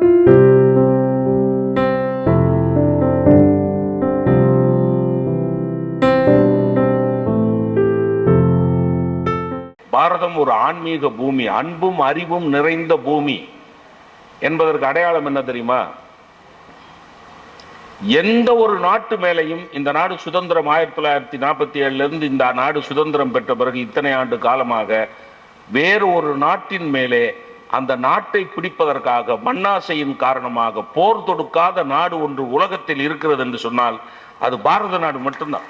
பாரதம் ஒரு ஆன்மீக பூமி, அன்பும் அறிவும் நிறைந்த பூமி என்பதற்கு அடையாளம் என்ன தெரியுமா? எந்த ஒரு நாட்டு மேலையும் இந்த நாடு சுதந்திரம் 1947 இருந்து இந்த நாடு சுதந்திரம் பெற்ற பிறகு இத்தனை ஆண்டு காலமாக வேறு ஒரு நாட்டின் மேலே அந்த நாட்டை பிடிப்பதற்காக மண்ணாசையின் காரணமாக போர் தொடுக்காத நாடு ஒன்று உலகத்தில் இருக்கிறது என்று சொன்னால் அது பாரத நாடு மட்டும்தான்.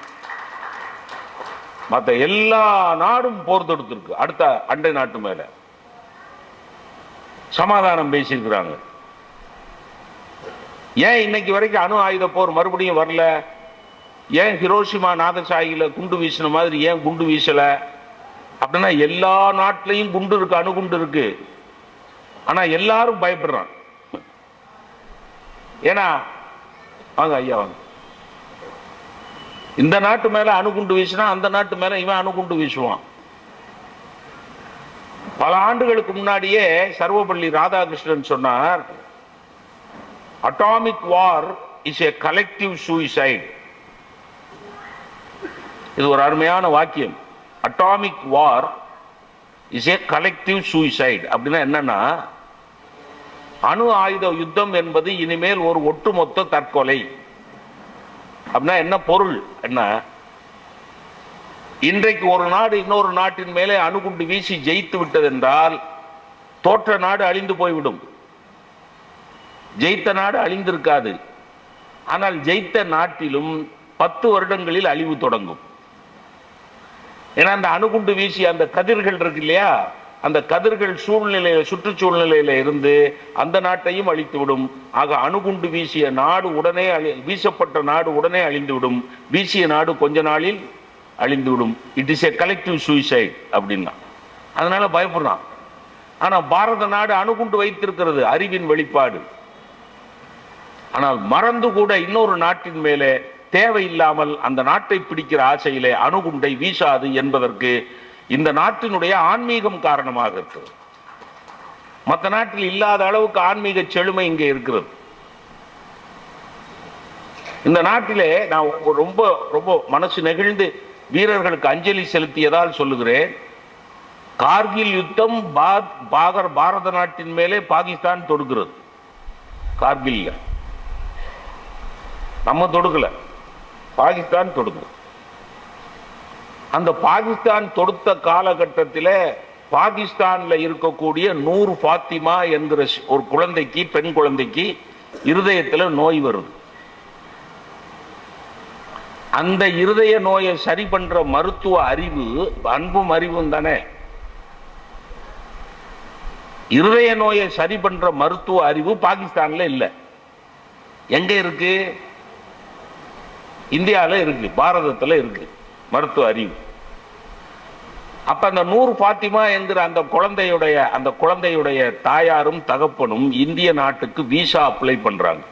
மற்ற எல்லா நாடும் போர் தொடுத்திருக்கு. அடுத்த அண்டை நாட்டு மேல சமாதானம் பேசியிருக்கிறாங்க. ஏன் இன்னைக்கு வரைக்கும் அணு ஆயுத போர் மறுபடியும் வரல? ஏன் ஹிரோஷிமா நாகசாகில குண்டு வீசின மாதிரி ஏன் குண்டு வீசல? அப்படின்னா எல்லா நாட்டிலையும் குண்டு இருக்கு, அணுகுண்டு இருக்கு. ஆனா எல்லாரும் பயப்படுறான். ஏன்னா வாங்க ஐயா வாங்க, இந்த நாட்டு மேல அணுகுண்டு வீசினா அந்த நாட்டு மேல இவன் அணுகுண்டு வீசுவான். பல ஆண்டுகளுக்கு முன்னாடியே சர்வபள்ளி ராதாகிருஷ்ணன் சொன்னார், atomic war is a collective suicide. இது ஒரு அருமையான வாக்கியம். Atomic war is a collective suicide. அப்படின்னா என்னன்னா, அணு ஆயுத யுத்தம் என்பது இனிமேல் ஒரு ஒட்டுமொத்த தற்கொலை. அப்படின்னா என்ன பொருள்? என்ன, இன்றைக்கு ஒரு நாடு இன்னொரு நாட்டின் மேலே அணுகுண்டு வீசி ஜெயித்து விட்டது என்றால் தோற்ற நாடு அழிந்து போய்விடும். ஜெயித்த நாடு அழிந்திருக்காது. ஆனால் ஜெயித்த நாட்டிலும் 10 வருடங்களில் அழிவு தொடங்கும். ஏன்னா அந்த அணுகுண்டு வீசி அந்த கதிர்கள் இருக்கு இல்லையா, அந்த கதிர்கள் சூழ்நிலையில சுற்றுச்சூழ்நிலையில இருந்து அந்த நாட்டையும் அழித்துவிடும். ஆக அணுகுண்டு வீசிய நாடு உடனே வீசப்பட்ட நாடு உடனே அழிந்துவிடும். வீசிய நாடு கொஞ்ச நாளில் அழிந்துவிடும். It is a collective suicide அப்படின்னா அதனால பயப்படுறான். ஆனா பாரத நாடு அணுகுண்டு வைத்திருக்கிறது, அறிவின் வெளிப்பாடு. ஆனால் மறந்து கூட இன்னொரு நாட்டின் மேலே தேவையில்லாமல் அந்த நாட்டை பிடிக்கிற ஆசையிலே அணுகுண்டை வீசாது என்பதற்கு இந்த நாட்டினுடைய ஆன்மீகம் காரணமாக இருக்கிறது. மற்ற நாட்டில் இல்லாத அளவுக்கு ஆன்மீக செழுமை இங்கே இருக்கிறது. இந்த நாட்டிலே நான் ரொம்ப ரொம்ப மனசு நெகிழ்ந்து வீரர்களுக்கு அஞ்சலி செலுத்தியதால் சொல்லுகிறேன். கார்கில் யுத்தம் பாரத நாட்டின் மேலே பாகிஸ்தான் தொடுக்கிறது. கார்கில் நம்ம தொடுக்கல, பாகிஸ்தான் தொடுக்கிறது. அந்த பாகிஸ்தான் தொடுத்த காலகட்டத்தில் பாகிஸ்தான்ல இருக்கக்கூடிய நூர் ஃபாத்திமா என்கிற ஒரு குழந்தைக்கு, பெண் குழந்தைக்கு இருதயத்தில் நோய் வருது. அந்த இருதய நோயை சரி பண்ற மருத்துவ அறிவு, அன்பும் அறிவும் தானே. இருதய நோயை சரி பண்ற மருத்துவ அறிவு பாகிஸ்தான்ல இல்ல. எங்க இருக்கு? இந்தியாவில் இருக்கு, பாரதத்தில் இருக்கு மருத்துவ அறிவு. அப்ப அந்த நூர் ஃபாத்திமா என்கிற அந்த குழந்தையுடைய தாயாரும் தகப்பனும் இந்திய நாட்டுக்கு விசா அப்ளை பண்றாங்க.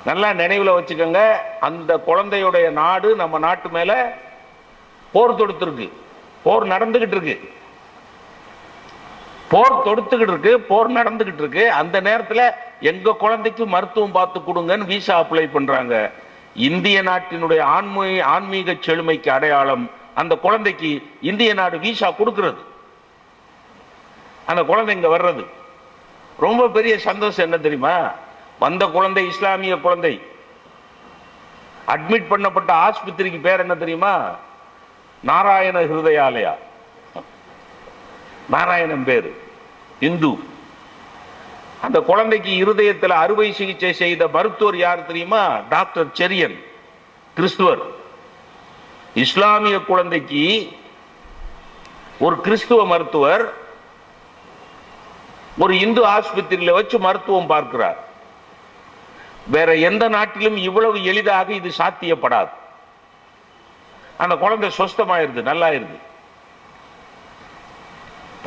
நல்லா நினைவுல வச்சுக்கோங்க, அந்த குழந்தையுடைய நாடு நம்ம நாட்டு மேல போர் தொடுத்திருக்கு. போர் நடந்துகிட்டு இருக்கு, போர் நடந்துகிட்டு இருக்கு. அந்த நேரத்தில் எங்க குழந்தைக்கு மருத்துவம் பார்த்து கொடுங்கன்னு விசா அப்ளை பண்றாங்க. இந்திய நாட்டினுடைய ஆன்மீக செழுமைக்கு அடையாளம் அந்த குழந்தைக்கு இந்திய நாடு விசா கொடுக்கிறது. அந்த குழந்தை இங்க வர்றது ரொம்ப பெரிய சந்தோஷம். என்ன தெரியுமா? வந்த குழந்தை இஸ்லாமிய குழந்தை. அட்மிட் பண்ணப்பட்ட ஆஸ்பத்திரிக்கு பேர் என்ன தெரியுமா? நாராயண ஹிருதயாலயா. நாராயணன் பேரு, இந்து. அந்த குழந்தைக்கு இருதயத்தில் அறுவை சிகிச்சை செய்த மருத்துவர் யார் தெரியுமா? டாக்டர் செரியன், கிறிஸ்துவர். இஸ்லாமிய குழந்தைக்கு ஒரு கிறிஸ்துவ மருத்துவர் ஒரு இந்து ஆஸ்பத்திரியில் வச்சு மருத்துவம் பார்க்கிறார். வேற எந்த நாட்டிலும் இவ்வளவு எளிதாக இது சாத்தியப்படாது. அந்த குழந்தை சொஸ்தமாயிருது, நல்லா இருக்கு.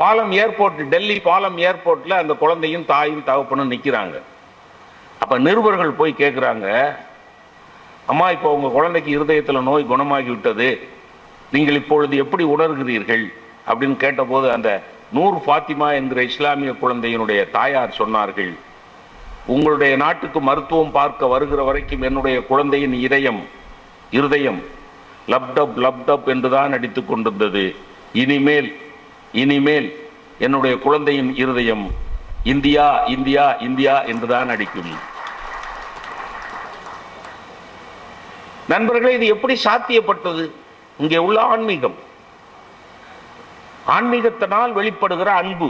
பாலம் ஏர்போர்ட், டெல்லி பாலம் ஏர்போர்ட்ல அந்த குழந்தையும் தாயும் தகப்பனும் நிக்கிறாங்க. அப்ப நிருபர்கள் போய் கேட்கிறாங்க, அம்மா இப்போ உங்க குழந்தைக்கு இருதயத்தில் நோய் குணமாகி விட்டது, நீங்கள் இப்பொழுது எப்படி உணர்கிறீர்கள் அப்படின்னு கேட்டபோது அந்த நூர் ஃபாத்திமா என்கிற இஸ்லாமிய குழந்தையினுடைய தாயார் சொன்னார்கள், உங்களுடைய நாட்டுக்கு மருத்துவம் பார்க்க வருகிற வரைக்கும் என்னுடைய குழந்தையின் இருதயம் லப்டப் லப்டப் என்றுதான் அடித்துக் கொண்டிருந்தது. இனிமேல் என்னுடைய குழந்தையின் இருதயம் இந்தியா இந்தியா இந்தியா என்றுதான் அடிக்கும். நண்பர்களே, இது எப்படி சாத்தியப்பட்டது? இங்கே உள்ள ஆன்மீகத்தினால் வெளிப்படுகிற அன்பு,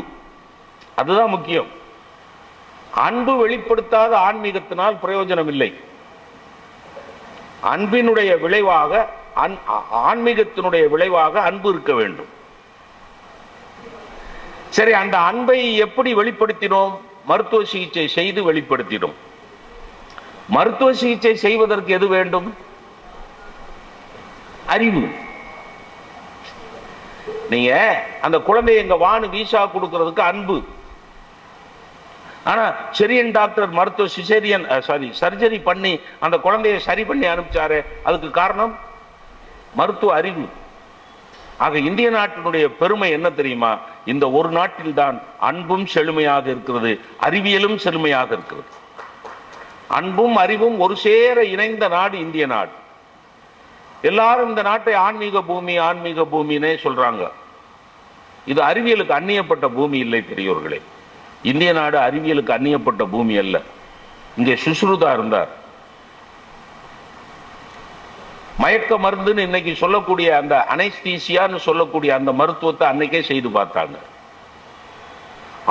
அதுதான் முக்கியம். அன்பு வெளிப்படுத்தாத ஆன்மீகத்தினால் பிரயோஜனம் இல்லை. அன்பினுடைய விளைவாக, ஆன்மீகத்தினுடைய விளைவாக அன்பு இருக்க வேண்டும். சரி, அந்த அன்பை எப்படி வெளிப்படுத்தினோம்? மருத்துவ சிகிச்சை செய்து வெளிப்படுத்தினோம். மருத்துவ சிகிச்சை செய்வதற்கு எது வேண்டும்? அறிவு. நீங்க அந்த குழந்தை எங்க வான்னு வீசா கொடுக்கிறதுக்கு அன்பு. ஆனா செரியன் டாக்டர் சர்ஜரி பண்ணி அந்த குழந்தையை சரி பண்ணி அனுப்பிச்சாரு. அதுக்கு காரணம் மருத்துவ அறிவு. ஆக இந்திய நாட்டினுடைய பெருமை என்ன தெரியுமா? இந்த ஒரு நாட்டில் தான் அன்பும் செழுமையாக இருக்கிறது, அறிவியலும் செழுமையாக இருக்கிறது. அன்பும் அறிவும் ஒரு சேர இணைந்த நாடு இந்திய நாடு. எல்லாரும் இந்த நாட்டை ஆன்மீக பூமினே சொல்றாங்க. இது அறிவியலுக்கு அந்நியப்பட்ட பூமி இல்லை பெரியோர்களே. இந்திய நாடு அறிவியலுக்கு அந்நியப்பட்ட பூமி அல்ல. இங்கே சுஷ்ருதா இருந்தார். மயக்க மருந்துன்னு இன்னைக்கு சொல்லக்கூடிய அந்த அனைஸ்தீசியான்னு சொல்லக்கூடிய அந்த மருத்துவத்தை அன்னைக்கே செய்து பார்த்தாங்க.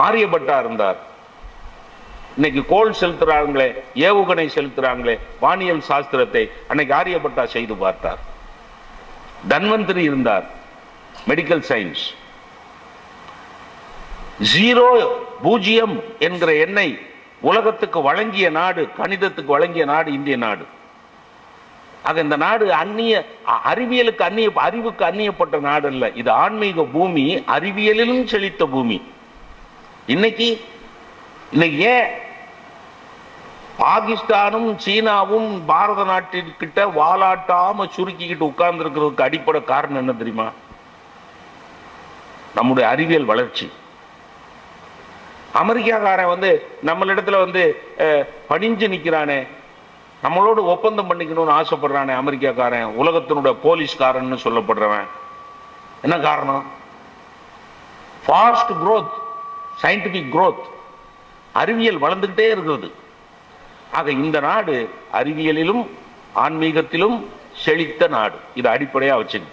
ஆரியபட்டா இருந்தார். இன்னைக்கு கோல் செலுத்துறாங்களே, ஏவுகணை செலுத்துறாங்களே, வானியல் சாஸ்திரத்தை அன்னைக்கு ஆரியபட்டா செய்து பார்த்தார். தன்வந்திரி இருந்தார், மெடிக்கல் சயின்ஸ். 0 என்கிற எண்ணை உலகத்துக்கு வழங்கிய நாடு, கணிதத்துக்கு வழங்கிய நாடு இந்திய நாடு. ஆக இந்த நாடு அறிவுக்கு அந்நியப்பட்ட நாடு அல்ல. இது ஆன்மீக பூமி, அறிவியலிலும் செழித்த பூமி. இன்னைக்கு ஏன் பாகிஸ்தானும் சீனாவும் பாரத நாட்டிற்கிட்ட வாலாட்டாம சுருக்கிக்கிட்டு உட்கார்ந்து இருக்கிறதுக்கு அடிப்படை காரணம் என்ன தெரியுமா? நம்முடைய அறிவியல் வளர்ச்சி. அமெரிக்காக்காரன் நம்மளிடத்துல பணிஞ்சு நிக்கிறானே, நம்மளோடு ஒப்பந்தம் பண்ணிக்கணும்னு ஆசைப்படுறானே அமெரிக்காக்காரன், உலகத்தினுடைய போலீஸ்காரன் சொல்லப்படுறவன். என்ன காரணம்? ஃபாஸ்ட் growth, சயின்டிபிக் growth, அறிவியல் வளர்ந்துகிட்டே இருக்கிறது. ஆக இந்த நாடு அறிவியலிலும் ஆன்மீகத்திலும் செழித்த நாடு. இது அடிப்படையா வச்சுக்கு.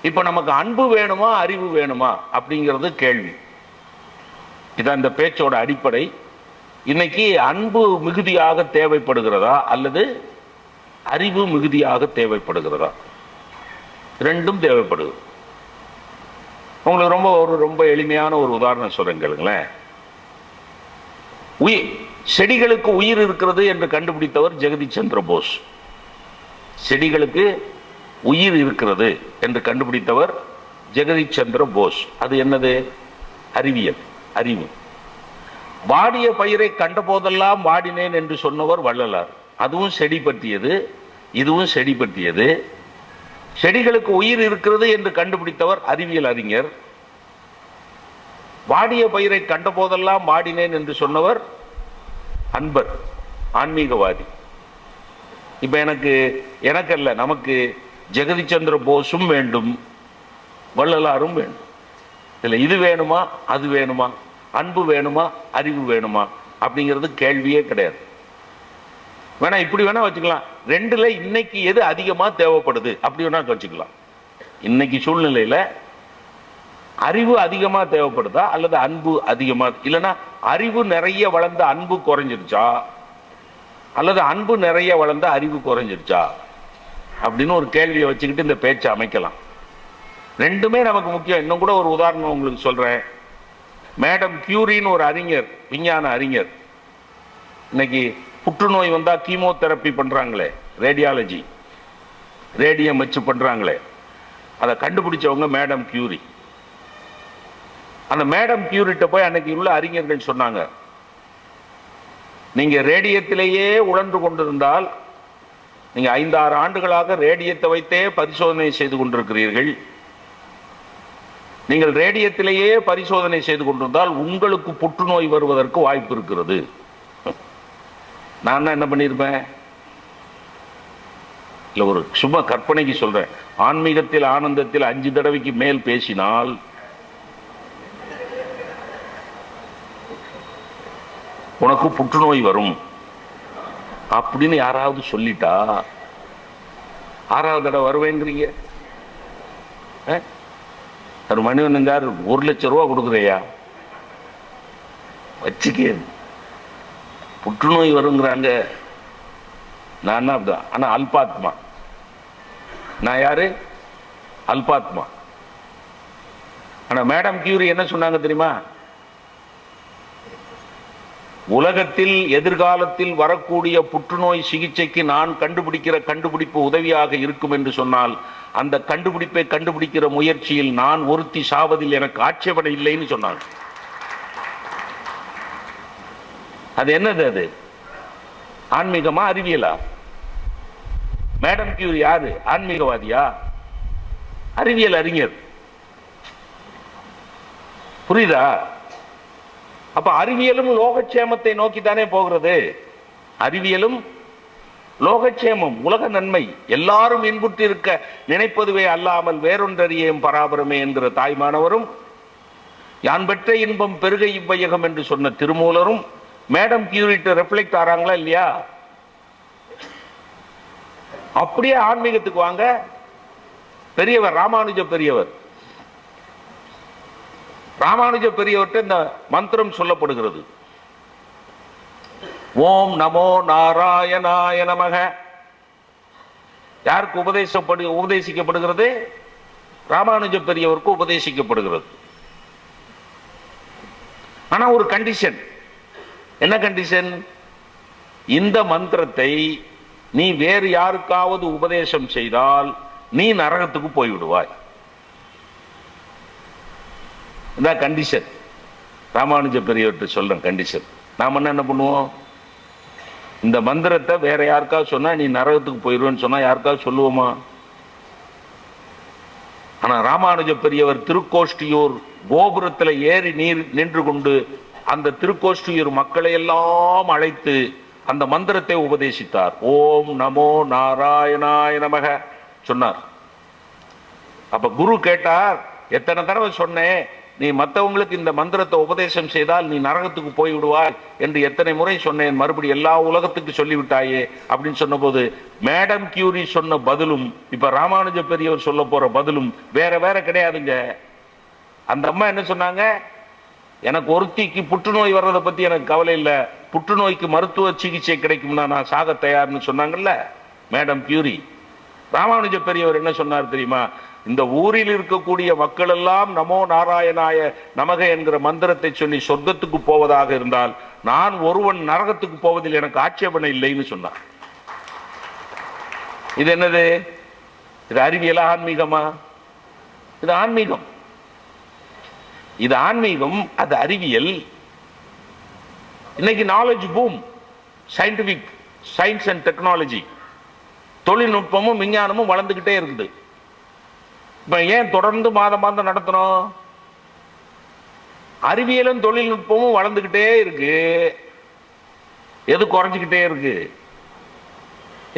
இப்ப நமக்கு அன்பு வேணுமா அறிவு வேணுமா அப்படிங்கிறது கேள்வி. இதான் இந்த பேச்சோட அடிப்படை. இன்னைக்கு அன்பு மிகுதியாக தேவைப்படுகிறதா அல்லது அறிவு மிகுதியாக தேவைப்படுகிறதா? ரெண்டும் தேவைப்படுது. உங்களுக்கு ரொம்ப எளிமையான ஒரு உதாரணம் சொல்றேன் கேளுங்களேன். செடிகளுக்கு உயிர் இருக்கிறது என்று கண்டுபிடித்தவர் ஜெகதீஷ் சந்திர போஸ். செடிகளுக்கு உயிர் இருக்கிறது என்று கண்டுபிடித்தவர் ஜெகதீஷ் சந்திர போஸ். அது என்னது? அறிவியல், அறிவு. வாடிய பயிரை கண்ட போதெல்லாம் வாடினேன் என்று சொன்னவர் வள்ளலார். அதுவும் செடி பற்றியது, இதுவும் செடி பற்றியது. செடிகளுக்கு உயிர் இருக்கிறது என்று கண்டுபிடித்தவர் அறிவியல் அறிஞர். வாடிய பயிரை கண்ட போதெல்லாம் வாடினேன் என்று சொன்னவர் அன்பர், ஆன்மீகவாதி. இப்ப எனக்கல்ல, நமக்கு ஜெகதீஷ் சந்திர போஸும் வேண்டும், வள்ளலாரும் வேண்டும். இதுல இது வேணுமா அது வேணுமா, அன்பு வேணுமா அறிவு வேணுமா அப்படிங்கிறது கேள்வியே கிடையாது. வேணா இப்படி வேணா வச்சுக்கலாம், ரெண்டுல இன்னைக்கு எது அதிகமா தேவைப்படுது அப்படி வேணா வச்சுக்கலாம். இன்னைக்கு சூழ்நிலையில அறிவு அதிகமா தேவைப்படுதா அல்லது அன்பு அதிகமா? இல்லைன்னா அறிவு நிறைய வளர்ந்த அன்பு குறைஞ்சிருச்சா அல்லது அன்பு நிறைய வளர்ந்த அறிவு குறைஞ்சிருச்சா அப்படின்னு ஒரு கேள்வியை வச்சுக்கிட்டு இந்த பேச்சை அமைக்கலாம். ரெண்டுமே நமக்கு முக்கியம். இன்னும் கூட ஒரு உதாரணம் உங்களுக்கு சொல்றேன். மேடம் கியூரின்னு ஒரு அறிஞர், விஞ்ஞான அறிஞர். இன்னைக்கு புற்றுநோய் வந்தா கீமோதெரப்பி பண்றாங்களே, ரேடியாலஜி, ரேடியம் வச்சு பண்றாங்களே, அதை கண்டுபிடிச்சவங்க மேடம் கியூரி. அந்த மேடம் கியூரிட்ட போய் அன்னைக்கு உள்ள அறிஞர்கள் சொன்னாங்க, நீங்க ரேடியத்திலேயே உழன்று கொண்டிருந்தால், நீங்க 5-6 ஆண்டுகளாக ரேடியத்தை வைத்தே பரிசோதனை செய்து கொண்டிருக்கிறீர்கள், நீங்கள் ரேடியத்திலேயே பரிசோதனை செய்து கொண்டிருந்தால் உங்களுக்கு புற்றுநோய் வருவதற்கு வாய்ப்பு இருக்கிறது. நான் தான் என்ன பண்ணியிருப்பேன்? இல்லை, ஒரு சும்மா கற்பனைக்கு சொல்றேன். ஆன்மீகத்தில் ஆனந்தத்தில் 5 தடவைக்கு மேல் பேசினால் உனக்கு புற்றுநோய் வரும் அப்படின்னு யாராவது சொல்லிட்டா 6வது தடவை வருவேன்றீங்க. ஒரு மணிவண்ணன் சார் 1 லட்சம் ரூபா கொடுக்குறையா வச்சுக்கே, புற்றுநோய் வருங்கிறாங்க. நான் அப்படிதான். ஆனா அல்பாத்மா. நான் யாரு? அல்பாத்மா. ஆனா மேடம் கியூரி என்ன சொன்னாங்க தெரியுமா? உலகத்தில் எதிர்காலத்தில் வரக்கூடிய புற்றுநோய் சிகிச்சைக்கு நான் கண்டுபிடிக்கிற கண்டுபிடிப்பு உதவியாக இருக்கும் என்று சொன்னால், அந்த கண்டுபிடிப்பை கண்டுபிடிக்கிற முயற்சியில் நான் ஒருத்தி சாவதில் எனக்கு ஆட்சேபனை இல்லைன்னு சொன்னாங்க. அது என்னது? அது ஆன்மீகமா அறிவியலா? மேடம் கியூரி யாரு? ஆன்மீகவாதியா? அறிவியல் அறிஞர். புரியுதா? அப்ப அறிவியலும் லோகக்ஷேமத்தை நோக்கித்தானே போகிறது. அறிவியலும் லோகக்ஷேமம், உலக நன்மை, எல்லாரும் இன்புற்று இருக்க நினைப்பதுவே அல்லாமல் வேறொன்றறியேம் பராபரமே என்கிற தாய்மானவரும், யான் பெற்ற இன்பம் பெருக இவ்வையகம் என்று சொன்ன திருமூலரும் மேடம் கியூரிட்ட ரெஃப்ளெக்ட் ஆறாங்களா இல்லையா? அப்படியே ஆன்மீகத்துக்கு வாங்க. பெரியவர் ராமானுஜ பெரியவர், ராமானுஜ பெரியவர்கிட்ட இந்த மந்திரம் சொல்லப்படுகிறது. ஓம் நமோ நாராயணாய நமக. யாருக்கு உபதேசிக்கப்படுகிறது? ராமானுஜ பெரியவருக்கு உபதேசிக்கப்படுகிறது. ஆனா ஒரு கண்டிஷன். என்ன கண்டிஷன்? இந்த மந்திரத்தை நீ வேறு யாருக்காவது உபதேசம் செய்தால் நீ நரகத்துக்கு போய்விடுவாய். இந்த கண்டிஷன் ராமானுஜ பெரியவர்கிட்ட சொல்றேன். கண்டிஷன். நாம என்ன பண்ணுவோம்? இந்த மந்திரத்தை வேற யாருக்காவது சொன்னா நீ நரகத்துக்கு போயிடுவேன்னு சொன்னா யாருக்காவது சொல்லுவோமா? ஆனா ராமானுஜ பெரியவர் திருக்கோஷ்டியூர் கோபுரத்தில் ஏறி நின்று கொண்டு அந்த திருக்கோஷ்டியூர் மக்களை எல்லாம் அழைத்து அந்த மந்திரத்தை உபதேசித்தார். ஓம் நமோ நாராயணாய நமக சொன்னார். அப்ப குரு கேட்டார், எத்தனை தடவை சொன்னேன், நீ மற்றவங்களுக்கு இந்த மந்திரத்தை உபதேசம் செய்தால் நீ நரகத்துக்கு போய் விடுவாய் என்று எத்தனை முறை சொன்னேன், மறுபடியும் எல்லா உலகத்துக்கு சொல்லிவிட்டாயே அப்படின்னு சொன்ன போது மேடம் கியூரி சொன்ன பதிலும் இப்ப ராமானுஜ பெரியவர் சொல்ல போற பதிலும் வேற வேற கிடையாதுங்க. அந்த அம்மா என்ன சொன்னாங்க? எனக்கு ஒருத்திக்கு புற்றுநோய் வர்றதை பத்தி எனக்கு கவலை இல்லை, புற்றுநோய்க்கு மருத்துவ சிகிச்சை கிடைக்கும்னா நான் சாக தயார்னு சொன்னாங்கல்ல மேடம் கியூரி. ராமானுஜ பெரியவர் என்ன சொன்னார் தெரியுமா? இந்த ஊரில் இருக்கக்கூடிய மக்கள் எல்லாம் நமோ நாராயணாய நமக என்கிற மந்திரத்தை சொல்லி சொர்க்கத்துக்கு போவதாக இருந்தால் நான் ஒருவன் நரகத்துக்கு போவதில் எனக்கு ஆட்சேபனை இல்லைன்னு சொன்னார். இது என்னது? இது அறிவியலா ஆன்மீகமா? இது ஆன்மீகம். இது ஆன்மீகம், அது அறிவியல். இன்னைக்கு knowledge boom, scientific, science and technology, தொழில்நுட்பமும் விஞ்ஞானமும் வளர்ந்துகிட்டே இருக்குது. இப்ப ஏன் தொடர்ந்து மாதம் மாதம் நடத்தணும்? அறிவியலும் தொழில்நுட்பமும் வளர்ந்துகிட்டே இருக்கு. எது குறைஞ்சுக்கிட்டே இருக்கு?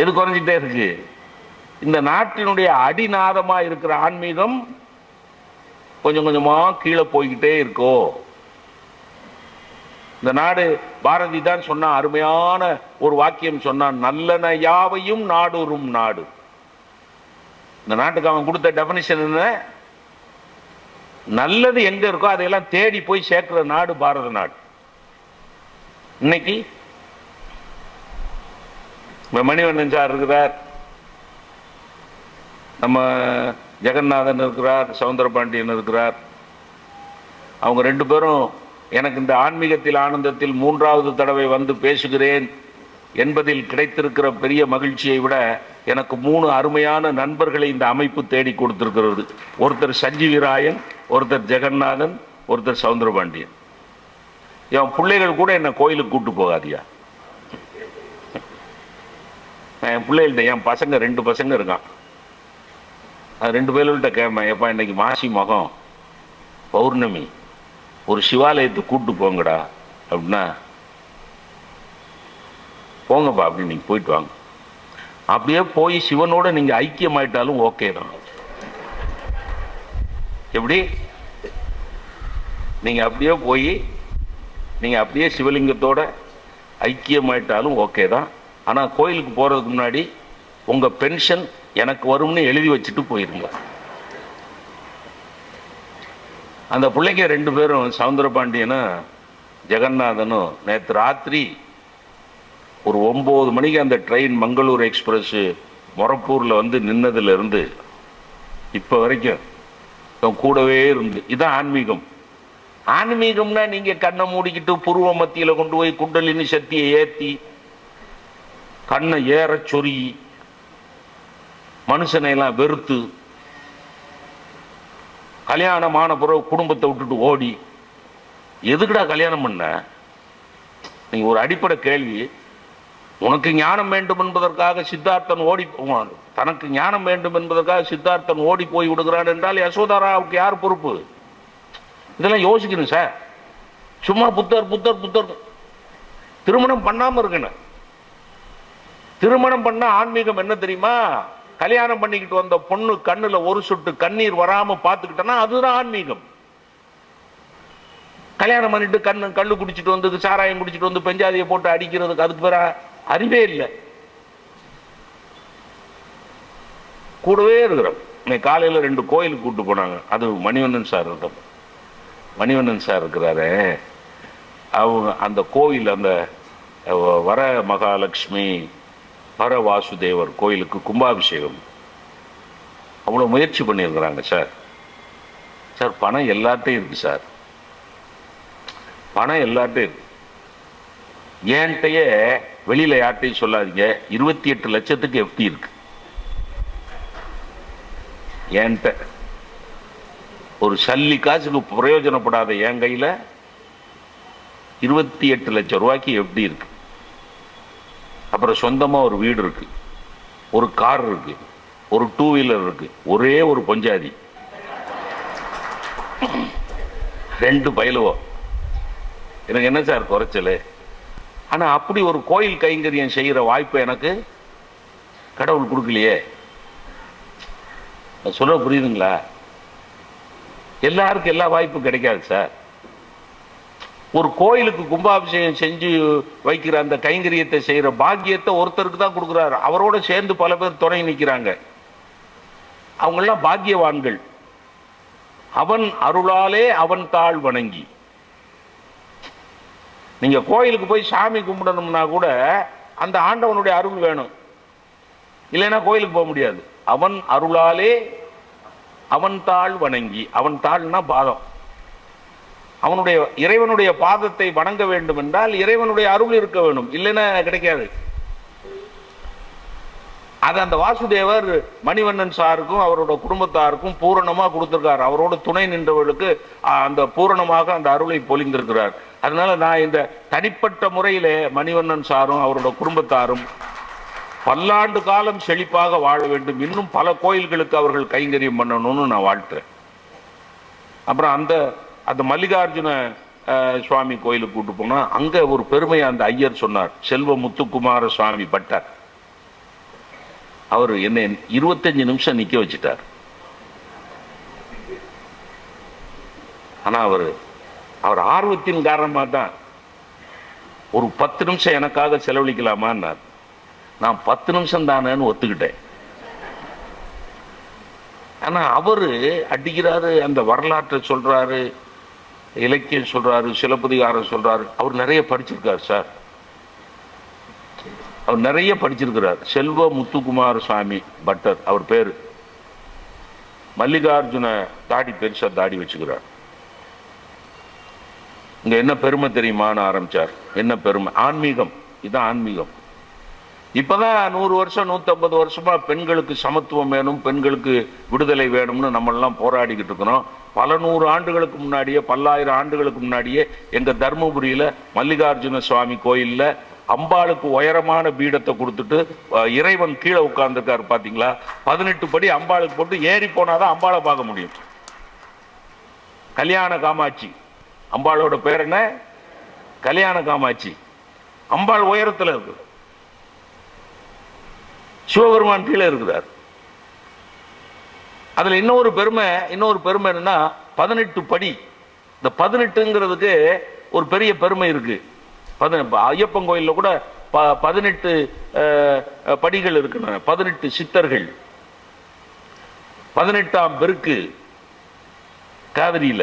எது குறைஞ்சிட்டே இருக்கு? இந்த நாட்டினுடைய அடிநாதமா இருக்கிற ஆன்மீகம் கொஞ்சம் கொஞ்சமா கீழே போய்கிட்டே இருக்கோ. இந்த நாடு, பாரதி தான் சொன்ன அருமையான ஒரு வாக்கியம் சொன்னான், நல்லன யாவையும் நாடொரும் நாடு. இந்த நாட்டுக்கு அவன் கொடுத்த டெபினிஷன் என்ன? நல்லது எங்க இருக்கோ அதையெல்லாம் தேடி போய் சேர்க்கிற நாடு பாரத நாடு. இன்னைக்கு மணிவண்ணன் சார் இருக்கிறார், நம்ம ஜெகநாதன் இருக்கிறார், சவுந்தரபாண்டியன் இருக்கிறார். அவங்க 2 பேரும் எனக்கு இந்த ஆன்மீகத்தில் ஆனந்தத்தில் 3வது தடவை வந்து பேசுகிறேன் என்பதில் கிடைத்திருக்கிற பெரிய மகிழ்ச்சியை விட எனக்கு 3 அருமையான நண்பர்களை இந்த அமைப்பு தேடி கொடுத்திருக்கிறது. ஒருத்தர் சஞ்சீவிராயன், ஒருத்தர் ஜெகநாதன், ஒருத்தர் சவுந்தரபாண்டியன். என் பிள்ளைகள் கூட என்ன கோயிலுக்கு கூட்டு போகாதியா? என் பிள்ளைகள்ட்ட, என் பசங்க 2 பசங்க இருக்கான், அது 2 பேர்கள்ட்ட கேட்பேன், எப்பா இன்னைக்கு மாசி மகம் பௌர்ணமி ஒரு சிவாலயத்துக்கு கூட்டு போங்கடா அப்படின்னா போங்கப்பா அப்படின்னு நீங்க போயிட்டு வாங்க. அப்படியே போய் சிவனோட நீங்க ஐக்கியமாயிட்டாலும் ஓகே தான். எப்படி நீங்க அப்படியே போய் நீங்க அப்படியே சிவலிங்கத்தோட ஐக்கியமாயிட்டாலும் ஓகே தான். ஆனா கோயிலுக்கு போறதுக்கு முன்னாடி உங்க பென்ஷன் எனக்கு வரும்னு எழுதி வச்சுட்டு போயிருங்க. அந்த பிள்ளைங்க 2 பேரும் சவுந்தரபாண்டியனும் ஜெகநாதனும் நேற்று ராத்திரி ஒரு 9 மணிக்கு அந்த ட்ரெயின் மங்களூர் எக்ஸ்பிரஸ் மொரப்பூர்ல வந்து நின்னதுல இருந்து இப்ப வரைக்கும் கூடவே இருந்து. இதான் ஆன்மீகம். ஆன்மீகம்னா நீங்க கண்ணை மூடிக்கிட்டு புருவ மத்தியில கொண்டு போய் குண்டலினி சக்தியை ஏத்தி கண்ணை ஏற சொறி மனுஷனை எல்லாம் வெறுத்து கல்யாணமான பிறகு குடும்பத்தை விட்டுட்டு ஓடி எதுக்குடா கல்யாணம் பண்ண? நீங்க ஒரு அடிப்படை கேள்வி. உனக்கு ஞானம் வேண்டும் என்பதற்காக சித்தார்த்தன் ஓடி தனக்கு ஞானம் வேண்டும் என்பதற்காக சித்தார்த்தன் ஓடி போய் விடுகிறான் என்றால் யசோதாராவுக்கு யார் பொறுப்பு? இதெல்லாம் யோசிக்கணும் சார். சும்மா புத்தர் புத்தர் புத்தர் திருமணம் பண்ணாம இருக்கணும். திருமணம் பண்ண ஆன்மீகம் என்ன தெரியுமா? கல்யாணம் பண்ணிக்கிட்டு வந்த பொண்ணு கண்ணுல ஒரு சொட்டு கண்ணீர் வராம பாத்துக்கிட்டனா அதுதான் ஆன்மீகம். கல்யாணம் பண்ணிட்டு கண்ணு குடிச்சிட்டு வந்து சாராயம் குடிச்சிட்டு வந்து பெஞ்சாதியை போட்டு அடிக்கிறதுக்கு அதுக்கு பேர அறிவே இல்லை. கூடவே இருக்கிறோம். இன்னைக்கு காலையில 2 கோயிலுக்கு கூட்டு போனாங்க. அது மணிவண்ணன் சார் இருக்கும். மணிவண்ணன் சார் இருக்கிறாரு. அவங்க அந்த கோயில் அந்த வர மகாலட்சுமி வர வாசுதேவர் கோயிலுக்கு கும்பாபிஷேகம் அவ்வளவு முயற்சி பண்ணியிருக்கிறாங்க சார். சார் பணம் எல்லாத்தையும் இருக்கு சார். பணம் எல்லாத்தையும் இருக்கு. ஏன்ட்டையே வெளியில யார்ட்டையும் சொல்லாதீங்க. 28 லட்சத்துக்கு எஃப்டி இருக்கு. ஏன்ட்ட ஒரு சல்லி காசுக்கு பிரயோஜனப்படாத என் கையில 28 லட்சம் ரூபாய்க்கு எஃப்டி இருக்கு. அப்புறம் சொந்தமா ஒரு வீடு இருக்கு, ஒரு கார் இருக்கு, ஒரு 2 வீலர் இருக்கு, ஒரே ஒரு பஞ்சாதி, 2 பயிலுவோம். எனக்கு என்ன சார் குறைச்சல்? ஆனா அப்படி ஒரு கோயில் கைங்கரியம் செய்யற வாய்ப்பு எனக்கு கடவுள் கொடுக்கலையே. சொல்ல புரியுதுங்களா? எல்லாருக்கும் எல்லா வாய்ப்பும் கிடைக்காது சார். ஒரு கோயிலுக்கு கும்பாபிஷேகம் செஞ்சு வைக்கிற அந்த கைங்கரியத்தை செய்யற பாக்கியத்தை ஒருத்தருக்கு தான் கொடுக்குறாரு. அவரோட சேர்ந்து பல பேர் துணை நிற்கிறாங்க. அவங்க எல்லாம் பாக்கியவான்கள். அவன் அருளாலே அவன் தாழ் வணங்கி. நீங்க கோயிலுக்கு போய் சாமி கும்பிடணும்னா கூட அந்த ஆண்டவனுடைய அருள் வேணும், இல்லைன்னா கோயிலுக்கு போக முடியாது. அவன் அருளாலே அவன் தாழ் வணங்கி. அவன் தாழ்னா பாதம். அவனுடைய இறைவனுடைய பாதத்தை வணங்க வேண்டும் என்றால் இறைவனுடைய அருள் இருக்க வேண்டும், இல்லைன்னா கிடைக்காது. அது அந்த வாசுதேவர் மணிவண்ணன் சாருக்கும் அவரோட குடும்பத்தாருக்கும் பூரணமா கொடுத்திருக்கார். அவரோட துணை நின்றவர்களுக்கு அந்த பூரணமாக அந்த அருளை பொழிந்திருக்கிறார். அதனால நான் இந்த தனிப்பட்ட முறையிலே மணிவண்ணன் சாரும் அவரோட குடும்பத்தாரும் பல்லாண்டு காலம் செழிப்பாக வாழ வேண்டும், இன்னும் பல கோயில்களுக்கு அவர்கள் கைங்கரியம் பண்ணணும்னு நான் வாழ்த்துறேன். அப்புறம் அந்த மல்லிகார்ஜுன சுவாமி கோயிலுக்கு கூட்டு போனா அங்க ஒரு பெருமையை அந்த ஐயர் சொன்னார். செல்வ முத்துக்குமார சுவாமி பட்டார். அவர் என்ன 25 நிமிஷம் நிக்க வச்சுட்டார். ஆனா அவர் ஆர்வத்தின் காரணமா தான் ஒரு 10 நிமிஷம் எனக்காக செலவழிக்கலாமான்னார். நான் 10 நிமிஷம் தானேன்னு ஒத்துக்கிட்டேன். ஆனா அவரு அடிக்கிறாரு, அந்த வரலாற்றை சொல்றாரு, இலக்கியம் சொல்றாரு, சிலப்பதிகாரம் சொல்றாரு. அவர் நிறைய படிச்சிருக்காரு சார். அவர் நிறைய படிச்சிருக்கிறார். செல்வ முத்துக்குமார சுவாமி பட்டர் அவர் பேரு. மல்லிகார்ஜுன தாடி பெருசா தாடி வச்சுக்கிறார். இங்க என்ன பெருமை தெரியுமான்னு ஆரம்பிச்சார். என்ன பெருமை? ஆன்மீகம். இதுதான் ஆன்மீகம். இப்பதான் 100 வருஷம் 150 வருஷமா பெண்களுக்கு சமத்துவம் வேணும், பெண்களுக்கு விடுதலை வேணும்னு நம்ம எல்லாம் போராடிக்கிட்டு இருக்கிறோம். பல 100 ஆண்டுகளுக்கு முன்னாடியே, பல்லாயிரம் ஆண்டுகளுக்கு முன்னாடியே எங்க தர்மபுரியில மல்லிகார்ஜுன சுவாமி கோயில்ல அம்பாளுக்கு உயரமான பீடத்தை கொடுத்துட்டு இறைவன் கீழே உட்கார்ந்துருக்காரு பாத்தீங்களா? 18 படி அம்பாளுக்கு போட்டு ஏறி போனாதான் அம்பாளை பார்க்க முடியும். கல்யாண காமாட்சி அம்பாளோட பேர் என்ன? கல்யாண காமாட்சி. அம்பாள் உயரத்துல இருக்கு. சிவபெருமான் கீழே இருக்கிறார். அதுல இன்னொரு பெருமை என்னன்னா 18 படி. இந்த 18ங்கிறதுக்கு ஒரு பெரிய பெருமை இருக்கு. ஐயப்பன் கோயில்ல கூட 18 படிகள் இருக்கின்றன. 18 சித்தர்கள், 18ஆம் பெருக்கு காவிரியில.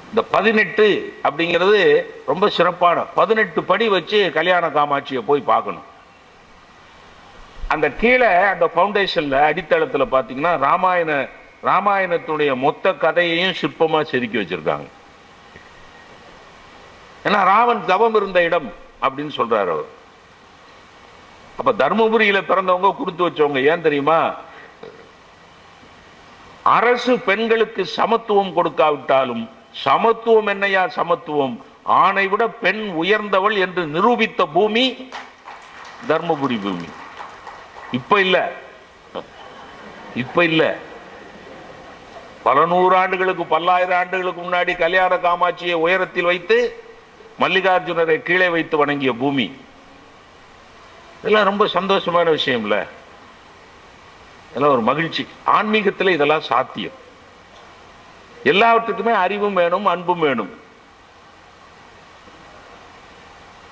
இந்த 18 அப்படிங்கிறது ரொம்ப சிறப்பான 18 படி வச்சு கல்யாண காமாட்சியை போய் பார்க்கணும். அந்த கீழே அந்த பவுண்டேஷன்ல அடித்தளத்துல பாத்தீங்கன்னா ராமாயணத்துடைய மொத்த கதையையும் சிற்பமா செதுக்கி வச்சிருக்காங்க. ஏன்னா ராவன் தவம் இருந்த இடம் அப்படின்னு சொல்றாரு அவர். அப்ப தர்மபுரியில பிறந்தவங்க கொடுத்து வச்சவங்க. ஏன் தெரியுமா? அரசு பெண்களுக்கு சமத்துவம் கொடுக்காவிட்டாலும் சமத்துவம் என்னையா சமத்துவம், ஆணை விட பெண் உயர்ந்தவள் என்று நிரூபித்த பூமி தர்மபுரி பூமி. இப்ப இல்ல, பல நூறு ஆண்டுகளுக்கு, பல்லாயிரம் ஆண்டுகளுக்கு முன்னாடி கல்யாண காமாட்சியை உயரத்தில் வைத்து மல்லிகார்ஜுனரை கீழே வைத்து வணங்கிய பூமி. இதெல்லாம் ரொம்ப சந்தோஷமான விஷயம் இல்ல? இதெல்லாம் ஒரு மகிழ்ச்சி. ஆன்மீகத்தில் இதெல்லாம் சாத்தியம். எல்லாவற்றுக்குமே அறிவும் வேணும், அன்பும் வேணும்.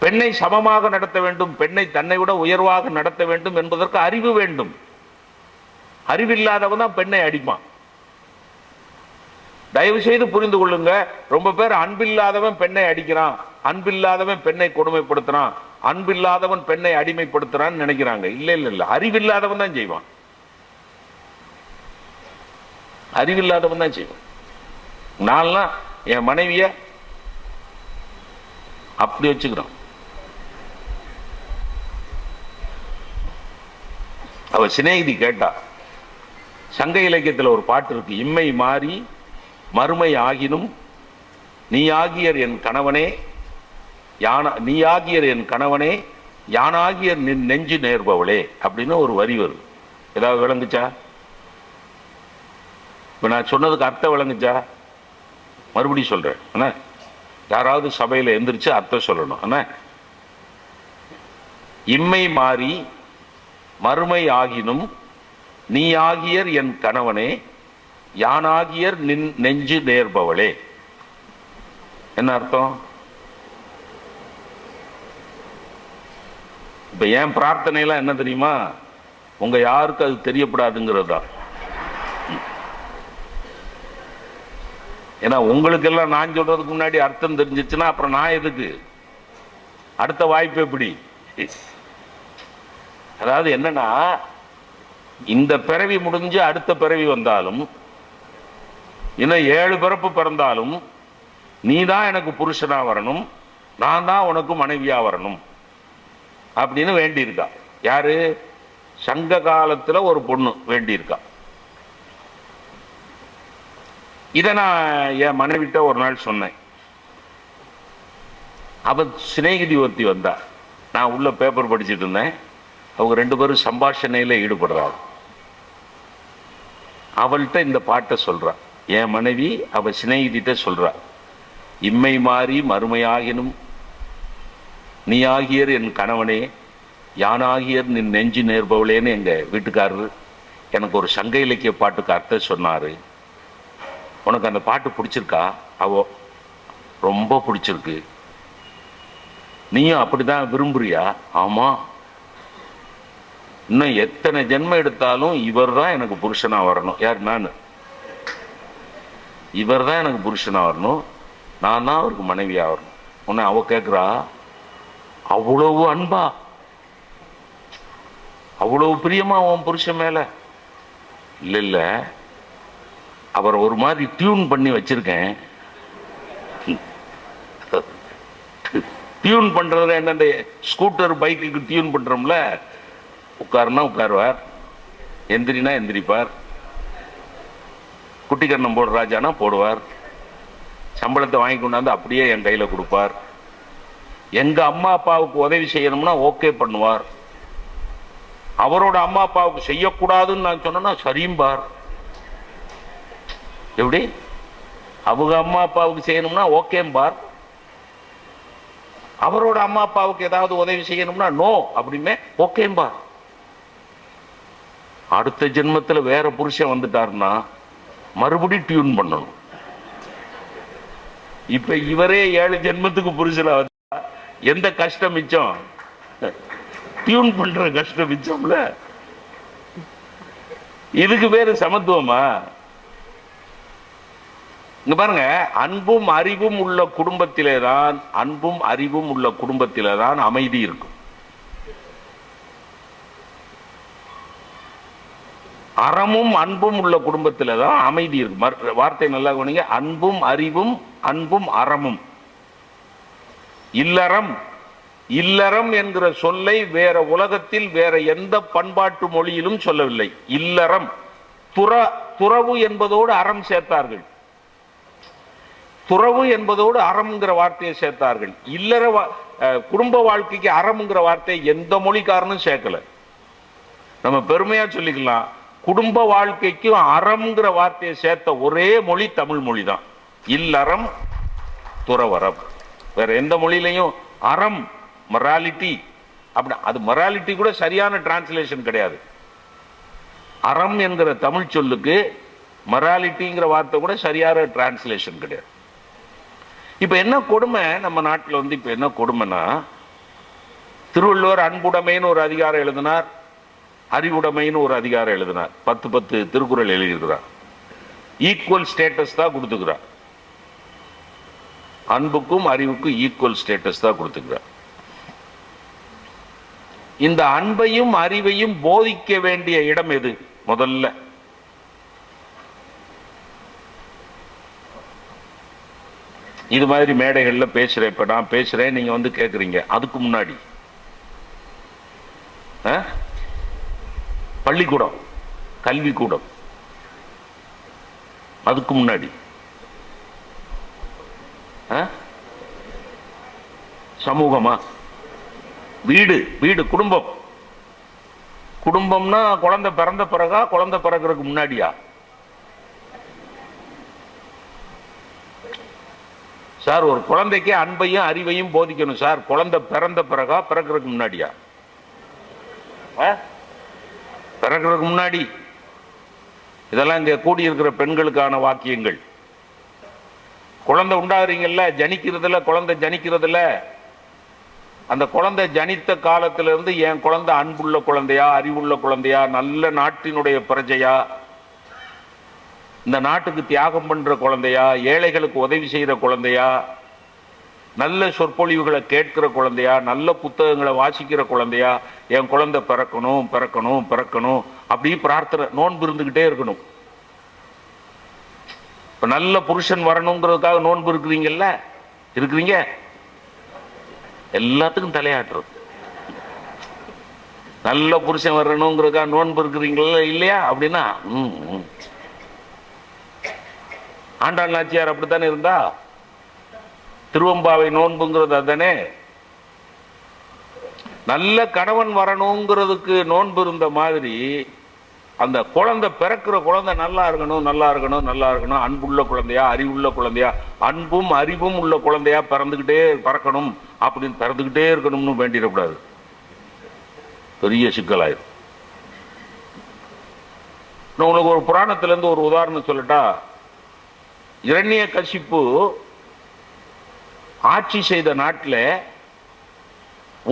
பெண்ணை சமமாக நடத்த வேண்டும், பெண்ணை தன்னை விட உயர்வாக நடத்த வேண்டும் என்பதற்கு அறிவு வேண்டும். அறிவில்லாதவன் தான் பெண்ணை அடிப்பான். தயவு செய்து புரிந்து கொள்ளுங்க. ரொம்ப பேர் அன்பில்லாதவன் பெண்ணை அடிக்கிறான், அன்பில்லாதவன் பெண்ணை கொடுமைப்படுத்துறான், அன்பில்லாதவன் பெண்ணை அடிமைப்படுத்துறான்னு நினைக்கிறாங்க. இல்ல, அறிவில்லாதவன் தான் செய்வான். அறிவில்லாதவன் தான் செய்வான். நான்லாம் என் மனைவிய அப்படி வச்சுக்கிறான். அவ சிநேகிதி கேட்டா, சங்க இலக்கியத்தில் ஒரு பாட்டு இருக்கு. இம்மை மாறி மறுமை ஆகினும் நீயாகியர் என் கணவனே, நீயாகியர் என் கணவனே, யானாகியர் நின் நெஞ்சு நேர்பவளே அப்படின்னு ஒரு வரி வரும். ஏதாவது விளங்குச்சா? இப்ப நான் சொன்னதுக்கு அர்த்தம் விளங்குச்சா? மறுபடியும் சொல்றேன். அண்ணா, யாராவது சபையில எந்திரிச்சு அர்த்தம் சொல்லணும். அண்ணா, இம்மை மாறி மறுமை ஆகினும் நீ ஆகியர் என் கணவனே, யானாகியர் நின் நெஞ்சு நேர்பவளே. என்ன அர்த்தம்? இப்ப ஏன் பிரார்த்தனை எல்லாம் என்ன தெரியுமா? உங்க யாருக்கு அது தெரியப்படாதுங்கிறது தான். ஏன்னா உங்களுக்கு எல்லாம் நான் சொல்றதுக்கு முன்னாடி அர்த்தம் தெரிஞ்சிச்சுன்னா அப்புறம் நான் எதுக்கு? அடுத்த வாய்ப்பு எப்படி? அதாவது என்னன்னா, இந்த பிறவி முடிஞ்சு அடுத்த பிறவி வந்தாலும், இன்னும் 7 பிறப்பு பிறந்தாலும், நீ தான் எனக்கு புருஷனா வரணும், நான் தான் உனக்கு மனைவியா வரணும் அப்படின்னு வேண்டியிருக்கா. யாரு? சங்க காலத்துல ஒரு பொண்ணு வேண்டியிருக்கா. இதை நான் என் மனைவிட்ட ஒரு நாள் சொன்னேன். அவ சிநேகிதி ஒருத்தி வந்தா. நான் உள்ள பேப்பர் படிச்சுட்டு இருந்தேன். அவங்க 2 பேரும் சம்பாஷணையில ஈடுபடுறாங்க. அவள்கிட்ட இந்த பாட்டை சொல்றா. என் மனைவி அவ சிநேகிதிட்ட சொல்றா, இம்மை மாறி மறுமையாகினும் நீ ஆகியர் என் கணவனே, யானாகியர் நின் நெஞ்சு நேர்பவளேன்னு எங்க வீட்டுக்காரரு எனக்கு ஒரு சங்க இலக்கிய பாட்டுக்கு அர்த்தம் சொன்னாரு. உனக்கு அந்த பாட்டு பிடிச்சிருக்கா? அவ ரொம்ப பிடிச்சிருக்கு. நீயும் அப்படிதான் விரும்புறியா? ஆமா. இன்னும் எத்தனை ஜென்மம் எடுத்தாலும் இவர் தான் எனக்கு புருஷனா வரணும். யார்? நான். இவர் தான் எனக்கு புருஷனா வரணும், நான் தான் அவருக்கு மனைவியா வரணும். உன்னை அவ கேட்கிறா, அவ்வளவு அன்பா, அவ்வளவு பிரியமா உன் புருஷன் மேல? இல்ல, அவரை ஒரு மாதிரி டியூன் பண்ணி வச்சிருக்கேன். டியூன் பண்றது என்ன? இந்த ஸ்கூட்டர் பைக்குக்கு டியூன் பண்றோம்ல, உட்காருனா உட்காருவார், எந்திரினா எந்திரிப்பார், குட்டி கண்ணம் போடுற ராஜானா போடுவார், சம்பளத்தை வாங்கி கொண்டாந்து அப்படியே என் கையில கொடுப்பார். எங்க அம்மா அப்பாவுக்கு உதவி செய்யணும்னா ஓகே பண்ணுவார். அவரோட அம்மா அப்பாவுக்கு செய்யக்கூடாதுன்னு நான் சொன்னா சரியும்பார். எப்படி? அவங்க அம்மா அப்பாவுக்கு செய்யணும்னா ஓகேம்பார், அவரோட அம்மா அப்பாவுக்கு ஏதாவது உதவி செய்யணும்னா நோ அப்படிமே ஓகேம்பார். அடுத்த ஜென்மத்துல வேற புருஷன் வந்துட்டாருன்னா மறுபடியும் டியூன் பண்ணணும். இப்ப இவரே 7 ஜென்மத்துக்கு புருஷனா வந்தா எந்த கஷ்டம் மிச்சம்? டியூன் பண்ற கஷ்டம் மிச்சம்ல. இதுக்கு பேரு சமத்துவமா? இங்க பாருங்க, அன்பும் அறிவும் உள்ள குடும்பத்திலேதான் அமைதி இருக்கும். அறமும் அன்பும் உள்ள குடும்பத்தில்தான் அமைதி இருக்கு. வார்த்தை நல்லா கவனிங்க. அன்பும் அறிவும், அன்பும் அறமும். இல்லறம், இல்லறம் என்கிற சொல்லை வேற உலகத்தில் வேற எந்த பண்பாட்டு மொழியிலும் சொல்லவில்லை. இல்லறம், துறவு என்பதோடு அறம் சேர்த்தார்கள். துறவு என்பதோடு அறம்ங்கிற வார்த்தையை சேர்த்தார்கள். இல்லற குடும்ப வாழ்க்கைக்கு அறம்ங்கிற வார்த்தையை எந்த மொழிக்காரனும் சேர்க்கல. நம்ம பெருமையா சொல்லிக்கலாம், குடும்ப வாழ்க்கைக்கு அறம்ங்கிற வார்த்தையை சேர்த்த ஒரே மொழி தமிழ் மொழி தான். இல்லறம், துறவறம். வேற எந்த மொழியிலையும் அறம், மொராலிட்டி அப்படி, அது மொராலிட்டி கூட சரியான டிரான்ஸ்லேஷன் கிடையாது. அறம் என்கிற தமிழ் சொல்லுக்கு மொராலிட்டிங்கிற வார்த்தை கூட சரியான டிரான்ஸ்லேஷன் கிடையாது. இப்ப என்ன கொடுமை நம்ம நாட்டில் இப்ப என்ன கொடுமைன்னா, திருவள்ளுவர் அன்புடைமைன்னு ஒரு அதிகாரம் எழுதினார், அறிவுடைமைன்னு ஒரு அதிகாரம் எழுதினார். 10 திருக்குறள் எழுதியிருக்கிறார். ஈக்குவல் ஸ்டேட்டஸ் தான் கொடுத்துக்கிறார். அன்புக்கும் அறிவுக்கும் ஈக்குவல் ஸ்டேட்டஸ் தான் கொடுத்துக்கிறார். இந்த அன்பையும் அறிவையும் போதிக்க வேண்டிய இடம் எது? முதல்ல இது மாதிரி மேடைகள்ல பேசுறேன். இப்ப நான் பேசுறேன், நீங்க கேக்குறீங்க. அதுக்கு முன்னாடி பள்ளிக்கூடம், கல்விக்கூடம். அதுக்கு முன்னாடி சமூகமா? வீடு, வீடு குடும்பம். குடும்பம்னா குழந்தை பிறந்த பிறகா, குழந்தை பிறக்கிறதுக்கு முன்னாடியா? சார், ஒரு குழந்தைக்கு அன்பையும் அறிவையும் போதிக்கணும் சார். குழந்தை பிறந்த பிறகா, பிறக்கிறதுக்கு முன்னாடியா? பிறக்கிறதுக்கு முன்னாடி. இதெல்லாம் இங்க கூடியிருக்கிற பெண்களுக்கான வாக்கியங்கள். குழந்தை உண்டாகிறீங்கல்ல, ஜனிக்கிறதுல, குழந்தை ஜனிக்கிறதுல, அந்த குழந்தை ஜனித்த காலத்திலிருந்து என் குழந்தை அன்புள்ள குழந்தையா, அறிவுள்ள குழந்தையா, நல்ல நாட்டினுடைய பிரஜையா, இந்த நாட்டுக்கு தியாகம் பண்ற குழந்தையா, ஏழைகளுக்கு உதவி செய்யற குழந்தையா, நல்ல சொற்பொழிவுகளை கேட்கிற குழந்தையா, நல்ல புத்தகங்களை வாசிக்கிற குழந்தையா, என் குழந்தை பிறக்கணும் பிறக்கணும் பிறக்கணும் அப்படி பிரார்த்தனை, நோன்பு இருந்துகிட்டே இருக்கணும். இப்ப நல்ல புருஷன் வரணுங்கிறதுக்காக நோன்பு இருக்கிறீங்கல்ல, இருக்கிறீங்க. எல்லாத்துக்கும் தலையாட்டுறது. நல்ல புருஷன் வரணுங்கிறதுக்காக நோன்பு இருக்கிறீங்களா இல்லையா? அப்படின்னா ஆண்டாள் நாச்சியார் அப்படித்தானே இருந்தா. திருவம்பாவை நோன்புங்கிறது அதுதானே. நல்ல கணவன் வரணுங்கிறதுக்கு நோன்பு இருந்த மாதிரி, அந்த குழந்தை பிறக்கிற குழந்தை நல்லா இருக்கணும் நல்லா இருக்கணும் நல்லா இருக்கணும், அன்புள்ள குழந்தையா, அறிவுள்ள குழந்தையா, அன்பும் அறிவும் உள்ள குழந்தையா பிறந்துகிட்டே பறக்கணும் அப்படின்னு பிறந்துகிட்டே இருக்கணும்னு வேண்டிடக்கூடாது. பெரிய சிக்கலாயிரும். உங்களுக்கு ஒரு புராணத்துல இருந்து ஒரு உதாரணம் சொல்லட்டா. இரண்யகசிப்பு ஆட்சி செய்த நாட்டில்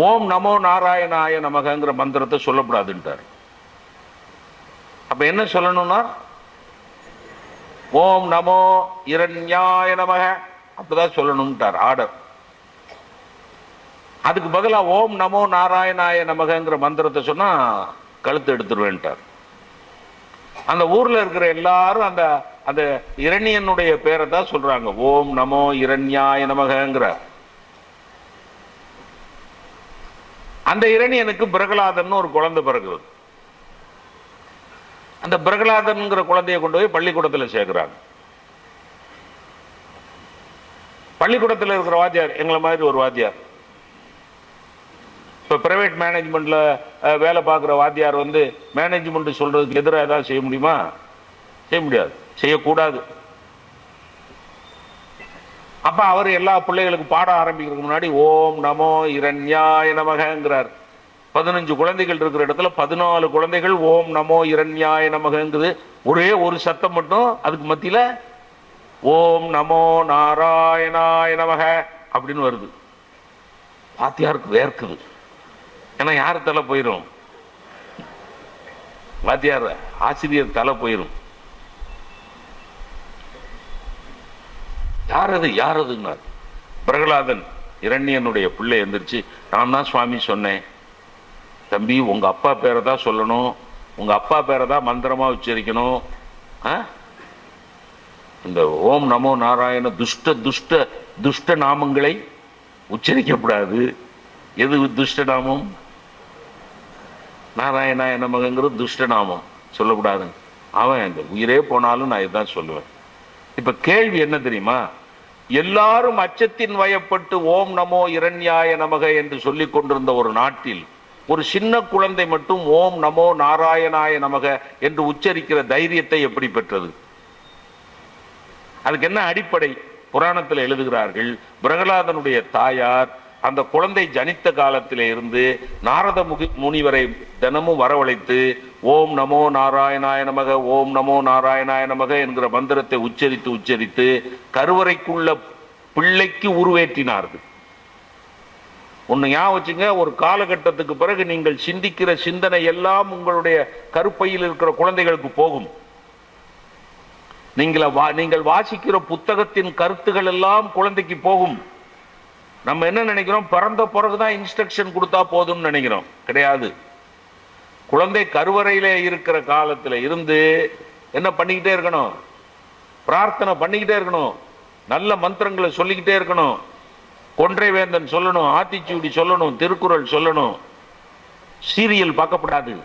ஓம் நமோ நாராயணாய நமகங்கிற மந்திரத்தை சொல்லக்கூடாதுன்ட்டார். அப்ப என்ன சொல்லணும்னா, ஓம் நமோ இரண்யாய நமக அப்படிதான் சொல்லணும்ட்டார் ஆர்டர். அதுக்கு பதிலா ஓம் நமோ நாராயணாய நமகங்கிற மந்திரத்தை சொன்னா கழுத்து எடுத்துருவேன்ட்டார். அந்த ஊர்ல இருக்கிற எல்லாரும் அந்த அந்த இரணியனுடைய பேரை தான் சொல்றாங்க, ஓம் நமோ இரண்யாய நமகங்கிற. அந்த இரணியனுக்கு பிரகலாதன் ஒரு குழந்தை பிறகுது. அந்த பிரகலாதன்ங்கிற குழந்தைய கொண்டு போய் பள்ளிக்கூடத்தில் சேர்க்கிறாங்க. பள்ளிக்கூடத்தில் இருக்கிற வாத்தியார் எங்களை மாதிரி ஒரு வாத்தியார், இப்ப பிரைவேட் மேனேஜ்மெண்ட்ல வேலை பார்க்குற வாத்தியார் மேனேஜ்மெண்ட் சொல்றதுக்கு எதிராக ஏதாவது செய்ய முடியுமா? செய்ய முடியாது, செய்யக்கூடாது. அப்ப அவர் எல்லா பிள்ளைகளுக்கு பாடம் ஆரம்பிக்கிறதுக்கு முன்னாடி ஓம் நமோ இரண்யாய நமகங்கிறார். 15 குழந்தைகள் இருக்கிற இடத்துல 14 குழந்தைகள் ஓம் நமோ இரண்யாய நமகங்குது. ஒரே ஒரு சத்தம் மட்டும் அதுக்கு மத்தியில ஓம் நமோ நாராயணாய நமக அப்படின்னு வருது. வாத்தியாருக்கு வேர்க்குது. ஏன்னா யாரு தலை போயிரும்? வாத்தியார் ஆசிரியர் தலை போயிரும். யாரதுன்னார். பிரகலாதன் இரண்யனுடைய பிள்ளை எந்திரிச்சு, நான் தான் சுவாமி சொன்னேன், தம்பி உங்க அப்பா பேரை தான் சொல்லணும், உங்க அப்பா பேரை தான் மந்திரமா உச்சரிக்கணும். இந்த ஓம் நமோ நாராயண துஷ்ட துஷ்ட துஷ்ட நாமங்களை உச்சரிக்கப்படாது. எது துஷ்ட நாமம்? நாராயணாய நமகங்கிறது துஷ்ட நாமம், சொல்லக்கூடாது. அவன் இந்த உயிரே போனாலும் நான் இதுதான் சொல்லுவேன். இப்ப கேள்வி என்ன தெரியுமா? எல்லாரும் அச்சத்தின் வயப்பட்டு ஓம் நமோ இரண்யாய நமக என்று சொல்லிக் கொண்டிருந்த ஒரு நாட்டில் ஒரு சின்ன குழந்தை மட்டும் ஓம் நமோ நாராயணாய நமக என்று உச்சரிக்கிற தைரியத்தை எப்படி பெற்றது? அதுக்கு என்ன அடிப்படை? புராணத்தில் எழுதுகிறார்கள், பிரகலாதனுடைய தாயார் அந்த குழந்தை ஜனித்த காலத்திலே இருந்து நாரத முனிவரை தினமும் வரவழைத்து ஓம் நமோ நாராயணாய நமக ஓம் நமோ நாராயணாய நமக என்கிற மந்திரத்தை உச்சரித்து உச்சரித்து கருவறைக்குள்ள பிள்ளைக்கு உருவேற்றினார்கள். ஒன்னு ஞாபகம் வச்சுங்க, ஒரு காலகட்டத்துக்கு பிறகு நீங்கள் சிந்திக்கிற சிந்தனை எல்லாம் உங்களுடைய கருப்பையில் இருக்கிற குழந்தைகளுக்கு போகும். நீங்கள் வாசிக்கிற புத்தகத்தின் கருத்துகள் எல்லாம் குழந்தைக்கு போகும். நம்ம என்ன நினைக்கிறோம்? பிறந்த பிறகுதான் இன்ஸ்ட்ரக்ஷன் கொடுத்தா போதும்னு நினைக்கிறோம். கிடையாது. குழந்தை கருவறையிலே இருக்கிற காலத்துல இருந்து என்ன பண்ணிக்கிட்டே இருக்கணும்? பிரார்த்தனை பண்ணிக்கிட்டே இருக்கணும், நல்ல மந்திரங்களை சொல்லிக்கிட்டே இருக்கணும், கொன்றை வேந்தன் சொல்லணும், ஆத்திச்சூடி சொல்லணும், திருக்குறள் சொல்லணும். சீரியல் பார்க்கப்படாது.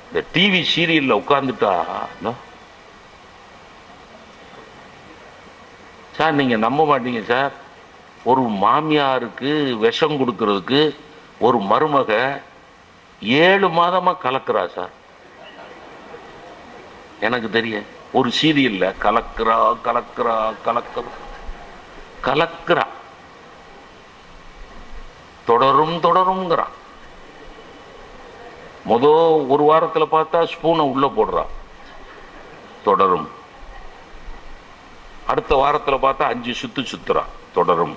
இந்த டிவி சீரியல்ல உட்கார்ந்துட்டா சார், நீங்க நம்ப மாட்டீங்க சார், ஒரு மாமியாருக்கு விஷம் கொடுக்கறதுக்கு ஒரு மருமக 7 மாதமா கலக்குறா சார். எனக்கு தெரியும், ஒரு சீரியல்ல கலக்குறா கலக்குறா கலக்குறா கலக்குறா, தொடரும் தொடரும்ங்கிறான். ஒரு வாரத்துல பார்த்தா ஸ்பூனை உள்ள போடுறா, தொடரும். அடுத்த வாரத்துல பார்த்தா 5 சுத்து சுத்துறா, தொடரும்.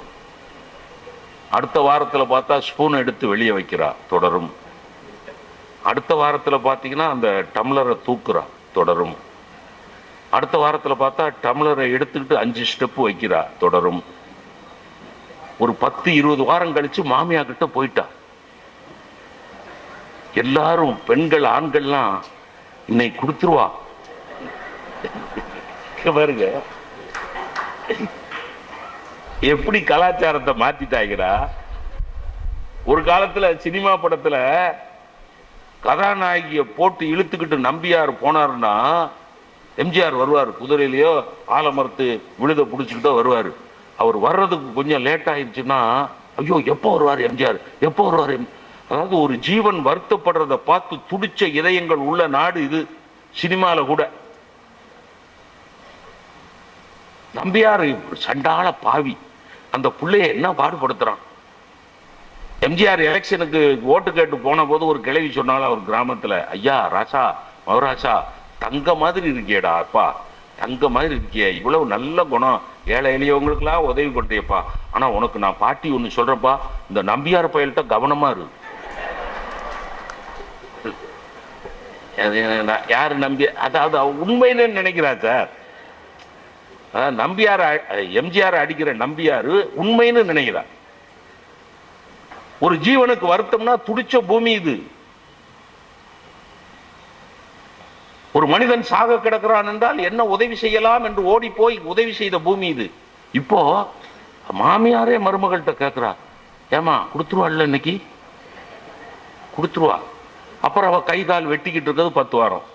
அடுத்த வாரத்துல பார்த்தா ஸ்பூன் எடுத்து வெளியே வைக்கிறா, தொடரும். அடுத்த வாரத்துல பாத்தீங்கன்னா அந்த டம்ளரை தூக்குறா, தொடரும். அடுத்த வாரத்துல பார்த்தா டம்ளரை எடுத்துக்கிட்டு 5 ஸ்டெப் வைக்கிறா, தொடரும். ஒரு 10-20 வாரம் கழிச்சு மாமியா கிட்ட போயிட்டா. எல்லாரும் பெண்கள் ஆண்கள்லாம் இன்னைக்கு கொடுத்துருவா பாருங்க, எப்படி கலாச்சாரத்தை மாத்திட்டாங்கடா. ஒரு காலத்துல சினிமா படத்துல கதாநாயகிய போட்டு இழுத்துக்கிட்டு நம்பியார் போனாருன்னா எம்ஜிஆர் வருவார், குதிரையிலயோ ஆலமரத்து விழுத புடிச்சுக்கிட்டோ வருவாரு. அவர் வர்றதுக்கு கொஞ்சம் லேட் ஆயிடுச்சுன்னா ஐயோ எப்போ வருவார் எம்ஜிஆர், எப்போ வருவார். அதாவது ஒரு ஜீவன் வருத்தப்படுறத பார்த்து துடிச்ச இதயங்கள் உள்ள நாடு இது. சினிமால கூட நம்பியார் சண்டாள பாவி, அந்த பிள்ளைய என்ன பாடுபடுத்துறான். எம்ஜிஆர் எலெக்ஷனுக்கு ஓட்டு கேட்டு போன போது ஒரு கிழவி சொன்னாலும் அவர் கிராமத்துல, ஐயா ராசா மகராசா தங்க மாதிரி இருக்கியடா அப்பா, தங்க மாதிரி இருக்கிய, இவ்வளவு நல்ல குணம், ஏழை எளியவங்களுக்கெல்லாம் உதவி பண்றியப்பா, ஆனா உனக்கு நான் பாட்டி ஒண்ணு சொல்றப்பா, இந்த நம்பியார் பயல்கிட்ட கவனமா இரு. யாரு நம்பி, அதாவது உண்மைன்னு நினைக்கிறா சார். நம்பியார் எம்ஜிஆர் அடிக்கிற நம்பியாரு உண்மைன்னு நினைக்கிறா. ஒரு ஜீவனுக்கு வருத்தம்னா துடிச்ச பூமி இது. ஒரு மனிதன் சாக கிடக்கிறான் என்றால் என்ன உதவி செய்யலாம் என்று ஓடி போய் உதவி செய்த பூமி இது. இப்போ மாமியாரே மருமகள்கிட்ட கேட்கிறா, ஏமா கொடுத்துருவாள்ல இன்னைக்கு, கொடுத்துருவா. அப்புறம் அவ கை கால் வெட்டிக்கிட்டு இருக்கிறது 10 வாரம்.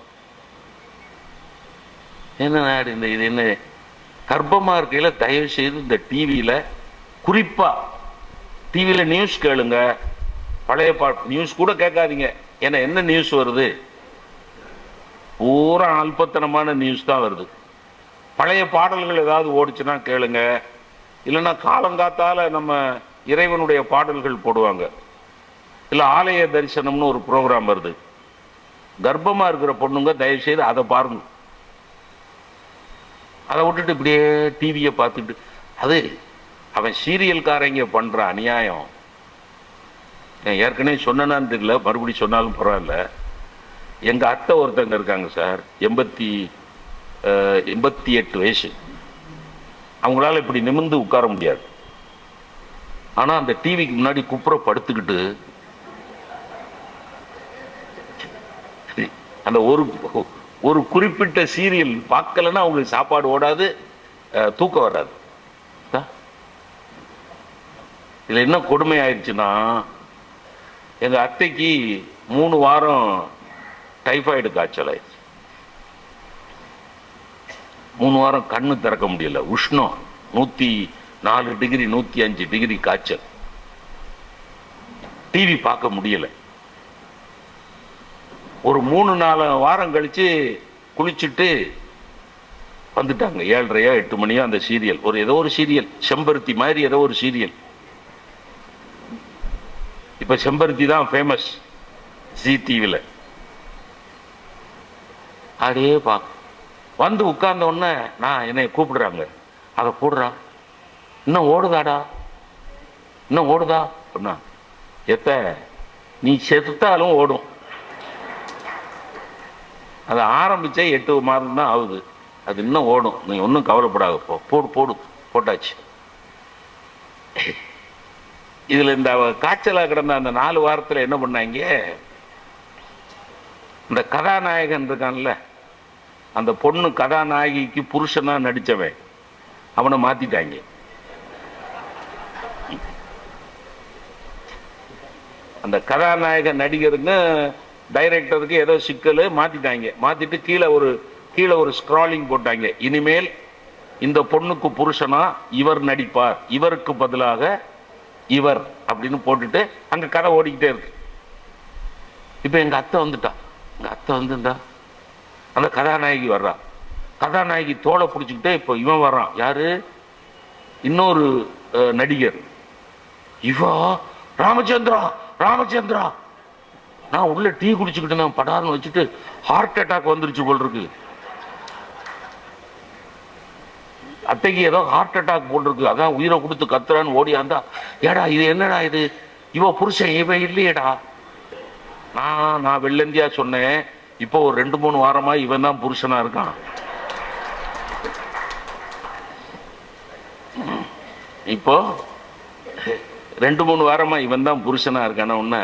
என்ன இந்த இது என்ன? கர்ப்பமா இருக்கையில தயவு செய்து இந்த டிவியில, குறிப்பா டிவியில நியூஸ் கேளுங்க, பழைய நியூஸ் கூட கேட்காதீங்க. ஏன்னா என்ன நியூஸ் வருது? பூரா அல்பத்தனமான நியூஸ் தான் வருது. பழைய பாடல்கள் ஏதாவது ஓடிச்சுன்னா கேளுங்க. இல்லைன்னா காலங்காத்தால நம்ம இறைவனுடைய பாடல்கள் போடுவாங்க, இல்ல ஆலய தரிசனம்னு ஒரு ப்ரோக்ராம் வருது. கர்ப்பமா இருக்கிற பொண்ணுங்க தயவு செய்து அதை பாருங்க. அதை விட்டுட்டு இப்படியே டிவியை பார்த்துட்டு, அது அவன் சீரியல்காரங்க பண்ற அநியாயம். ஏற்கனவே சொன்னான்னு தெரியல, மறுபடி சொன்னாலும் பரவாயில்ல. எங்க அத்தை ஒருத்தங்க இருக்காங்க சார், 88 வயசு. அவங்களால இப்படி நிமிர்ந்து உட்கார முடியாது. ஆனா அந்த டிவிக்கு முன்னாடி குப்புற படுத்துக்கிட்டு அந்த ஒரு குறிப்பிட்ட சீரியல் பார்க்கலன்னா அவங்களுக்கு சாப்பாடு ஓடாது, தூக்கம் வராது. இதுல என்ன கொடுமை ஆயிடுச்சுன்னா, எங்க அத்தைக்கு 3 வாரம் டைபாய்டு காய்ச்சல் ஆயிடுச்சு. 3 வாரம் கண்ணு திறக்க முடியல. உஷ்ணம் 104 டிகிரி 105 டிகிரி காய்ச்சல். டிவி பார்க்க முடியல. ஒரு 3-4 வாரம் கழிச்சு குளிச்சுட்டு வந்துட்டாங்க. 7:30 8 மணியோ அந்த சீரியல், ஏதோ ஒரு சீரியல், செம்பருத்தி மாதிரி ஏதோ ஒரு சீரியல். இப்ப செம்பருத்தி தான் ஃபேமஸ் ஜி டிவில. அப்படியே வந்து உட்கார்ந்த உடனே நான் என்னை கூப்பிடுறாங்க, அதை போடுறா, இன்னும் ஓடுதாடா, இன்னும் ஓடுதா சொன்னா, எத்த நீ செத்துட்டாலும் ஓடும். அது ஆரம்பிச்சே 8 மாதம் தான் ஆகுது, அது இன்னும் ஓடும், நீ ஒன்றும் கவலைப்படாத, போடு போடு போட்டாச்சு. இதுல இந்த காய்ச்சலா கிடந்த அந்த 4 வாரத்துல என்ன பண்ணாங்க, இந்த கதாநாயகன் இருக்கான்ல, அந்த பொண்ணு கதாநாயகிக்கு புருஷனா நடிச்சவன், அவனை மாத்திட்டாங்க. அந்த கதாநாயக நடிகருங்க டைரக்டருக்கு ஏதோ சிக்கல், மாத்திட்டாங்க. மாத்திட்டு கீழே ஒரு ஸ்க்ராலிங் போட்டாங்க, இனிமேல் இந்த பொண்ணுக்கு புருஷனா இவர் நடிப்பார், இவருக்கு பதிலாக இவர் அப்படின்னு போட்டுட்டு அங்க கதை ஓடிக்கிட்டே இருக்கு. இப்ப எங்க அத்தை வந்துட்டா, எங்க அத்தை வந்துட்டா, அந்த கதாநாயகி வர்றா, கதாநாயகி தோலை பிடிச்சுக்கிட்டே இப்ப இவன் வர்றான். யாரு? இன்னொரு நடிகர். இவா ராமச்சந்திரா ராமச்சந்திரா. நான் உள்ள டீ குடிச்சுக்கிட்டு நான் படார்னு வச்சுட்டு ஹார்ட் அட்டாக் வந்துருச்சு போல் இருக்கு. அத்தைக்கு ஏதோ ஹார்ட் அட்டாக் போல் இருக்கு, அதான் உயிரை கொடுத்து கத்துறான்னு ஓடியாந்தா, ஏடா இது என்னடா இது, இவ புருஷன் இவன் இல்லையேடா. நான் வெள்ளந்தியா சொன்னேன், இப்போ ஒரு 2-3 வாரமா இவன் தான் புருஷனா இருக்கான். இப்போ 2-3 வாரமா இவன் தான் புருஷனா இருக்கான உடனே,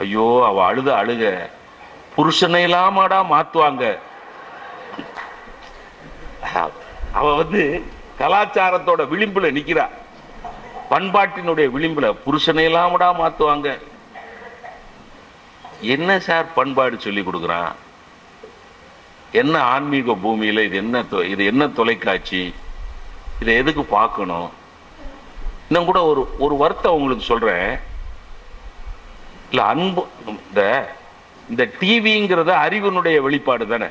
ஐயோ அவ அழுக, புருஷனை இல்லாமடா மாத்துவாங்க. அவ கலாச்சாரத்தோட விளிம்புல நிக்கிறா, பண்பாட்டினுடைய விளிம்புல, புருஷனை இல்லாமடா மாத்துவாங்க. என்ன சார் பண்பாடு சொல்லி கொடுக்குறான்? என்ன ஆன்மீக பூமியில இது என்ன தொலைக்காட்சி? இதை எதுக்கு பார்க்கணும்? இன்னும் கூட ஒரு வருத்தம் உங்களுக்கு சொல்றேன். இல்ல அன்பு, இந்த டிவிங்கிறத அறிவினுடைய வெளிப்பாடு தானே.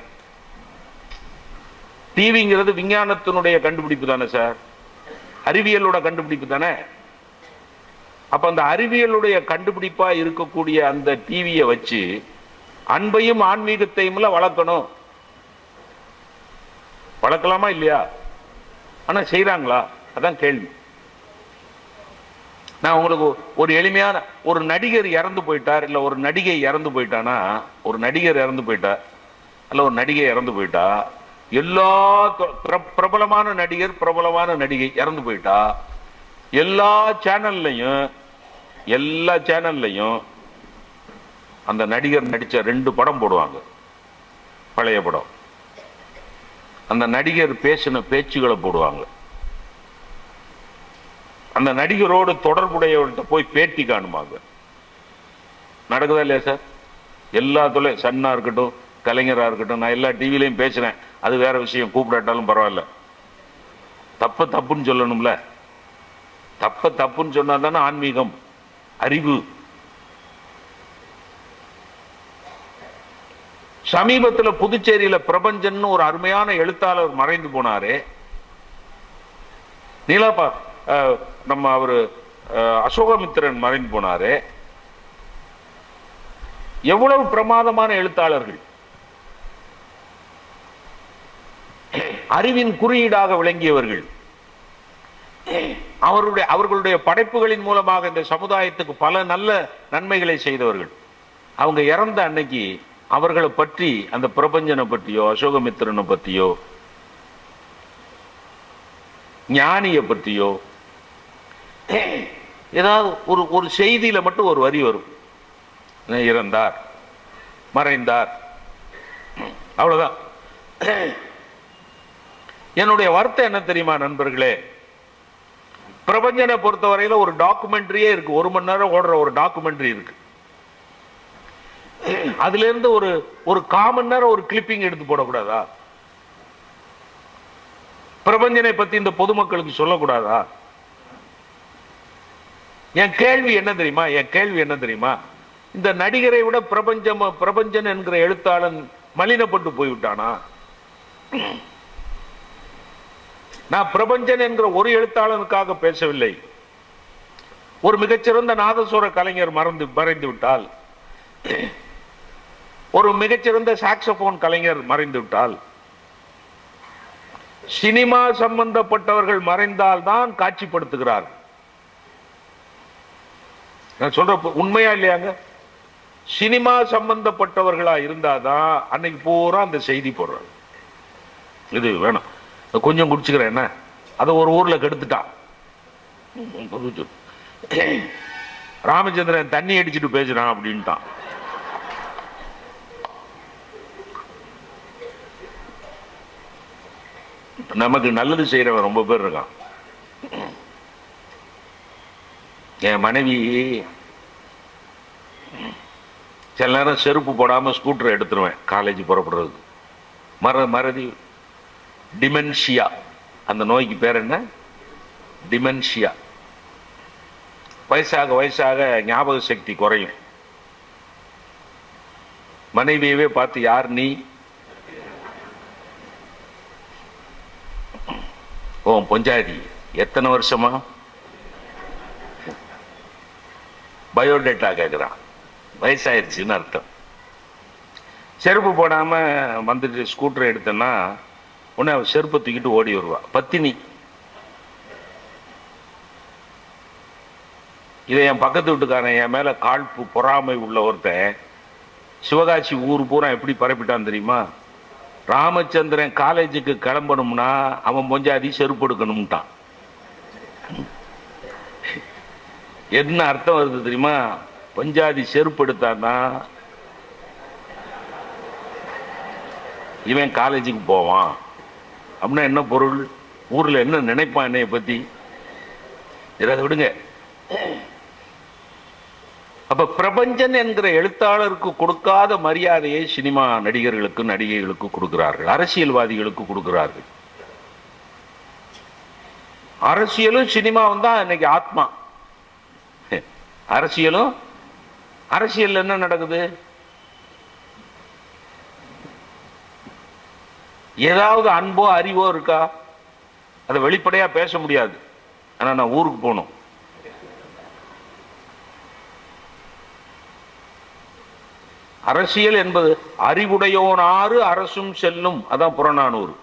டிவிங்கிறது விஞ்ஞானத்தினுடைய கண்டுபிடிப்பு தானே சார், அறிவியலோட கண்டுபிடிப்பு தானே. அப்ப அந்த அறிவியலுடைய கண்டுபிடிப்பா இருக்கக்கூடிய அந்த டிவியை வச்சு அன்பையும் ஆன்மீகத்தையும் வளர்க்கணும். வளர்க்கலாமா இல்லையா? ஆனா செய்யறாங்களா? அதான் கேள்வி. நான் உங்களுக்கு ஒரு எளிமையான, ஒரு நடிகர் இறந்து போயிட்டார், இல்ல ஒரு நடிகை இறந்து போயிட்டானா, ஒரு நடிகர் இறந்து போயிட்டார் அல்ல ஒரு நடிகை இறந்து போயிட்டா, எல்லா பிரபலமான நடிகர் பிரபலமான நடிகை இறந்து போயிட்டா, எல்லா சேனல்லையும் அந்த நடிகர் நடிச்ச 2 படம் போடுவாங்க, பழைய படம். அந்த நடிகர் பேசின பேச்சுகளை போடுவாங்க. அந்த நடிகரோடு தொடர்புடையவர்கிட்ட போய் பேட்டி காணுமாங்க. நடக்குதா இல்லையா சார்? எல்லா சன்னா இருக்கட்டும், கலைஞரா இருக்கட்டும், நான் எல்லா டிவிலையும் பேசுறேன், அது வேற விஷயம், கூப்பிடாட்டாலும் பரவாயில்ல. தப்புன்னு சொல்லணும்ல. தப்புன்னு சொன்னா தானே ஆன்மீகம், அறிவு. சமீபத்தில் புதுச்சேரியில பிரபஞ்சன் ஒரு அருமையான எழுத்தாளர் மறைந்து போனாரே, நீலாப்பா, நம்ம அவரு அசோகமித்திரன் மறைந்து போனாரு. எவ்வளவு பிரமாதமான எழுத்தாளர்கள், அறிவின் குறியீடாக விளங்கியவர்கள், அவர்களுடைய படைப்புகளின் மூலமாக இந்த சமுதாயத்துக்கு பல நல்ல நன்மைகளை செய்தவர்கள். அவங்க இறந்த அன்னைக்கு அவர்களை பற்றி, அந்த பிரபஞ்சனை பற்றியோ அசோகமித்திரனை பற்றியோ ஞானிய பற்றியோ ஏதாவது ஒரு செய்தியில மட்டும் ஒரு வரி வரும், இறந்தார், மறைந்தார், அவ்வளவுதான். என்னுடைய வருத்தம் என்ன தெரியுமா நண்பர்களே, பிரபஞ்சனை பொறுத்தவரையில ஒரு டாக்குமெண்ட்ரியே இருக்கு, 1 மணி நேரம் ஓடுற ஒரு டாக்குமெண்ட்ரி இருக்கு. அதுல இருந்து ஒரு 1/4 மணி நேரம் ஒரு கிளிப்பிங் எடுத்து போடக்கூடாதா? பிரபஞ்சனை பத்தி இந்த பொதுமக்களுக்கு சொல்லக்கூடாதா? என் கேள்வி என்ன தெரியுமா, இந்த நடிகரை விட பிரபஞ்சன் என்கிற எழுத்தாளன் மலினப்பட்டு போய்விட்டானா? நான் பிரபஞ்சன் என்கிற ஒரு எழுத்தாளனுக்காக பேசவில்லை. ஒரு மிகச்சிறந்த நாதசுர கலைஞர் மறைந்து விட்டால், ஒரு மிகச்சிறந்த சாக்ஸபோன் கலைஞர் மறைந்து விட்டால், சினிமா சம்பந்தப்பட்டவர்கள் மறைந்தால் தான் காட்சிப்படுத்துகிறார். நான் சொல்ற உண்மையா இல்லையாங்க? சினிமா சம்பந்தப்பட்டவர்களா இருந்தாதான் அன்னைக்கு பூரா அந்த செய்தி போடுறாங்க. இது வேணும், கொஞ்சம் குடிச்சுக்கிறேன், என்ன அதை ஒரு ஊர்ல கெடுத்துட்டான். ராமச்சந்திரன் தண்ணி அடிச்சுட்டு பேசுறான் அப்படின்ட்டான். நமக்கு நல்லது செய்யறவன் ரொம்ப பேர் இருக்கான். என் மனைவி சில நேரம் செருப்பு போடாம ஸ்கூட்டர் எடுத்துருவேன் காலேஜ் புறப்படுறதுக்கு. மறதி, டிமென்ஷியா, அந்த நோய்க்கு பேர் என்ன? டிமென்ஷியா. வயசாக ஞாபக சக்தி குறையும். மனைவியவே பார்த்து, யார் நீ? ஓ பொஞ்சாதி, எத்தனை வருஷமா? பயோடேட்டா கேட்குறான். வயசாயிருச்சுன்னு அர்த்தம். செருப்பு போடாம வந்துட்டு ஸ்கூட்டர் எடுத்தேன்னா உடனே செருப்பை தூக்கிட்டு ஓடி வருவா. பத்தினி. இதை என் பக்கத்து வீட்டுக்காரன், என் மேல காழ்ப்பு பொறாமை உள்ள ஒருத்தன், சிவகாசி ஊர் பூரா எப்படி பரப்பிட்டான் தெரியுமா? ராமச்சந்திரன் காலேஜுக்கு கிளம்பணும்னா அவன் பொஞ்சாதி செருப்பு எடுக்கணும்ட்டான். என்ன அர்த்தம் வருது தெரியுமா? பொஞ்சாதி செருப்பு எடுத்தான்னா இவன் காலேஜுக்கு போவான் அப்படின்னா என்ன பொருள்? ஊர்ல என்ன நினைப்பான் என்னைய பத்தி? இதை விடுங்க. அப்ப பிரபஞ்சன் என்கிற எழுத்தாளருக்கு கொடுக்காத மரியாதையை சினிமா நடிகர்களுக்கு நடிகைகளுக்கு கொடுக்கிறார்கள், அரசியல்வாதிகளுக்கு கொடுக்கிறார்கள். அரசியலும் சினிமாவும் தான் இன்னைக்கு ஆத்மா. அரசியல் என்ன நடக்குது? ஏதாவது அன்போ அறிவோ இருக்கா? அதை வெளிப்படையா பேச முடியாது. ஆனா நான் ஊருக்கு போகணும். அரசியல் என்பது அறிவுடையோன் ஆறு அரசும் செல்லும். அதான் புறநானூறு.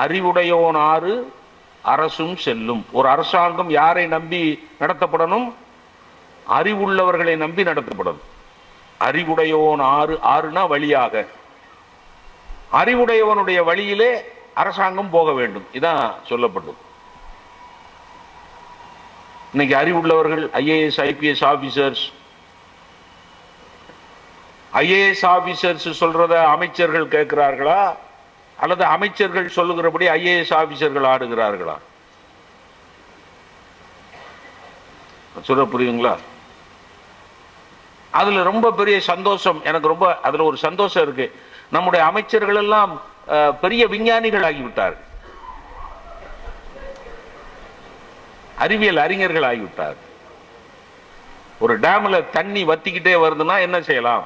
அறிவுடையோன் ஆறு அரசும் செல்லும். ஒரு அரசாங்கம் யாரை நம்பி நடத்தப்படணும்? அறிவுள்ளவர்களை நம்பி நடத்தப்படணும். அறிவுடையோன் ஆறு, ஆறுனா வழியாக, அறிவுடையவனுடைய வழியிலே அரசாங்கம் போக வேண்டும். இதான் சொல்லப்பட்டது. இன்னைக்கு அறிவுள்ளவர்கள் IAS IPS officers, IAS officers சொல்றத அமைச்சர்கள் கேட்கிறார்களா அல்லது அமைச்சர்கள் சொல்லுகிறபடி ஐஏஎஸ் ஆபீசர்கள் ஆடுகிறார்களா? சொல்ல புரியுங்களா? அதுல ரொம்ப பெரிய சந்தோஷம் எனக்கு. ரொம்ப அதுல ஒரு சந்தோஷம் இருக்கு. நம்முடைய அமைச்சர்கள் எல்லாம் பெரிய விஞ்ஞானிகள் ஆகிவிட்டார்கள், அறிவியல் அறிஞர்கள் ஆகிவிட்டார். ஒரு டேம்ல தண்ணி வத்திக்கிட்டே வருதுன்னா என்ன செய்யலாம்?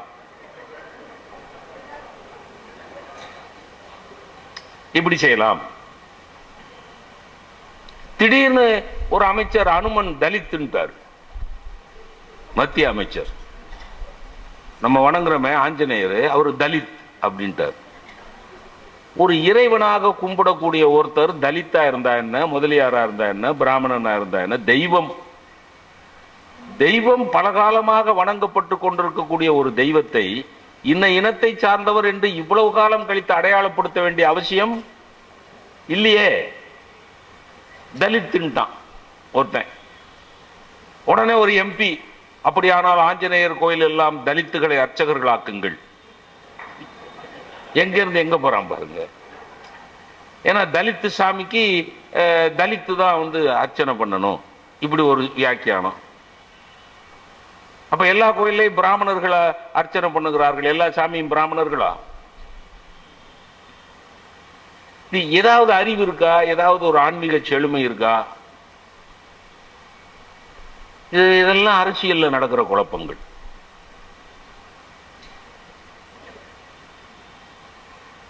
இப்படி செய்யலாம். திடீர்னு ஒரு அமைச்சர் அனுமன் தலித்துன்ட்டார், மத்திய அமைச்சர். நம்ம வணங்குறமே ஆஞ்சநேயர், அவர் தலித் அப்படின்ட்டார். ஒரு இறைவனாக கும்பிடக்கூடிய ஒருத்தர் தலித்தா இருந்தா என்ன, முதலியாரா இருந்தா என்ன, பிராமணனா இருந்தா என்ன, தெய்வம் தெய்வம் பலகாலமாக வணங்கப்பட்டு கொண்டிருக்கக்கூடிய ஒரு தெய்வத்தை இன்ன இனத்தை சார்ந்தவர் என்று இவ்வளவு காலம் கழித்து அடையாளப்படுத்த வேண்டிய அவசியம் இல்லையே. தலித்துன்ட்டான் ஒருத்தன். உடனே ஒரு எம்பி, அப்படியானால் ஆஞ்சநேயர் கோயில் எல்லாம் தலித்துகளை அர்ச்சகர்களாக்குங்கள். எங்க இருந்து எங்க போறான் பாருங்க. ஏன்னா தலித்து சாமிக்கு தலித்து தான் அர்ச்சனை பண்ணணும், இப்படி ஒரு வியாக்கியானம். அப்ப எல்லா கோயிலையும் பிராமணர்களை அர்ச்சனை பண்ணுகிறார்கள், எல்லா சாமியும் பிராமணர்களா? ஏதாவது அறிவு இருக்கா? ஏதாவது ஒரு ஆன்மீக செழுமை இருக்கா? இதெல்லாம் அரசியல்ல நடக்கிற குழப்பங்கள்.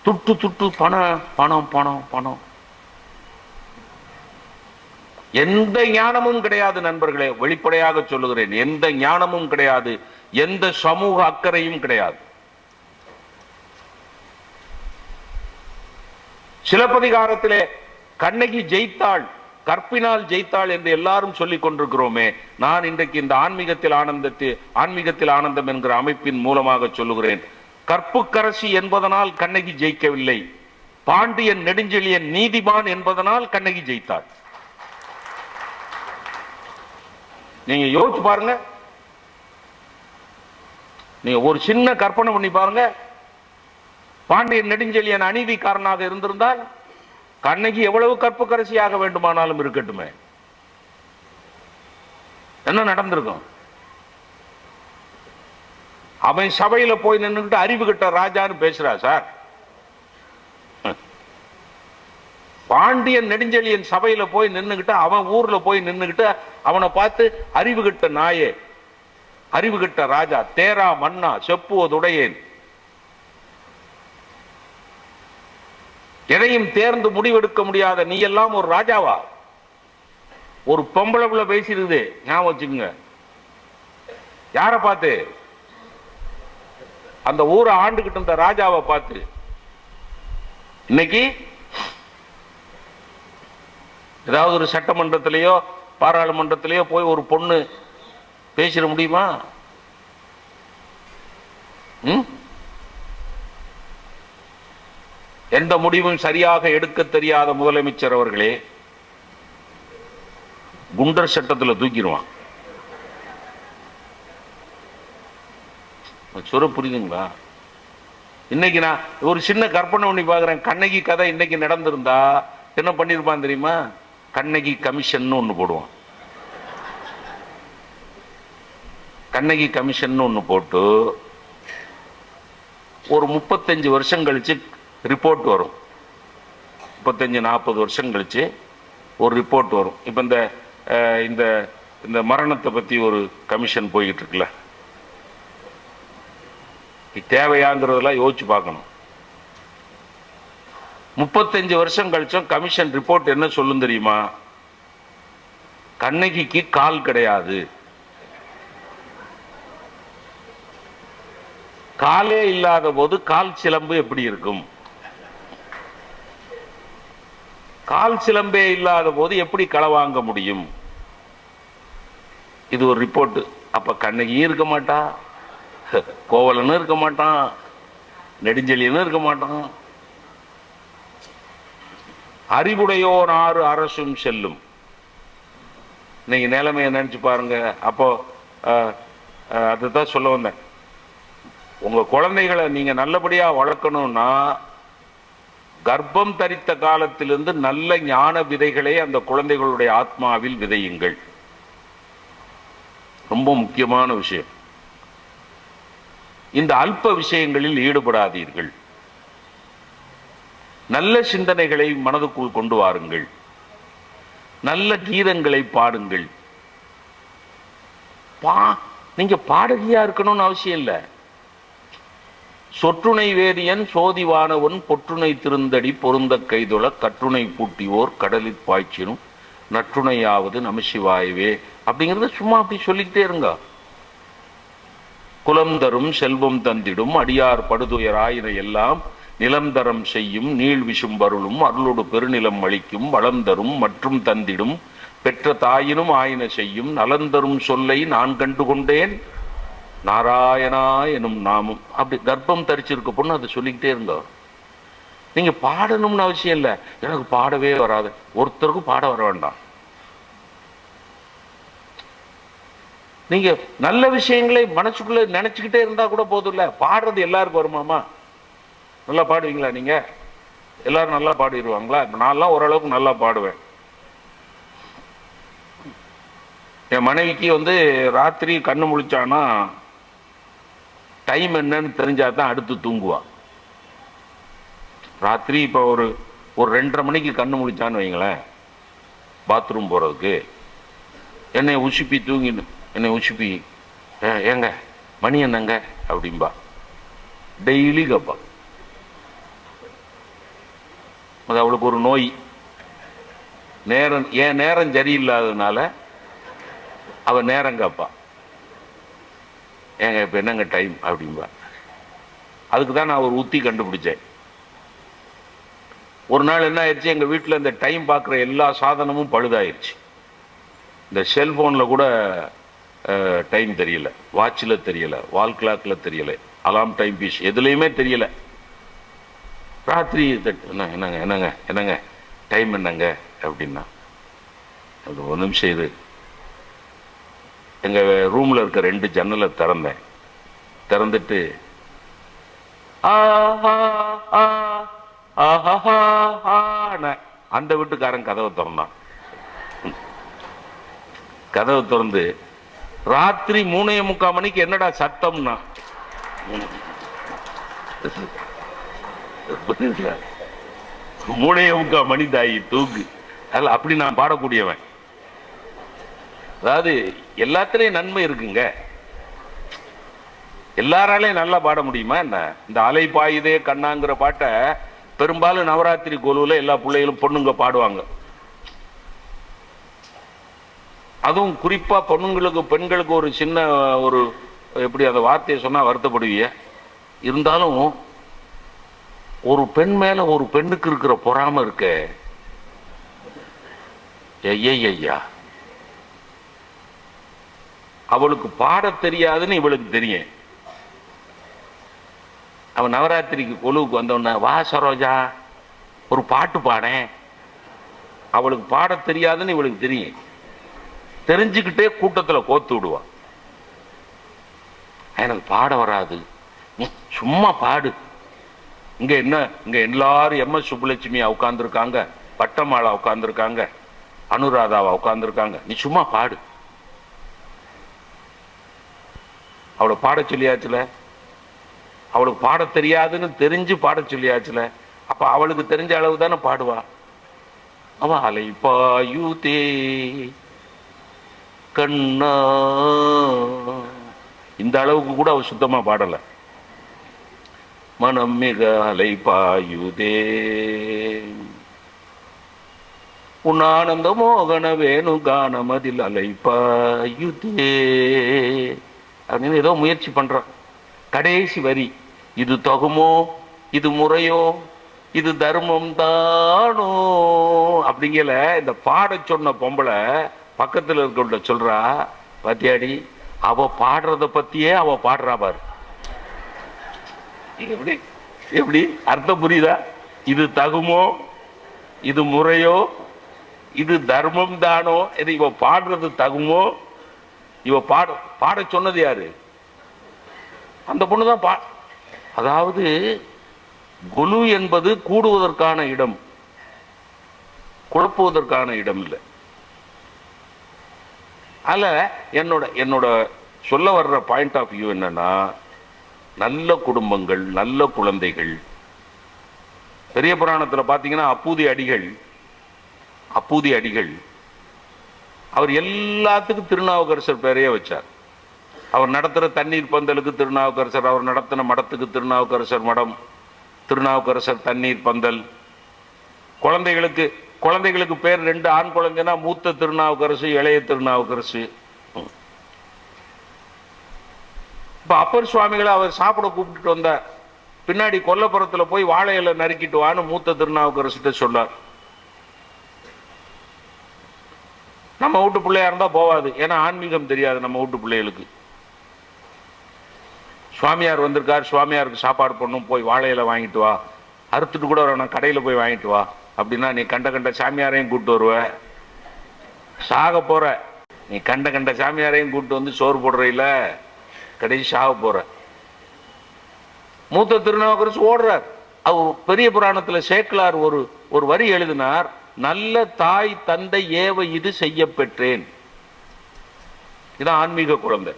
துட்டு துட்டு பணம் பணம் பணம் பணம். எந்த ஞானமும் கிடையாது நண்பர்களே, வெளிப்படையாக சொல்லுகிறேன், எந்த ஞானமும் கிடையாது, எந்த சமூக அக்கறையும் கிடையாது. சிலப்பதிகாரத்திலே கண்ணகி ஜெயித்தாள், கற்பினால் ஜெயித்தாள் என்று எல்லாரும் சொல்லிக் கொண்டிருக்கிறோமே. நான் இன்றைக்கு இந்த ஆன்மீகத்தில் ஆனந்தம் என்கிற அமைப்பின் மூலமாக சொல்லுகிறேன், கற்புக்கரசி என்பதனால் கண்ணகி ஜெயிக்கவில்லை, பாண்டியன் நெடுஞ்செழியன் நீதிமான் என்பதனால் கண்ணகி ஜெயித்தாள். நீங்க யோசிச்சு பாருங்க, நீங்க ஒரு சின்ன கற்பனை பண்ணி பாருங்க. பாண்டியன் நெடுஞ்செழியன் அநீதிக்காரனாக இருந்திருந்தால் கண்ணகி எவ்வளவு கற்புக்கரசியாக வேண்டுமானாலும் இருக்கட்டுமே, என்ன நடந்திருக்கும்? அவன் சபையில போய் நின்றுகிட்டு அறிவு கட்ட ராஜான்னு பேசுறா சார். பாண்டியன் நெடுஞ்செழியன் சபையில போய் நின்னுகிட்டு, அவன் ஊர்ல போய் நின்னுகிட்டு அவனை பார்த்து அறிவு கட்ட நாயே, அறிவு கட்ட ராஜா, தேரா மன்னா செப்புவதுடையேன், எதையும் தேர்ந்து முடிவெடுக்க முடியாத நீ எல்லாம் ஒரு ராஜாவா? ஒரு பொம்பளை புள்ள பேசிருக்குது, ஞாபகம் வச்சுக்கோங்க. யார பார்த்து? அந்த ஊரை ஆண்டுகிட்டு இருந்த ராஜாவை பார்த்து. இன்னைக்கு ஏதாவது ஒரு சட்டமன்றத்திலேயோ பாராளுமன்றத்திலேயோ போய் ஒரு பொண்ணு பேசிட முடியுமா? எந்த முடிவும் சரியாக எடுக்க தெரியாத முதலமைச்சர் அவர்களே குண்டர் சட்டத்தில் தூக்கிடுவான். சொல்ல புரியுதுங்களா? இன்னைக்கு நான் ஒரு சின்ன கற்பனை பண்ணி பார்க்கிறேன். கண்ணகி கதை இன்னைக்கு நடந்திருந்தா என்ன பண்ணிருப்பான் தெரியுமா? கண்ணகி கமிஷன் ஒண்ணு போடுவான். கண்ணகி கமிஷன் ஒண்ணு போட்டு ஒரு 35 வருஷம் கழிச்சு ரிப்போர்ட் வரும். 35-40 வருஷம் கழிச்சு ஒரு ரிப்போர்ட் வரும். இப்ப இந்த இந்த மரணத்தை பத்தி ஒரு கமிஷன் போய்கிட்டு இருக்குல்ல, தேவையாங்கிறதெல்லாம் யோசிச்சு பார்க்கணும். 35 வருஷம் கழிச்சும் கமிஷன் ரிப்போர்ட் என்ன சொல்லும் தெரியுமா? கண்ணகிக்கு கால் கிடையாது. காலே இல்லாத போது கால் சிலம்பு எப்படி இருக்கும்? கால் சிலம்பே இல்லாத போது எப்படி களை வாங்க முடியும்? இது ஒரு ரிப்போர்ட். அப்ப கண்ணகியும் இருக்க மாட்டா, கோவலனும் இருக்க மாட்டான், நெடுஞ்செழியனும் இருக்க மாட்டான். அறிவுடையோர் ஆறு அரசும் செல்லும். இன்னைக்கு நிலைமையை நினைச்சு பாருங்க. அப்போ அதுதான் சொல்ல வந்தேன். உங்க குழந்தைகளை நீங்க நல்லபடியா வளர்க்கணும்னா கர்ப்பம் தரித்த காலத்திலிருந்து நல்ல ஞான விதைகளை அந்த குழந்தைகளுடைய ஆத்மாவில் விதையுங்கள். ரொம்ப முக்கியமான விஷயம். இந்த அல்ப விஷயங்களில் ஈடுபடாதீர்கள். நல்ல சிந்தனைகளை மனதுக்குள் கொண்டு வாருங்கள். நல்ல கீதங்களை பாடுங்கள். நீங்க பாடகியா இருக்கணும்னு அவசியம் இல்லை. சொற்றுணை வேதியன் சோதிவானவன் பொற்றுணை திருந்தடி பொருந்த கைதொழ கற்றுணை பூட்டியோர் கடலில் பாய்ச்சினும் நற்றுணையாவது நமசிவாயவே அப்படிங்கிறத சும்மா அப்படி சொல்லிக்கிட்டே இருங்க. குலம் தரும் செல்வம் தந்திடும் அடியார் படுதுயராயின எல்லாம் நிலம் தரம் செய்யும் நீள் விஷும் பருளும் அருளோடு பெருநிலம் அளிக்கும் வளம் தரும் மற்றும் தந்திடும் பெற்ற தாயினும் ஆயின செய்யும் நலந்தரும் சொல்லை நான் கண்டு கொண்டேன் நாராயணா எனும் நாமம். அப்படி கர்ப்பம் தரிச்சிருக்க பொண்ணு அதை சொல்லிக்கிட்டே இருங்க. நீங்க பாடணும்னு அவசியம் இல்லை. எனக்கு பாடவே வராது, ஒருத்தருக்கும் பாட வர வேண்டாம். நீங்க நல்ல விஷயங்களை மனசுக்குள்ள நினைச்சுக்கிட்டே இருந்தா கூட போதும் இல்ல. பாடுறது எல்லாருக்கும் வருமாமா? நல்லா பாடுவீங்களா நீங்க? எல்லாரும் நல்லா பாடிடுவாங்களா? நான்லாம் ஓரளவுக்கு நல்லா பாடுவேன். என் மனைவிக்கு ராத்திரி கண்ணு முழிச்சானா டைம் என்னன்னு தெரிஞ்சாதான் அடுத்து தூங்குவா. ராத்திரி இப்போ ஒரு 2:30 மணிக்கு கண்ணு முழிச்சான்னு வைங்களேன், பாத்ரூம் போறதுக்கு என்னை உசுப்பி தூங்கின்னு என்னை உசுப்பி ஏங்க மணி என்னங்க அப்படின்பா. டெய்லி கேப்பா. அது அவளுக்கு ஒரு நோய். நேரம் ஏன் நேரம் சரியில்லாததுனால அவ நேரம் கேப்பா. ஏங்க இப்ப என்னங்க டைம் அப்படின்பா. அதுக்கு தான் நான் ஒரு உத்தி கண்டுபிடிச்சேன். ஒரு நாள் என்ன ஆயிடுச்சு, எங்க வீட்டில் இந்த டைம் பார்க்குற எல்லா சாதனமும் பழுதாயிருச்சு. இந்த செல்போன்ல கூட டைம் தெரியல, வாட்சில் தெரியல, வால் கிளாக்ல தெரியல, அலாம் டைம் பீஸ் எதுலையுமே தெரியல. ராத்திரி என்னங்க என்னங்க என்னங்க டைம் என்னங்க அப்படின்னா, அது ஒரு நிமிஷம் இரு. எங்க ரூம்ல இருக்க 2 ஜன்னலை திறந்தேன். திறந்துட்டு அந்த வீட்டுக்காரன் கதவை திறந்தான். கதவை திறந்து ராத்திரி 3:45 மணிக்கு என்னடா சத்தம்னா, 3:45 மணி தாயி தூக்கு. அதில் அப்படி நான் பாடக்கூடியவன். அதாவது எல்லாத்திலையும் நன்மை இருக்குங்க. எல்லாராலையும் நல்லா பாட முடியுமா என்ன? இந்த அலை பாயுதே கண்ணாங்கிற பாட்டை பெரும்பாலும் நவராத்திரி கொலுவில் எல்லா பிள்ளைகளும் பொண்ணுங்க பாடுவாங்க. அதுவும் குறிப்பா பொண்ணுங்களுக்கு பெண்களுக்கு ஒரு சின்ன எப்படி அந்த வார்த்தையை சொன்னா வருத்தப்படுவீங்க. இருந்தாலும் ஒரு பெண் மேல ஒரு பெண்ணுக்கு இருக்கிற பொறாம இருக்க, ஐயா அவளுக்கு பாட தெரியாதுன்னு இவளுக்கு தெரியும். அவன் நவராத்திரிக்கு கொலுவுக்கு வந்தவன, வா சரோஜா ஒரு பாட்டு பாடேன். அவளுக்கு பாட தெரியாதுன்னு இவளுக்கு தெரியும். தெரிஞ்சுக்கிட்டே கூட்டத்தில் கோத்து விடுவான். எனக்கு பாட வராது, சும்மா பாடு. இங்க என்ன, இங்க எல்லாரும் MS சுப்புலட்சுமியா உட்கார்ந்துருக்காங்க, பட்டமாளா உட்கார்ந்துருக்காங்க, அனுராதாவா உட்கார்ந்துருக்காங்க, நீ சும்மா பாடு. அவளை பாட சொல்லியாச்சுல, அவளுக்கு பாட தெரியாதுன்னு தெரிஞ்சு பாட சொல்லியாச்சுல, அப்ப அவளுக்கு தெரிஞ்ச அளவு தானே பாடுவா. அவ அலை பாயுதே கண்ணா, இந்த அளவுக்கு கூட அவ சுத்தமா பாடல. மனம் மிக அலை பாயுதே உன்னானந்த மோகன வேணு கானமதில் அலை பாயுதே அப்படின்னு ஏதோ முயற்சி பண்றான். கடைசி வரி, இது தகுமோ, இது முறையோ, இது தர்மம் தானோ அப்படிங்கல இந்த பாட சொன்ன பொம்பளை பக்கத்துல இருக்க சொல்றா, பாத்தியாடி அவ பாடுறத பத்தியே அவ பாடுறா பாரு. எப்படி எப்படி அர்த்தம் புரியுதா? இது தகுமோ, இது முறையோ, இது தர்மம் தானோ. இது இவ பாடுறது தகுமோ, இவ பாட சொன்னது யாரு? அந்த பொண்ணுதான். அதாவது குலு என்பது கூடுவதற்கான இடம், குழப்புவதற்கான இடம் இல்லை. அல்ல, என்னோட சொல்ல வர்ற பாயிண்ட் ஆஃப் வியூ என்னன்னா, நல்ல குடும்பங்கள், நல்ல குழந்தைகள். பெரிய புராணத்துல பாத்தீங்கன்னா அப்பூதி அடிகள் அவர் எல்லாத்துக்கும் திருநாவுக்கரசர் பேரையே வச்சார். அவர் நடத்துற தண்ணீர் பந்தலுக்கு திருநாவுக்கரசர், அவர் நடத்தின மடத்துக்கு திருநாவுக்கரசர் மடம், திருநாவுக்கரசர் தண்ணீர் பந்தல். குழந்தைகளுக்கு குழந்தைகளுக்கு பேர் 2 ஆண் குழந்தைன்னா மூத்த திருநாவுக்கரசு, இளைய திருநாவுக்கரசு. இப்ப அப்பர் சுவாமிகளை அவர் சாப்பிட கூப்பிட்டுட்டு வந்தார். பின்னாடி கொல்லப்புறத்துல போய் வாழை இலை நறுக்கிட்டு வான்னு மூத்த திருநாவுக்கரசுட்ட சொன்னார். நம்ம வீட்டு பிள்ளையா இருந்தா போவாது, ஏன்னா ஆன்மீகம் தெரியாது நம்ம வீட்டு பிள்ளைகளுக்கு. சுவாமியார் வந்திருக்கார், சுவாமியாருக்கு சாப்பாடு பண்ணும், போய் வாழையில வாங்கிட்டு வா, அறுத்துட்டு கூட வரணும், கடையில் போய் வாங்கிட்டு வா அப்படின்னா நீ கண்ட கண்ட சாமியாரையும் கூப்பிட்டு வருவ, சாக போற. நீ கண்ட கண்ட சாமியாரையும் கூப்பிட்டு வந்து சோறு போடுற, இல்ல கடைசி சாக போற. மூத்த திருநாவுக்கரசு ஓடுறார். அவர் பெரிய புராணத்துல சேக்கலார் ஒரு வரி எழுதினார், நல்ல தாய் தந்தை ஏவ இது செய்ய பெற்றேன். இதான் ஆன்மீக குழந்தை.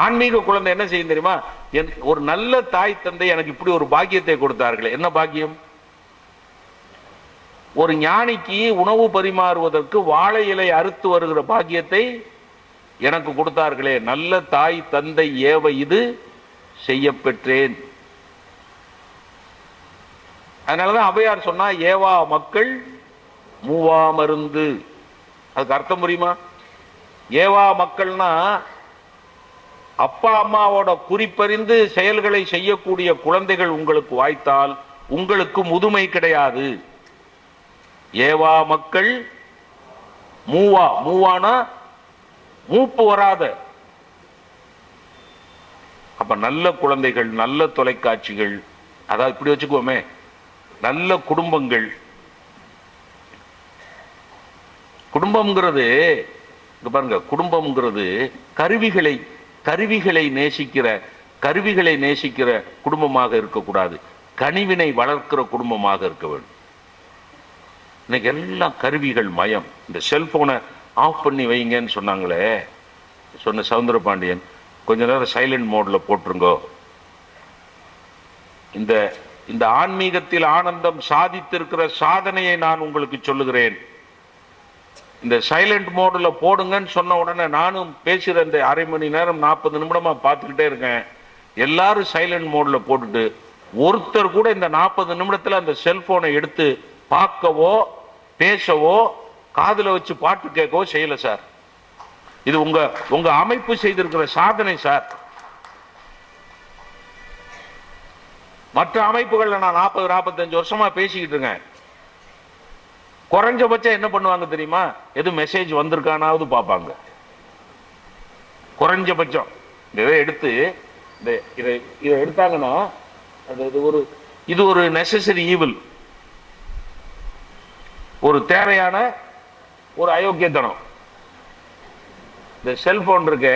ஆன்மீக குழந்தை என்ன செய்யும் தெரியுமா? ஒரு நல்ல தாய் தந்தை எனக்கு இப்படி ஒரு பாக்கியத்தை கொடுத்தார்களே. என்ன பாக்கியம்? ஒரு ஞானிக்கு உணவு பரிமாறுவதற்கு வாழை இலை அறுத்து வருகிற பாக்கியத்தை எனக்கு கொடுத்தார்களே. நல்ல தாய் தந்தை ஏவ இது செய்ய பெற்றேன். அதனாலதான் அவையார் சொன்னா, ஏவா மக்கள் மூவா மருந்து. அதுக்கு அர்த்தம் புரியுமா? ஏவா மக்கள்னா அப்பா அம்மாவோட குறிப்பறிந்து செயல்களை செய்யக்கூடிய குழந்தைகள் உங்களுக்கு வாய்த்தால் உங்களுக்கு முதுமை கிடையாது. ஏவா மக்கள் மூவா, மூவானா மூப்பு வராத. அப்ப நல்ல குழந்தைகள், நல்ல தொலைக்காட்சிகள், அதாவது இப்படி வச்சுக்குவோமே, நல்ல குடும்பங்கள். குடும்பம்ங்கிறது பாருங்க, குடும்பம்ங்கிறது கருவிகளை நேசிக்கிற குடும்பமாக இருக்கக்கூடாது, கனிவினை வளர்க்கிற குடும்பமாக இருக்க வேண்டும். இன்னைக்கு எல்லாம் கருவிகள் மயம். இந்த செல்போனை ஆஃப் பண்ணி வைங்கன்னு சொன்னாங்களே, சொன்ன சவுந்தர பாண்டியன், கொஞ்ச நேரம் சைலண்ட் மோட்ல போட்டுருங்கோ. இந்த ஆன்மீகத்தில் ஆனந்தம் சாதித்திருக்கிற சாதனையை நான் உங்களுக்கு சொல்லுகிறேன். இந்த சைலண்ட் மோட்ல போடுங்கன்னு சொன்ன உடனே நானும் பேசுற இந்த அரை மணி நேரம் 40 நிமிடமா பார்த்துக்கிட்டே இருக்கேன். எல்லாரும் சைலண்ட் மோட்ல போட்டுட்டு ஒருத்தர் கூட இந்த 40 நிமிடத்துல அந்த செல்போனை எடுத்து பார்க்கவோ பேசவோ காதுல வச்சு பாட்டு கேட்கவோ செய்யல சார். இது உங்க அமைப்பு செய்திருக்கிற சாதனை சார். மற்ற அமைப்புகள்ல நான் 40-45 வருஷமா பேசிக்கிட்டு இருக்கேன். குறைஞ்சபட்சம் என்ன பண்ணுவாங்க தெரியுமா? எது மெசேஜ் வந்திருக்கானாவது பார்ப்பாங்க. குறைஞ்சபட்சம் இதை எடுத்து இதை எடுத்தாங்கன்னா இது ஒரு நெசசரி ஈவில், ஒரு தேவையான ஒரு அயோக்கியத்தனம். இந்த செல்போன் இருக்கு,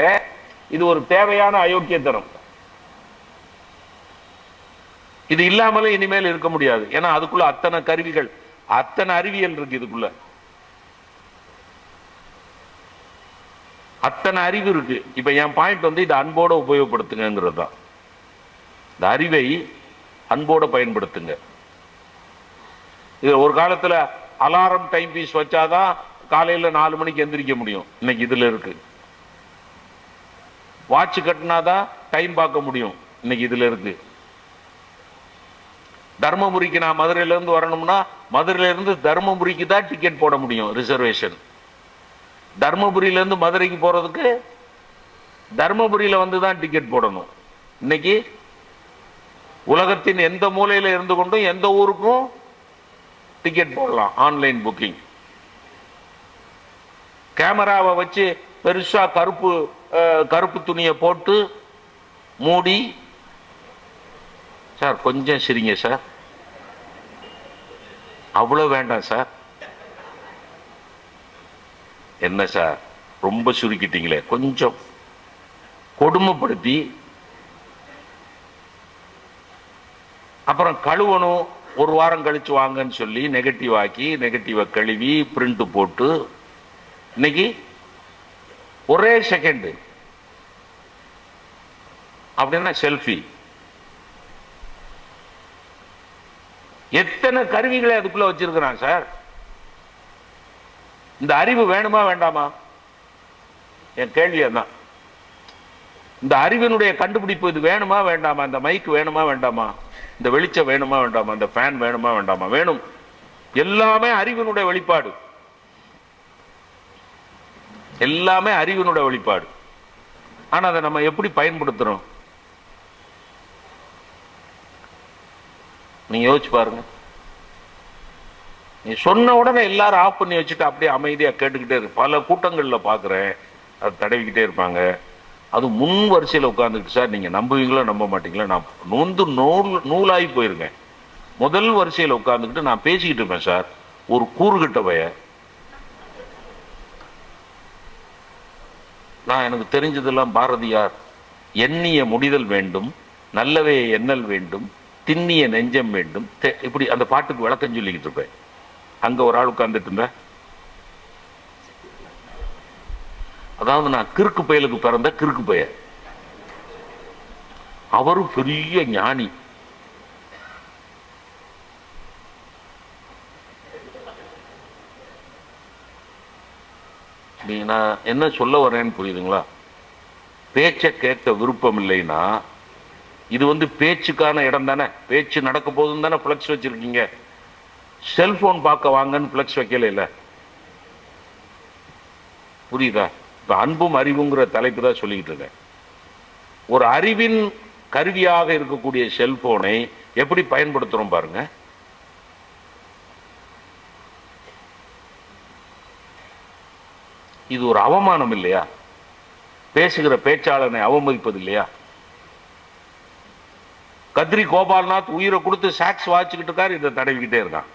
இது ஒரு தேவையான அயோக்கியத்தனம். இது இல்லாமலே இனிமேல் இருக்க முடியாது. ஏன்னா அதுக்குள்ள அத்தனை கருவிகள், அத்தனை அறிவியல் இருக்கு, இதுக்குள்ள அத்தனை அறிவு இருக்கு. இப்ப என் பாயிண்ட் வந்து இதை அன்போட உபயோகப்படுத்துங்கிறது தான். இந்த அறிவை அன்போட பயன்படுத்துங்க. இது ஒரு காலத்துல அலாரம் டைம் பீஸ் வச்சாதான் காலையில 4 மணிக்கு எந்திரிக்க முடியும். இன்னைக்கு இதுல இருக்கு. வாட்ச் கட்டினாதான் டைம் பார்க்க முடியும். இன்னைக்கு இதுல இருக்கு. தர்மபுரிக்கு நான் மதுரையில இருந்து வரணும்னா மதுரையில இருந்து தர்மபுரிக்கு தான் டிக்கெட் போட முடியும், ரிசர்வேஷன். தர்மபுரியில இருந்து மதுரைக்கு போறதுக்கு தர்மபுரியில வந்து தான் டிக்கெட் போடணும். இன்னைக்கு உலகத்தின் எந்த மூலையில இருந்து கொண்டும் எந்த ஊருக்கும் டிக்கெட் போடலாம், ஆன்லைன் புக்கிங். கேமராவை வச்சு பெருசா கருப்பு துணியை போட்டு மூடி, சார் கொஞ்சம் சிரிங்க சார், அவ்வளவு வேண்டாம் சார், என்ன சார் ரொம்ப சுருக்கிட்டீங்களே, கொஞ்சம் கொடுமைப்படுத்தி அப்புறம் கழுவணும், 1 வாரம் கழிச்சு வாங்கன்னு சொல்லி நெகட்டிவ் ஆக்கி, நெகட்டிவ கழுவி பிரிண்ட் போட்டு, இன்னைக்கு ஒரே செகண்ட் அப்படின்னா செல்ஃபி. எத்தனை கருவிகளை அதுக்குள்ள வச்சிருக்கிறான் சார். இந்த அறிவு வேணுமா வேண்டாமா? என் கேள்வி அதான். இந்த அறிவினுடைய கண்டுபிடிப்பு இது வேணுமா வேண்டாமா? இந்த மைக் வேணுமா வேண்டாமா? இந்த வெளிச்சம் வேணுமா வேண்டாமா, இந்த ஃபேன் வேணுமா வேண்டாமா? வேணும். எல்லாமே அறிவினுடைய வெளிப்பாடு, எல்லாமே அறிவினுடைய வெளிப்பாடு. ஆனா அதை நம்ம எப்படி பயன்படுத்துறோம்? நீங்க யோசிச்சு பாருங்க. நீ சொன்ன உடனே எல்லாரும் ஆஃப் பண்ணி வச்சுட்டு அப்படியே அமைதியா கேட்டுக்கிட்டே இருக்கு. பல கூட்டங்கள்ல பாக்குறேன், அது தடவிக்கிட்டே இருப்பாங்க. அது முன் வரிசையில் உட்காந்துக்கிட்டு, சார் நீங்க நம்புவீங்களோ நம்ப மாட்டீங்களா, நான் நொந்து நூலாகி போயிருக்கேன். முதல் வரிசையில் உட்காந்துக்கிட்டு நான் பேசிக்கிட்டு இருப்பேன் சார், ஒரு கூறுகிட்ட பய, நான் எனக்கு தெரிஞ்சதெல்லாம் பாரதியார், எண்ணிய முடிதல் வேண்டும், நல்லவே எண்ணல் வேண்டும், திண்ணிய நெஞ்சம் வேண்டும், இப்படி அந்த பாட்டுக்கு விளக்கம் சொல்லிக்கிட்டு இருப்பேன். அங்க ஒரு ஆள் உட்கார்ந்துட்டு இருந்த, அதாவது நான் கிறுக்கு பயலுக்கு பிறந்த கிறுக்கு பய, அவரும் பெரிய ஞானி. நான் என்ன சொல்ல வரேன்னு புரியுதுங்களா? பேச்ச கேட்க விருப்பம் இல்லைன்னா, இது பேச்சுக்கான இடம் தானே, பேச்சு நடக்க போதும் தானே பிளக்ஸ் வச்சிருக்கீங்க. செல்போன் பார்க்க வாங்கன்னு பிளக்ஸ் வைக்கல இல்ல, புரியுதா? இப்ப அன்பும் அறிவுங்கிற தலைப்பு தான் சொல்லிக்கிட்டு இருக்கேன். ஒரு அறிவின் கருவியாக இருக்கக்கூடிய செல்போனை எப்படி பயன்படுத்துறோம் பாருங்க. இது ஒரு அவமானம் இல்லையா? பேசுகிற பேச்சாளனை அவமதிப்பது இல்லையா? கத்ரி கோபால்நாத் உயிரை கொடுத்து சாக்ஸ் வாசிச்சுக்கிட்டு இருக்காரு, இதை தடவிக்கிட்டே இருக்கான்.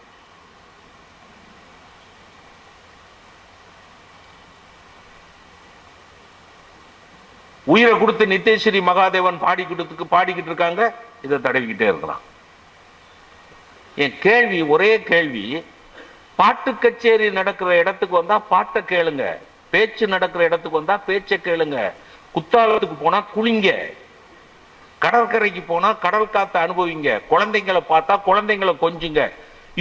உயிரை கொடுத்து நித்யஸ்ரீ மகாதேவன் பாடிக்கிட்டு இருக்காங்க, இதை தடவிக்கிட்டே இருக்கிறான். என் கேள்வி, ஒரே கேள்வி, பாட்டு கச்சேரி நடக்கிற இடத்துக்கு வந்தா பாட்டை கேளுங்க, பேச்சு நடக்கிற இடத்துக்கு வந்தா பேச்சை கேளுங்க, குத்தாலத்துக்கு போனா குளிங்க, கடற்கரைக்கு போனா கடல் காத்த அனுபவிங்க, குழந்தைங்களை பார்த்தா குழந்தைங்களை கொஞ்சுங்க.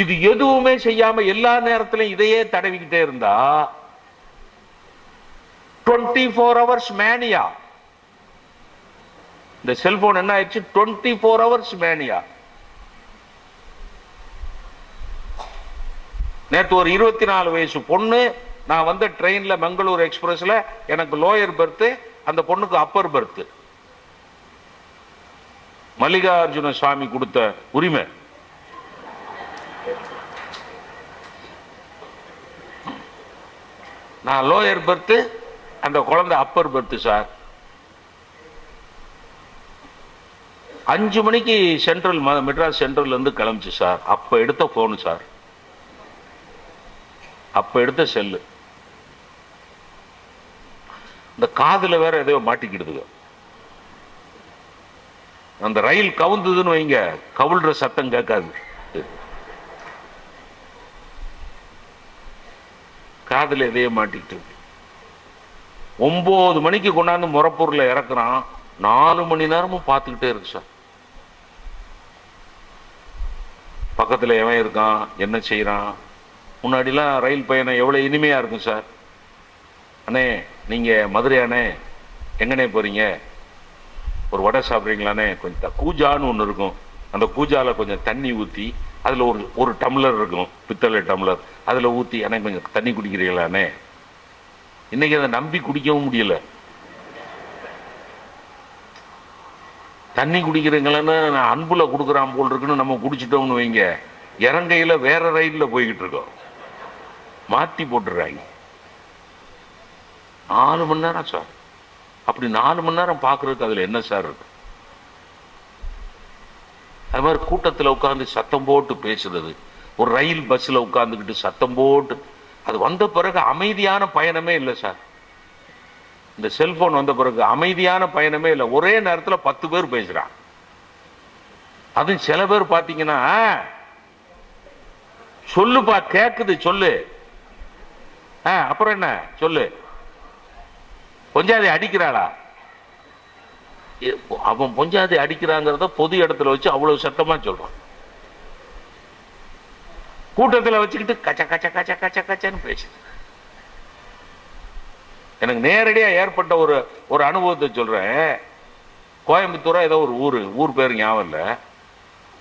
இது எதுவுமே செய்யாம எல்லா நேரத்திலும் இதையே தடவிக்கிட்டே இருந்தா 24 hours மேனியா. இந்த செல்போன் என்ன ஆயிடுச்சு? 24 hours மேனியா. நேற்று ஒரு 24 வயசு பொண்ணு, நான் வந்த ட்ரெயின்ல மங்களூர் எக்ஸ்பிரஸ்ல எனக்கு லோயர் பெர்த், அந்த பொண்ணுக்கு அப்பர் பெர்த். மல்லிகார்ஜுன சுவாமி கொடுத்த உரிமை. நான் லோயர் பெர்த், அந்த குழந்தை அப்பர் பெர்த் சார். 5 மணிக்கு சென்ட்ரல் மெட்ராஸ் சென்ட்ரல் இருந்து கிளம்பிச்சு சார். அப்ப எடுத்த போன் சார், அப்ப எடுத்த செல்லு. இந்த காதுல வேற எதையோ மாட்டிக்கிடுதுங்க. அந்த ரயில் கவுந்ததுன்னு வைங்க, கவுள்ற சத்தம் கேட்காது, காதுல எதையோ மாட்டிக்கிட்டு. 9 மணிக்கு கொண்டாந்து முறப்பூர்ல இறக்குறான், 4 மணி நேரமும் பார்த்துக்கிட்டே இருக்கு சார். பக்கத்துல எவன் இருக்கான், என்ன செய்யறான். முன்னாடிலாம் ரயில் பயணம் எவ்வளவு இனிமையா இருக்கும் சார். அண்ணே நீங்க மதுரை அண்ணே, எங்கனே போறீங்க, ஒரு வடை சாப்பிட்றீங்களானே, கொஞ்சம் கூஜான்னு ஒன்று இருக்கும், அந்த கூஜால கொஞ்சம் தண்ணி ஊற்றி, அதில் ஒரு டம்ளர் இருக்கும், பித்தளை டம்ளர், அதில் ஊற்றி எனக்கு கொஞ்சம் தண்ணி குடிக்கிறீங்களானே. இன்னைக்கு அதை நம்பி குடிக்கவும் முடியல. தண்ணி குடிக்கிறீங்களன்னு நான் அன்புல கொடுக்குறான் போல் இருக்குன்னு நம்ம குடிச்சிட்டோம்னு வைங்க, இறங்கையில வேற ரயில்ல போய்கிட்டு இருக்கோம், மாத்தி போட்டுறாங்க. 4 மணி நேரம் சார். அப்படி 4 மணி நேரம் பார்க்கறதுக்கு அதுல என்ன சார் இருக்கு? அது மாதிரி கூட்டத்தில் உட்கார்ந்து சத்தம் போட்டு பேசுறது, ஒரு ரயில் பஸ்ல உட்கார்ந்துக்கிட்டு சத்தம் போட்டு, அது வந்த பிறகு அமைதியான பயணமே இல்லை சார். இந்த செல்போன் வந்த பிறகு அமைதியான பயணமே இல்லை. ஒரே நேரத்தில் 10 பேர் பேசுறான். அதுவும் சில பேர் பார்த்தீங்கன்னா, சொல்லுப்பா கேக்குது சொல்லு, அப்புறம் என்ன சொல்லு, பொஞ்சாதி அடிக்கிறாளா, அவன் பொஞ்சாதி அடிக்கிறாங்கிறத பொது இடத்துல வச்சு அவ்வளவு சத்தமா சொல்றான். கூட்டத்தில் வச்சுக்கிட்டு கச்ச கச்ச கச்ச கச்ச கச்சன்னு பேசு. எனக்கு நேரடியா ஏற்பட்ட ஒரு அனுபவத்தை சொல்றேன். கோயம்புத்தூரா ஏதோ ஒரு ஊர் பேர் ஞாபகம் இல்லை.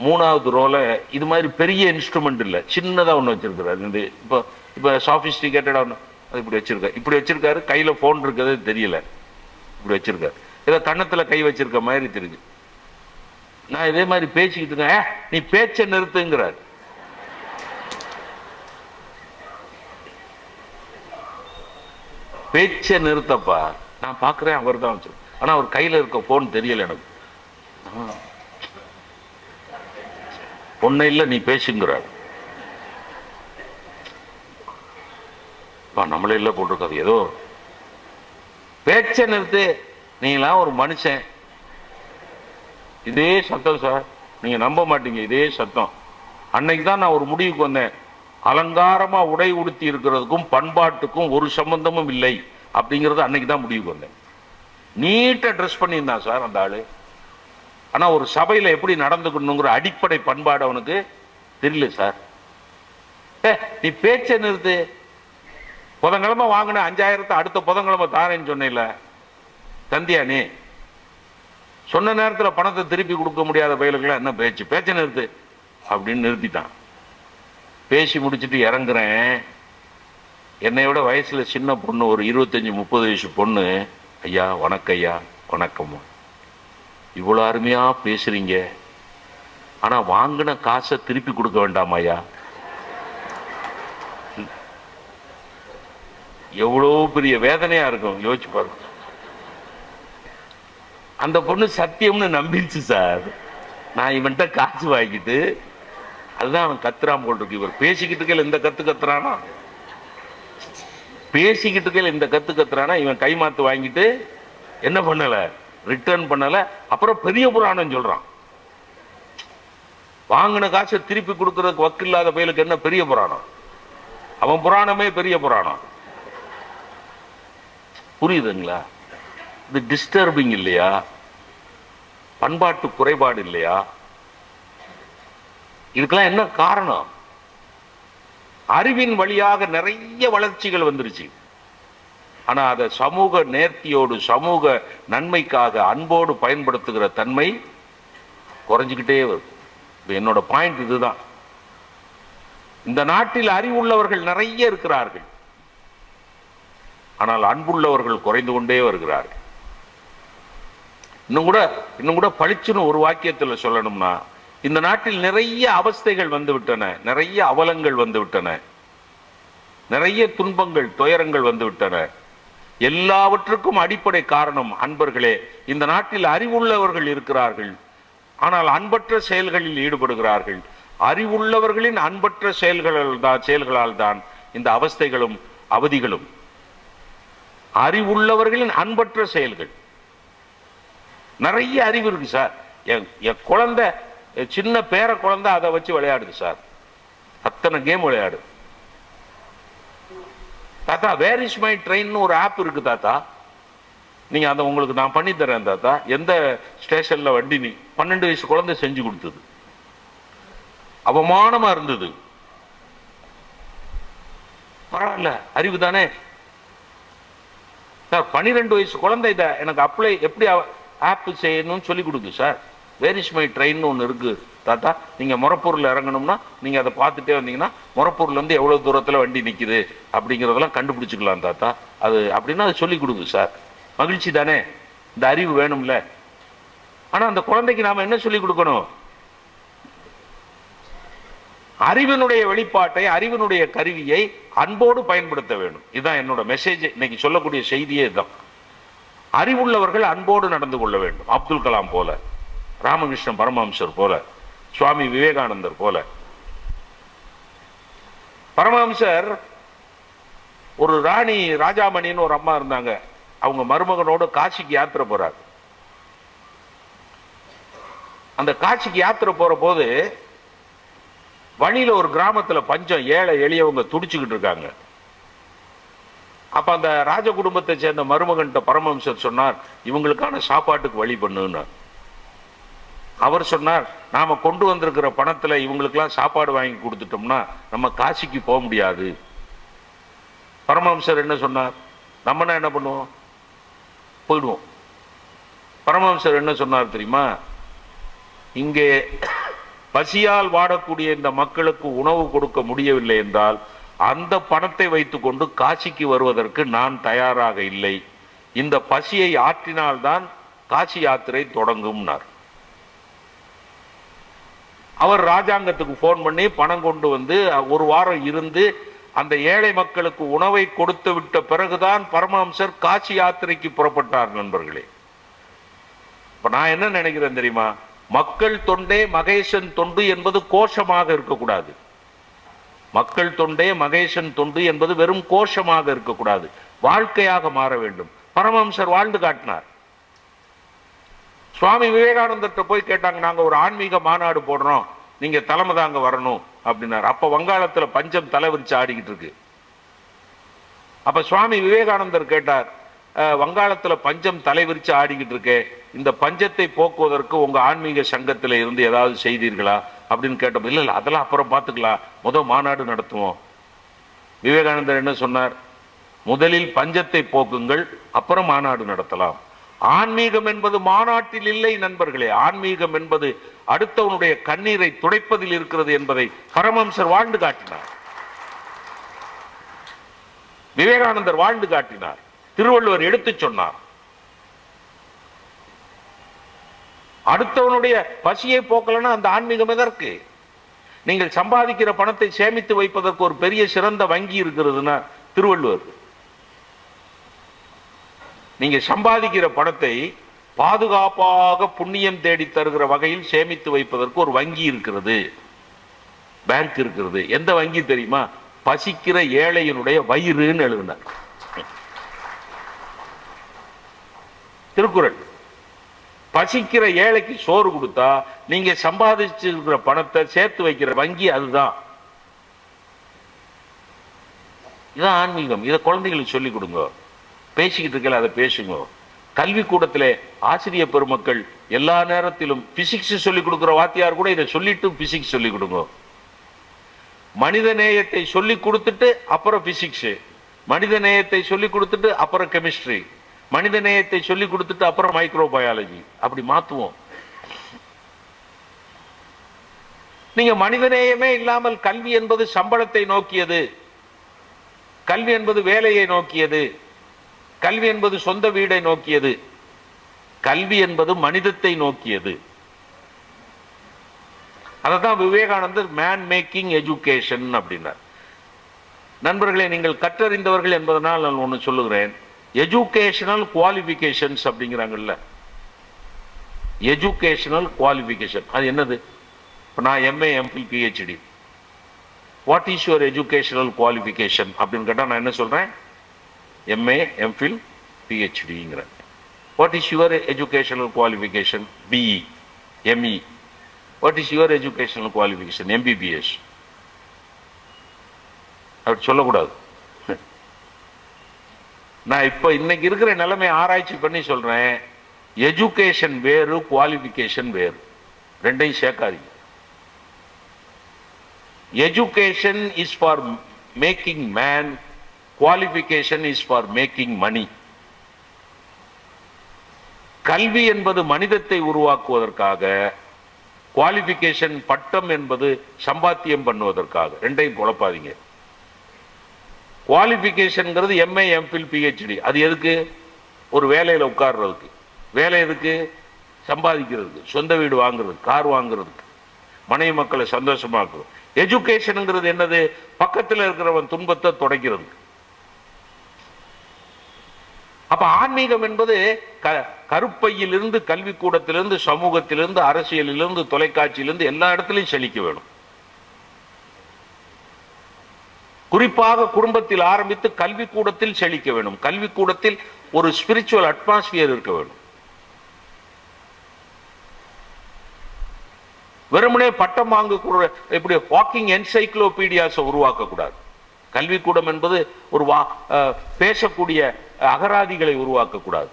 மூணாவது ரோல இது மாதிரி பெரிய இன்ஸ்ட்ருமெண்ட் இல்லை, சின்னதாக ஒன்று வச்சிருக்கிறாரு. இந்த இப்போ இப்போ சாஃபிஸ்டிகேட்டடாக ஒன்று அது இப்படி வச்சிருக்காரு. கையில் ஃபோன் இருக்கிறது தெரியல, இப்படி வச்சிருக்காரு. ஏதோ கன்னத்தில் கை வச்சிருக்க மாதிரி தெரியுது. நான் இதே மாதிரி பேசிக்கிட்டு இருக்கேன், நீ பேச்சை நிறுத்துங்கிறார். பேச்சை நிறுத்தப்பா. நான் பார்க்குறேன், அவர் தான் வச்சிருக்கேன். ஆனால் அவர் கையில் இருக்க ஃபோன் தெரியல எனக்கு. ஒன்னும் இல்லை, நீ பேசுங்கிறார். நம்மளே இல்லை போட்டிருக்காது. ஏதோ பேச்சை நிறுத்து, நீங்களாம் ஒரு மனுஷன். இதே சத்தம் சார், நீங்க நம்ப மாட்டீங்க, இதே சத்தம். அன்னைக்கு தான் நான் ஒரு முடிவுக்கு வந்தேன். அலங்காரமா உடை உடுத்தி இருக்கிறதுக்கும் பண்பாட்டுக்கும் ஒரு சம்பந்தமும் இல்லை அப்படிங்கிறது அன்னைக்கு தான் முடிவுக்கு வந்தேன். நீட்டா ட்ரெஸ் பண்ணியிருந்தான் சார் அந்த ஆளு. ஆனா ஒரு சபையில எப்படி நடந்துக்கணுங்கிற அடிப்படை பண்பாடு அவனுக்கு தெரியல சார். நீ பேச்சை நிறுத்து. புதன்கிழமை வாங்கின 5000 அடுத்த புதன்கிழமை தாரேன்னு சொன்ன தந்தியா? நீ சொன்ன நேரத்தில் பணத்தை திருப்பி கொடுக்க முடியாத பயிலுக்கெல்லாம் என்ன பேச்சு? பேச்சை நிறுத்து அப்படின்னு நிறுத்திட்டான். பேசி முடிச்சுட்டு இறங்குறேன். என்னை விட வயசுல சின்ன பொண்ணு, ஒரு 25-30 வயசு பொண்ணு. ஐயா வணக்கம், ஐயா வணக்கம், இவ்வளோ அருமையா பேசுறீங்க, ஆனா வாங்கின காசை திருப்பி கொடுக்க வேண்டாமா ஐயா? எவ்வளோ பெரிய வேதனையா இருக்கும், யோசிச்சு பாருங்க. அந்த பொண்ணு சத்தியம்னு நம்பிடுச்சு சார். நான் இவன்கிட்ட காசு வாங்கிட்டு, அதுதான் அவன் கத்துறான் போல் இருக்கு. இவர் பேசிக்கிட்டு இருக்கையில் இந்த கத்து கத்துறானா, பேசிக்கிட்டு இருக்கையில் இந்த கத்து கத்துறானா. இவன் கைமாத்து வாங்கிட்டு என்ன பண்ணல, ரிட்டர்ன் பண்ணல. அப்புறம் பெரிய புராணம் சொல்றான். வாங்கின காசை திருப்பி கொடுக்கறதுக்கு வக்கு இல்லாத பயலுக்கு என்ன பெரிய புராணம்? அவன் புராணமே பெரிய புராணம். புரியுதுங்களா? இது டிஸ்டர்பிங் இல்லையா? பண்பாட்டு குறைபாடு இல்லையா? இதுக்கெல்லாம் என்ன காரணம்? அறிவின் வழியாக நிறைய வளர்ச்சிகள் வந்துருச்சு. ஆனா அதை சமூக நேர்த்தியோடு, சமூக நன்மைக்காக, அன்போடு பயன்படுத்துகிற தன்மை குறைஞ்சுக்கிட்டே வருது. என்னோட பாயிண்ட் இதுதான். இந்த நாட்டில் அறிவுள்ளவர்கள் நிறைய இருக்கிறார்கள், ஆனால் அன்புள்ளவர்கள் குறைந்து கொண்டே வருகிறார்கள். இன்னும் கூட பளிச்சுன்னு ஒரு வாக்கியத்தில் சொல்லணும்னா, இந்த நாட்டில் நிறைய அவஸ்தைகள் வந்து விட்டன, நிறைய அவலங்கள் வந்து விட்டன, நிறைய துன்பங்கள், துயரங்கள் வந்து விட்டன. எல்லாவற்றுக்கும் அடிப்படை காரணம் அன்பர்களே, இந்த நாட்டில் அறிவுள்ளவர்கள் இருக்கிறார்கள், ஆனால் அன்பற்ற செயல்களில் ஈடுபடுகிறார்கள். அறிவுள்ளவர்களின் அன்பற்ற செயல்களால் தான் இந்த அவஸ்தைகளும் அவதிகளும். அறிவுள்ளவர்களின் அன்பற்ற செயல்கள். நிறைய அறிவு இருக்கு சார். என் குழந்தை, சின்ன பேர குழந்தை அதை வச்சு விளையாடுது சார். அத்தனை கேம் விளையாடு. தாத்தா வேர் இஸ் மை ட்ரெயின் ஒரு ஆப் இருக்கு தாத்தா, நீங்க அதை உங்களுக்கு நான் பண்ணி தரேன் தாத்தா. எந்த ஸ்டேஷன்ல வண்டி? நீ 12 வயசு குழந்தை செஞ்சு கொடுத்தது. அவமானமா இருந்தது. பரவாயில்ல, அறிவு தானே சார். 12 வயசு குழந்தை இதை எனக்கு அப்ளை எப்படி ஆப் செய்யணும்னு சொல்லி கொடுக்கு sir. Where is my train ஒன்று இருக்கு தாத்தா, நீங்க முறப்பூர்ல இறங்கணும்னா நீங்க அதை பார்த்துட்டே வந்தீங்கன்னா முறப்பூர்ல இருந்து எவ்வளவு தூரத்துல வண்டி நிக்குது அப்படிங்கறதெல்லாம் கண்டுபிடிச்சுக்கலாம் தாத்தா. அது அப்படின்னா அதை சொல்லி கொடுக்கு சார். மகிழ்ச்சி தானே? இந்த அறிவு வேணும்ல. ஆனா அந்த குழந்தைக்கு நாம என்ன சொல்லி கொடுக்கணும்? அறிவினுடைய வெளிப்பாட்டை, அறிவினுடைய கருவியை அன்போடு பயன்படுத்த வேண்டும். இதுதான் என்னோட மெசேஜ். இன்னைக்கு சொல்லக்கூடிய செய்தியே இதுதான். அறிவுள்ளவர்கள் அன்போடு நடந்து கொள்ள வேண்டும். அப்துல் கலாம் போல, ராமகிருஷ்ண பரமஹம்சர் போல, சுவாமி விவேகானந்தர் போல. பரமஹம்சர் ஒரு ராணி ராஜாமணின்னு ஒரு அம்மா இருந்தாங்க. அவங்க மருமகனோட காசிக்கு யாத்திரை போறாரு. அந்த காசிக்கு யாத்திரை போற போது வழியில ஒரு கிராமத்துல பஞ்சம், ஏழை எளியவங்க துடிச்சுக்கிட்டு இருக்காங்க. அப்ப அந்த ராஜ குடும்பத்தை சேர்ந்த மருமகன்கிட்ட பரமஹம்சர் சொன்னார், இவங்களுக்கான சாப்பாட்டுக்கு வழி பண்ணுன்னு. அவர் சொன்னார், நாம கொண்டு வந்திருக்கிற பணத்துல இவங்களுக்கெல்லாம் சாப்பாடு வாங்கி கொடுத்துட்டோம்னா நம்ம காசிக்கு போக முடியாது. பரமஹம்சர் என்ன சொன்னார்? நம்மனா என்ன பண்ணுவோம்? போயிடுவோம். பரமஹம்சர் என்ன சொன்னார் தெரியுமா? இங்கே பசியால் வாடக்கூடிய இந்த மக்களுக்கு உணவு கொடுக்க முடியவில்லை என்றால் அந்த பணத்தை வைத்துக்கொண்டு காசிக்கு வருவதற்கு நான் தயாராக இல்லை. இந்த பசியை ஆற்றினால்தான் காசி யாத்திரை தொடங்கும்னார். அவர் ராஜாங்கத்துக்கு போன் பண்ணி பணம் கொண்டு வந்து ஒரு வாரம் இருந்து அந்த ஏழை மக்களுக்கு உணவை கொடுத்து விட்ட பிறகுதான் பரமஹம்சர் காசி யாத்திரைக்கு புறப்பட்டார். நண்பர்களே, இப்ப நான் என்ன நினைக்கிறேன் தெரியுமா? மக்கள் தொண்டே மகேசன் தொண்டு என்பது கோஷமாக இருக்கக்கூடாது. மக்கள் தொண்டே மகேசன் தொண்டு என்பது வெறும் கோஷமாக இருக்கக்கூடாது, வாழ்க்கையாக மாற வேண்டும். பரமஹம்சர் வாழ்ந்து காட்டினார். சுவாமி விவேகானந்தர்கிட்ட போய் கேட்டாங்க, நாங்க ஒரு ஆன்மீக மாநாடு போடுறோம், நீங்க தலைமை தாங்க வரணும் அப்படின்னாரு. அப்ப வங்காளத்துல பஞ்சம் தலைவிரிச்சு ஆடிக்கிட்டு இருக்கு. அப்ப சுவாமி விவேகானந்தர் கேட்டார், வங்காளத்துல பஞ்சம் தலைவிரிச்சு ஆடிக்கிட்டு இருக்கே, இந்த பஞ்சத்தை போக்குவதற்கு உங்க ஆன்மீக சங்கத்தில இருந்து ஏதாவது செய்தீர்களா அப்படின்னு கேட்டோம். இல்ல இல்ல, அதெல்லாம் அப்புறம் பார்த்துக்கலாம், முதல் மாநாடு நடத்துவோம். விவேகானந்தர் என்ன சொன்னார்? முதலில் பஞ்சத்தை போக்குங்கள், அப்புறம் மாநாடு நடத்தலாம். ஆன்மீகம் என்பது மாநாட்டில் இல்லை நண்பர்களே. ஆன்மீகம் என்பது அடுத்தவனுடைய கண்ணீரை துடைப்பதில் இருக்கிறது என்பதை பரமஹம்சர் வாழ்ந்து காட்டினார். விவேகானந்தர் வாழ்ந்து காட்டினார். திருவள்ளுவர் எடுத்து சொன்னார். அடுத்தவனுடைய பசியை போக்கலன்னா அந்த ஆன்மீகம் எதற்கு? நீங்கள் சம்பாதிக்கிற பணத்தை சேமித்து வைப்பதற்கு ஒரு பெரிய சிறந்த வங்கி இருக்கிறதுன்னா திருவள்ளுவர். நீங்க சம்பாதிக்கிற பணத்தை பாதுகாப்பாக புண்ணியம் தேடி தருகிற வகையில் சேமித்து வைப்பதற்கு ஒரு வங்கி இருக்கிறது, பேங்க் இருக்கிறது. எந்த வங்கி தெரியுமா? பசிக்கிற ஏழையினுடைய வயிறுன்னு எழுதினார் திருக்குறள். பசிக்கிற ஏழைக்கு சோறு கொடுத்தா நீங்க சம்பாதிச்சிருக்கிற பணத்தை சேர்த்து வைக்கிற வங்கி அதுதான். இதான் ஆன்மீகம். இதை குழந்தைகளுக்கு சொல்லிக் கொடுங்க. பேசிக்கிட்டு இருக்கல அதை பேசுங்க. கல்வி கூடத்திலே ஆசிரியர் பெருமக்கள் எல்லா நேரத்திலும் பிசிக்ஸ் சொல்லிக் கொடுக்கிற வாத்தியார் கூட இதை சொல்லிட்டு பிசிக்ஸ் சொல்லிக் கொடுங்க. மனித நேயத்தை சொல்லிக் கொடுத்துட்டு அப்புறம் பிசிக்ஸ், மனித நேயத்தை சொல்லிக் கொடுத்துட்டு அப்புறம் கெமிஸ்ட்ரி, மனித நேயத்தை சொல்லிக் கொடுத்துட்டு அப்புறம் மைக்ரோ பயாலஜி, அப்படி மாத்துவோம். நீங்க மனித நேயமே இல்லாமல் கல்வி என்பது சம்பளத்தை நோக்கியது, கல்வி என்பது வேலையை நோக்கியது, கல்வி என்பது சொந்த வீடை நோக்கியது, கல்வி என்பது மனிதத்தை நோக்கியது. அதான் விவேகானந்தர் மேன் மேக்கிங் எஜுகேஷன் அப்படின்னார். நண்பர்களே, நீங்கள் கற்றறிந்தவர்கள் என்பதனால் நான் ஒன்று சொல்லுகிறேன். எஜுகேஷனல் குவாலிஃபிகேஷன்ஸ் அப்படிங்கிறாங்கல்ல, எஜுகேஷனல் குவாலிஃபிகேஷன் அது என்னது? இப்போ நான் MA MPhil PhD, what is your educational qualification அப்படின்னு கேட்டால் நான் என்ன சொல்றேன்? எம்ஏ எம்ஃபில் பிஹெச்டிங்கிறேன். What is your educational qualification? BE, ME. What is your educational qualification? MBBS. அப்படி சொல்லக்கூடாது. நான் இப்ப இன்னைக்கு இருக்கிற நிலைமை ஆராய்ச்சி பண்ணி சொல்றேன். எஜுகேஷன் வேறு, குவாலிஃபிகேஷன் வேறு, ரெண்டையும் சேர்க்காதீங்க. Education is for making man, qualification is for making money. கல்வி என்பது மனிதத்தை உருவாக்குவதற்காக, குவாலிஃபிகேஷன் பட்டம் என்பது சம்பாத்தியம் பண்ணுவதற்காக. ரெண்டையும் குழப்பாதீங்க. குவாலிஃபிகேஷன்ங்கிறது எம்ஏ எம்ஃபில் பிஹெச்டி, அது எதுக்கு? ஒரு வேலையில் உட்கார்றதுக்கு. வேலை எதுக்கு? சம்பாதிக்கிறதுக்கு, சொந்த வீடு வாங்குறதுக்கு, கார் வாங்குறதுக்கு, மனைவி மக்களை சந்தோஷமாக்குறது. எஜுகேஷனுங்கிறது என்னது? பக்கத்தில் இருக்கிறவன் துன்பத்தை துடைக்கிறதுக்கு. அப்ப ஆன்மீகம் என்பது கருப்பையிலிருந்து, கல்வி கூடத்திலிருந்து, சமூகத்திலிருந்து, அரசியலிலிருந்து, தொலைக்காட்சியிலிருந்து எல்லா இடத்திலையும் செழிக்க வேணும். குறிப்பாக குடும்பத்தில் ஆரம்பித்து கல்வி கூடத்தில் செழிக்க வேண்டும். கல்வி கூடத்தில் ஒரு ஸ்பிரிச்சுவல் அட்மாஸ்பியர் இருக்க வேண்டும். வெறுமனே பட்டம் வாங்க இப்படி வாக்கிங் என்சைக்ளோபீடியாஸ் உருவாக்க கூடாது. கல்விக்கூடம் என்பது ஒரு பேசக்கூடிய அகராதிகளை உருவாக்க கூடாது.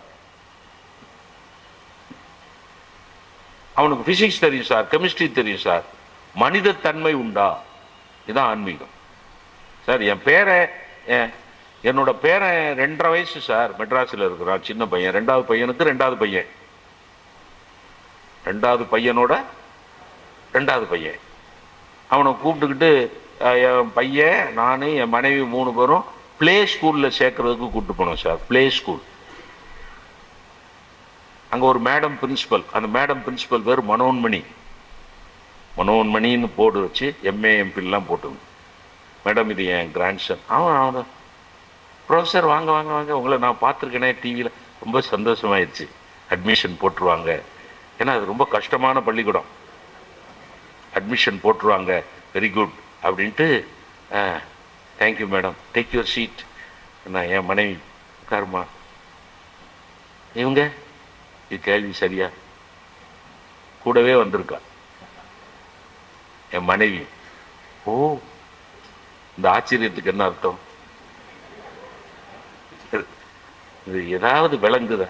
அவனுக்கு பிசிக்ஸ் தெரியும் சார், கெமிஸ்ட்ரி தெரியும் சார், மனித தன்மை உண்டா? இதுதான் ஆன்மீகம். சார் என் பேரன், என்னோட பேரன் 2.5 வயசு சார், மெட்ராஸில் இருக்கிறான், சின்ன பையன். 2வது பையனுக்கு 2வது பையன், 2வது பையனோட ரெண்டாவது பையன். அவனை கூப்பிட்டுக்கிட்டு என் பையன், நான், என் மனைவி 3 பேரும் பிளே ஸ்கூலில் சேர்க்கறதுக்கு கூப்பிட்டு போனோம் சார். Play school. அங்கே ஒரு மேடம் பிரின்சிபல். அந்த மேடம் பிரின்சிபல் பேர் மனோன்மணி. மனோன்மணின்னு போர்டு வச்சு எம்ஏ எம்பிலாம் போட்டு, மேடம் இது என் கிராண்ட்சன். அவன் ப்ரொஃபஸர் வாங்க வாங்க வாங்க, உங்களை நான் பார்த்துருக்கேனே டிவியில். ரொம்ப சந்தோஷமாயிடுச்சு. அட்மிஷன் போட்டுருவாங்க. ஏன்னா அது ரொம்ப கஷ்டமான பள்ளிக்கூடம். அட்மிஷன் போட்டுருவாங்க, வெரி குட் அப்படின்ட்டு. Thank you madam, take your seat. நான் என் மனைவி, உட்காருமா. இவங்க இது கேள்வி சரியா? கூடவே வந்திருக்கா என் மனைவி. ஓ, இந்த ஆச்சரியத்துக்கு என்ன அர்த்தம்? இது ஏதாவது விளங்குதா?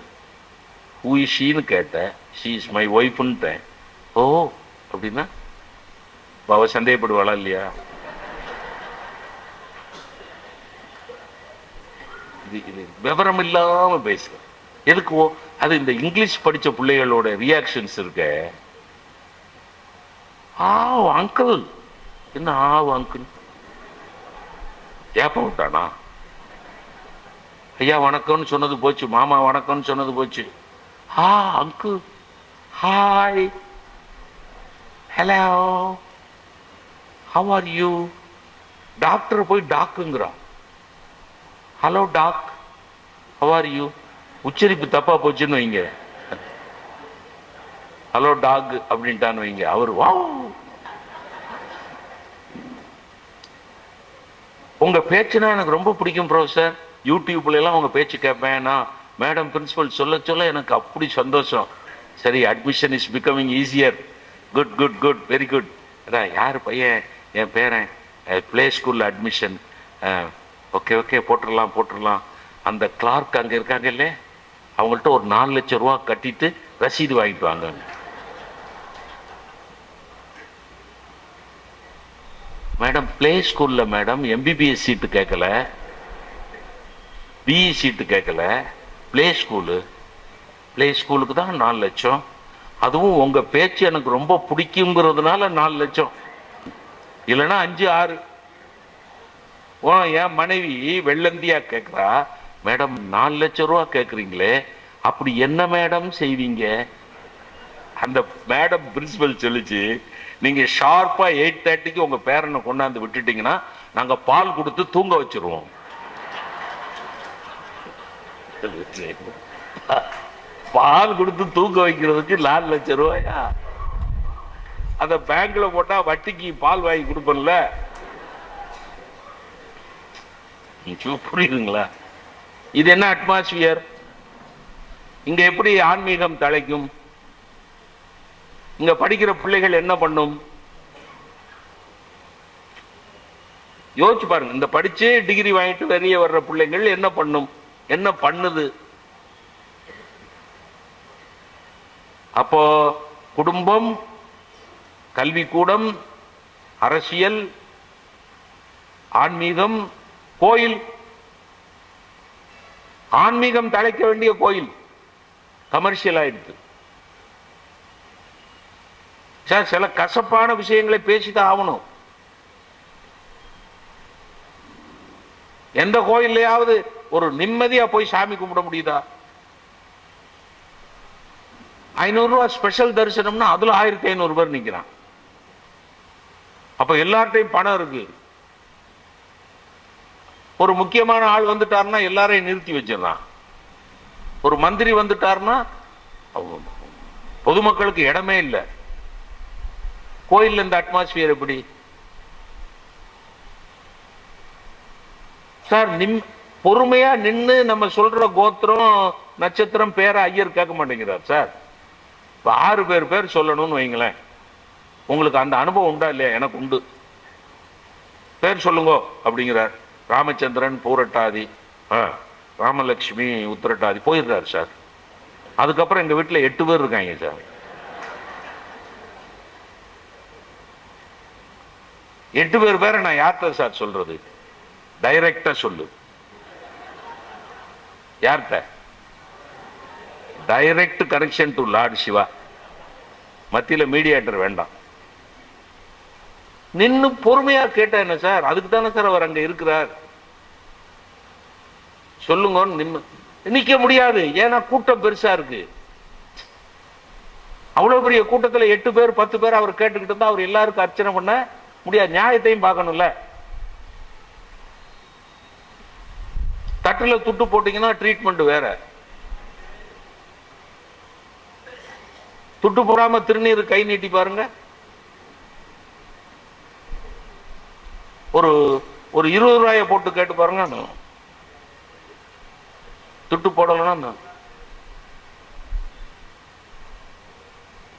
ஹூ இஸ் ஷீன்னு கேட்டேன். ஷீ இஸ் மை ஒய்ஃப்ன்ட்டேன். ஓ அப்படின்னா அவ சந்தேகப்படுவாளா இல்லையா? இது விவரம் இல்லாம பேசுற எதுக்கு? அது இந்த இங்கிலீஷ் படிச்ச பிள்ளைகளோட ரியாக்ஷன்ஸ் இருக்க. அங்கிள், என்ன அங்கிள்? ஏப்ப விட்டானா? ஐயா வணக்கம்னு சொன்னது போச்சு, மாமா வணக்கம்னு சொன்னது போச்சு. Uncle, hi, hello, how are you? Doctor போய் டாக்குங்கிறான். Hello doc, how are you? உச்சரிப்பு தப்பா போச்சுன்னு வைங்க. ஹலோ டாக் அப்படின்ட்டான்னு வைங்க. அவர் வா, உங்க பேச்சுனா எனக்கு ரொம்ப பிடிக்கும் ப்ரொஃபசர். யூடியூப்ல எல்லாம் உங்க பேச்சு கேட்பேன். நான் மேடம் பிரின்சிபல் சொல்ல சொல்ல எனக்கு அப்படி சந்தோஷம். சரி, admission is becoming easier. Good good good, very good. அதான் யார் பையன்? என் பேரன், பிளே ஸ்கூல்ல அட்மிஷன். ஓகே ஓகே, போட்டுடலாம் போட்டுடலாம். அந்த கிளார்க் அங்கே இருக்காங்க இல்ல, அவங்கள்ட்ட ஒரு 4 லட்சம் ரூபா கட்டிட்டு ரசீது வாங்கிட்டு வாங்க. மேடம் பிளே ஸ்கூல்ல மேடம் எம்பிபிஎஸ் சீட்டு கேட்கல, பிஇ சீட்டு கேட்கல, பிளே ஸ்கூலு. பிளே ஸ்கூலுக்கு தான் 4 லட்சம். அதுவும் உங்க பேச்சு எனக்கு ரொம்ப பிடிக்குங்கிறதுனால 4 லட்சம், இல்லைன்னா 5 6. என் மனைவி வெள்ளந்தியா கேட்கிறா, மேடம் 4 லட்சம் ரூபா கேட்குறீங்களே, அப்படி என்ன மேடம் செய்வீங்க? அந்த மேடம் பிரின்சிபல் சொல்லிச்சு, நீங்க ஷார்ப்பா 8:30க்கு உங்க பேரனை கொண்டாந்து விட்டுட்டீங்கன்னா நாங்க பால் கொடுத்து தூங்க வச்சிருவோம். பால் கொடுத்து தூங்க வைக்கிறதுக்கு 4 லட்சம் ரூபாயா? அந்த பேங்க்ல போட்டா வட்டிக்கு பால் வாங்கி கொடுப்பல. புரியுதுங்களா? இது என்ன அட்மாஸ்பியர்? இங்க எப்படி ஆன்மீகம் தலைக்கும்? இங்க படிக்கிற பிள்ளைகள் என்ன பண்ணும்? யோசிச்சு பாருங்க. இந்த படிச்சு டிகிரி வாங்கிட்டு வெளியே வர்ற பிள்ளைகள் என்ன பண்ணும்? என்ன பண்ணுது? அப்போ குடும்பம், கல்விக்கூடம், அரசியல், ஆன்மீகம், கோயில். ஆன்மீகம் தலைக்க வேண்டிய கோயில் கமர்ஷியல் ஆயிடுது. சில கசப்பான விஷயங்களை பேசிதான் ஆகணும். எந்த கோயிலையாவது ஒரு நிம்மதியா போய் சாமி கும்பிட முடியுதா? 500 ரூபாய் ஸ்பெஷல் தரிசனம்னா அதுல 1500 பேர் நிக்கிறான். அப்ப எல்லார்ட்டையும் பணம் இருக்கு. ஒரு முக்கியமான ஆள் வந்துட்டாருன்னா எல்லாரையும் நிறுத்தி வச்சிடறான். ஒரு மந்திரி வந்துட்டாருன்னா பொதுமக்களுக்கு இடமே இல்லை. கோயில் இந்த அட்மாஸ்பியர் எப்படி சார்? பொறுமையா நின்று நம்ம சொல்ற கோத்திரம், நட்சத்திரம், பேரை ஐயர் கேட்க மாட்டேங்கிறார் சார். இப்ப 6 பேர் சொல்லணும்னு வைங்களேன். உங்களுக்கு அந்த அனுபவம் உண்டா இல்லையா? எனக்கு உண்டு. பேர் சொல்லுங்க அப்படிங்கிறார். ராமச்சந்திரன் பூரட்டாதி, ராமலட்சுமி உத்திரட்டாதி. போயிடுறாரு சார். அதுக்கப்புறம் எங்க வீட்டில் 8 பேர் இருக்காங்க சார். 8 பேரை நான் யார்கிட்ட சார் சொல்றது? டைரக்டா சொல்லு. யார்கிட்ட? Direct connection to lord Shiva. மத்தியில மீடியேட்டர் வேண்டாம். நின்னு பொறுமையா கேட்டா என்ன சார்? அதுக்கு தானே சார் அவர் அங்க இருக்கிறார். சொல்லுங்க. நிக்க முடியாது, ஏன்னா கூட்டம் பெருசா இருக்கு. அவ்வளவு பெரிய கூட்டத்துல 8 பேர் 10 பேர் அவர் கேட்டுக்கிட்டு இருந்தா அவர் எல்லாருக்கும் அர்ச்சனை பண்ண முடியாது. நியாயத்தையும் பார்க்கணும்ல. தட்டுல துட்டு போட்டீங்கன்னா ட்ரீட்மெண்ட் வேற, துட்டு போடாம திருநீர் கை நீட்டி பாருங்க. ஒரு ஒரு 20 ரூபாய போட்டு கேட்டு பாருங்க. துட்டு போடலன்னா